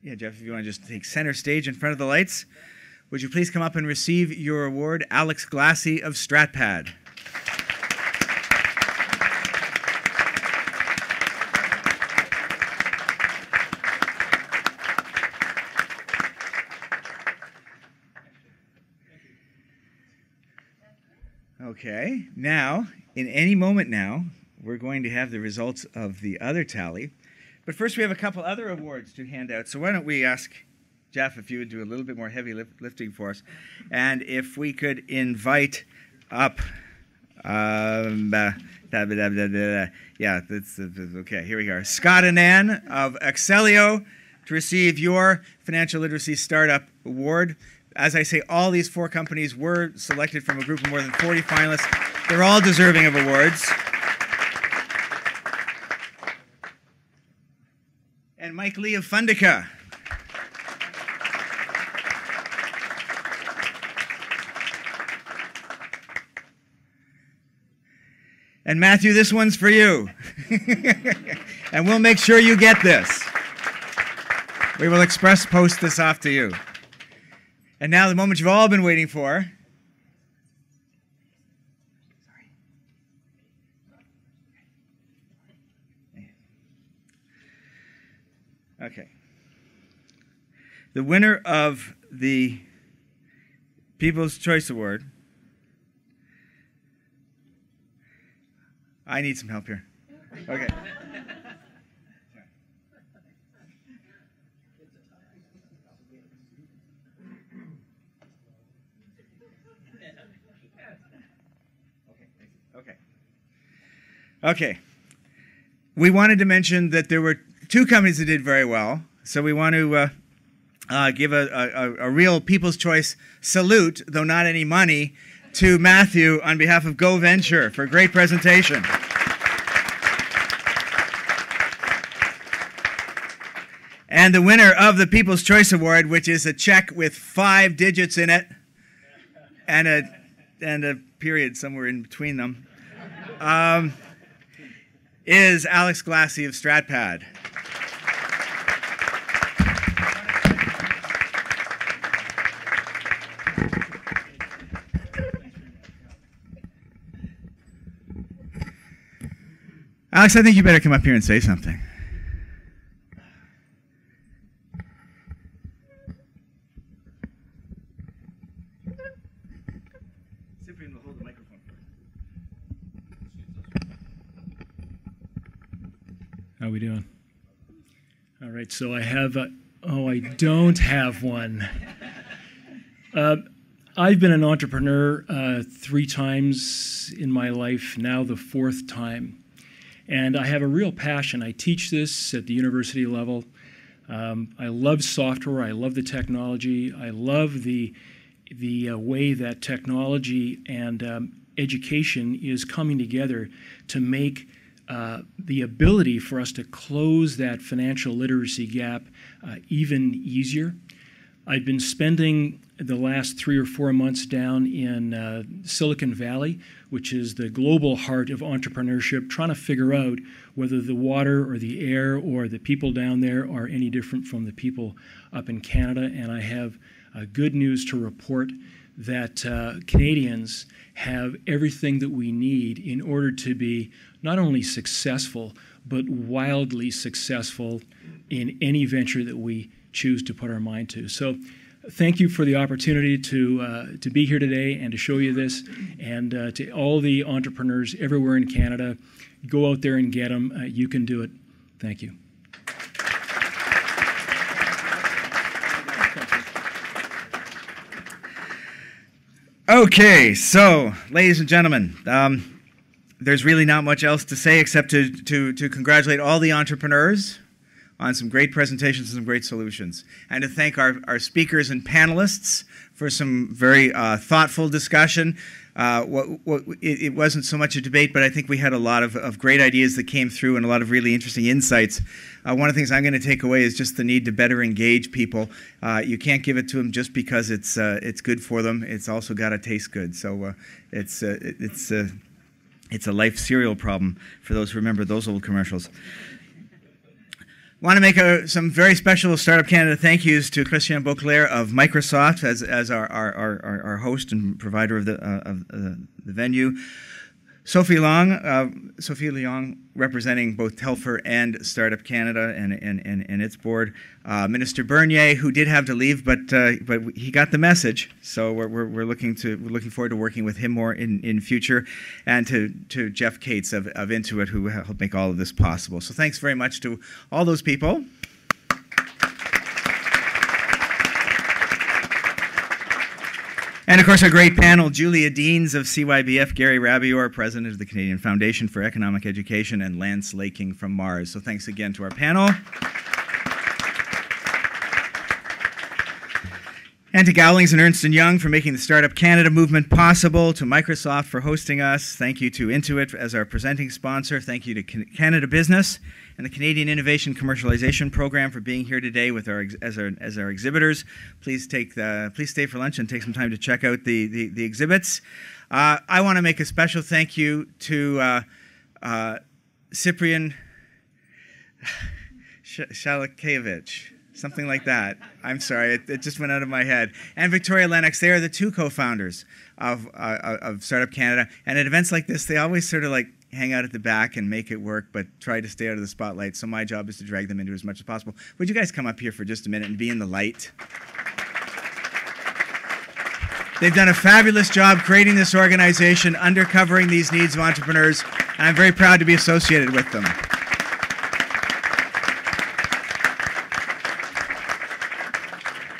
S1: yeah, Jeff, if you want to just take center stage in front of the lights, would you please come up and receive your award, Alex Glassy of StratPad. Okay, now, in any moment now, we're going to have the results of the other tally. But first we have a couple other awards to hand out. So why don't we ask Jeff if you would do a little bit more heavy lifting for us. And if we could invite up, yeah, that's, okay, here we are. Scott and Ann of Axellio to receive your Financial Literacy Startup Award. As I say, all these four companies were selected from a group of more than 40 finalists. They're all deserving of awards. And Mike Lee of Fundica. And Matthew, this one's for you. And we'll make sure you get this. We will express post this off to you. And now the moment you've all been waiting for. Okay. The winner of the People's Choice Award. I need some help here. Okay. Okay. We wanted to mention that there were two companies that did very well. So we want to give a real People's Choice salute, though not any money, to Matthew on behalf of Go Venture for a great presentation. And the winner of the People's Choice Award, which is a check with 5 digits in it and a period somewhere in between them, is Alex Glassy of StratPad. Alex, I think you better come up here and say something. Cyprian will hold the microphone first.
S16: How are we doing? All right, so I have I don't have one. I've been an entrepreneur 3 times in my life, now the 4th time. And I have a real passion. I teach this at the university level. I love software. I love the technology. I love the way that technology and education is coming together to make the ability for us to close that financial literacy gap even easier. I've been spending the last 3 or 4 months down in Silicon Valley, which is the global heart of entrepreneurship, trying to figure out whether the water or the air or the people down there are any different from the people up in Canada. And I have good news to report that Canadians have everything that we need in order to be not only successful, but wildly successful in any venture that we choose to put our mind to. So thank you for the opportunity to be here today and to show you this. And to all the entrepreneurs everywhere in Canada, go out there and get them. You can do it. Thank you.
S1: Okay, so, ladies and gentlemen, there's really not much else to say except to congratulate all the entrepreneurs on some great presentations and some great solutions, and to thank our speakers and panelists for some very thoughtful discussion. It wasn't so much a debate, but I think we had a lot of great ideas that came through and a lot of really interesting insights. One of the things I'm going to take away is just the need to better engage people. You can't give it to them just because it's good for them. It's also got to taste good. So it's a life cereal problem for those who remember those old commercials. I want to make some very special Startup Canada thank yous to Christian Beauclair of Microsoft as our host and provider of the venue. Sophie Leong representing both Telfer and Startup Canada and its board. Minister Bernier, who did have to leave, but he got the message. So we're looking forward to working with him more in future, and to Jeff Cates of Intuit, who helped make all of this possible. So thanks very much to all those people. And of course, our great panel, Julia Deans of CYBF, Gary Rabior, President of the Canadian Foundation for Economic Education, and Lance Laking from Mars. So thanks again to our panel. And to Gowlings and Ernst & Young for making the Startup Canada movement possible, to Microsoft for hosting us. Thank you to Intuit as our presenting sponsor. Thank you to Canada Business and the Canadian Innovation Commercialization Program for being here today with as our exhibitors. Please stay for lunch and take some time to check out the exhibits. I want to make a special thank you to Cyprian Shalakevich. Something like that. I'm sorry, it just went out of my head. And Victoria Lennox, they are the 2 co-founders of Startup Canada. And at events like this, they always sort of like hang out at the back and make it work, but try to stay out of the spotlight. So my job is to drag them into as much as possible. Would you guys come up here for just a minute and be in the light? They've done a fabulous job creating this organization, uncovering these needs of entrepreneurs, and I'm very proud to be associated with them.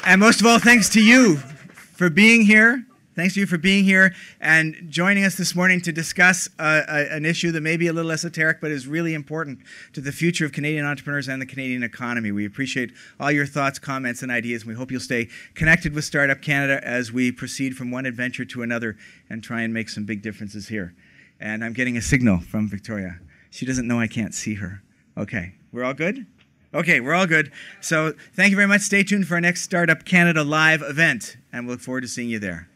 S1: And most of all, thanks to you for being here. Thanks to you for being here and joining us this morning to discuss an issue that may be a little esoteric, but is really important to the future of Canadian entrepreneurs and the Canadian economy. We appreciate all your thoughts, comments, and ideas, and we hope you'll stay connected with Startup Canada as we proceed from one adventure to another and try and make some big differences here. And I'm getting a signal from Victoria. She doesn't know I can't see her. Okay, we're all good? Okay, we're all good. So thank you very much. Stay tuned for our next Startup Canada live event, and we look forward to seeing you there.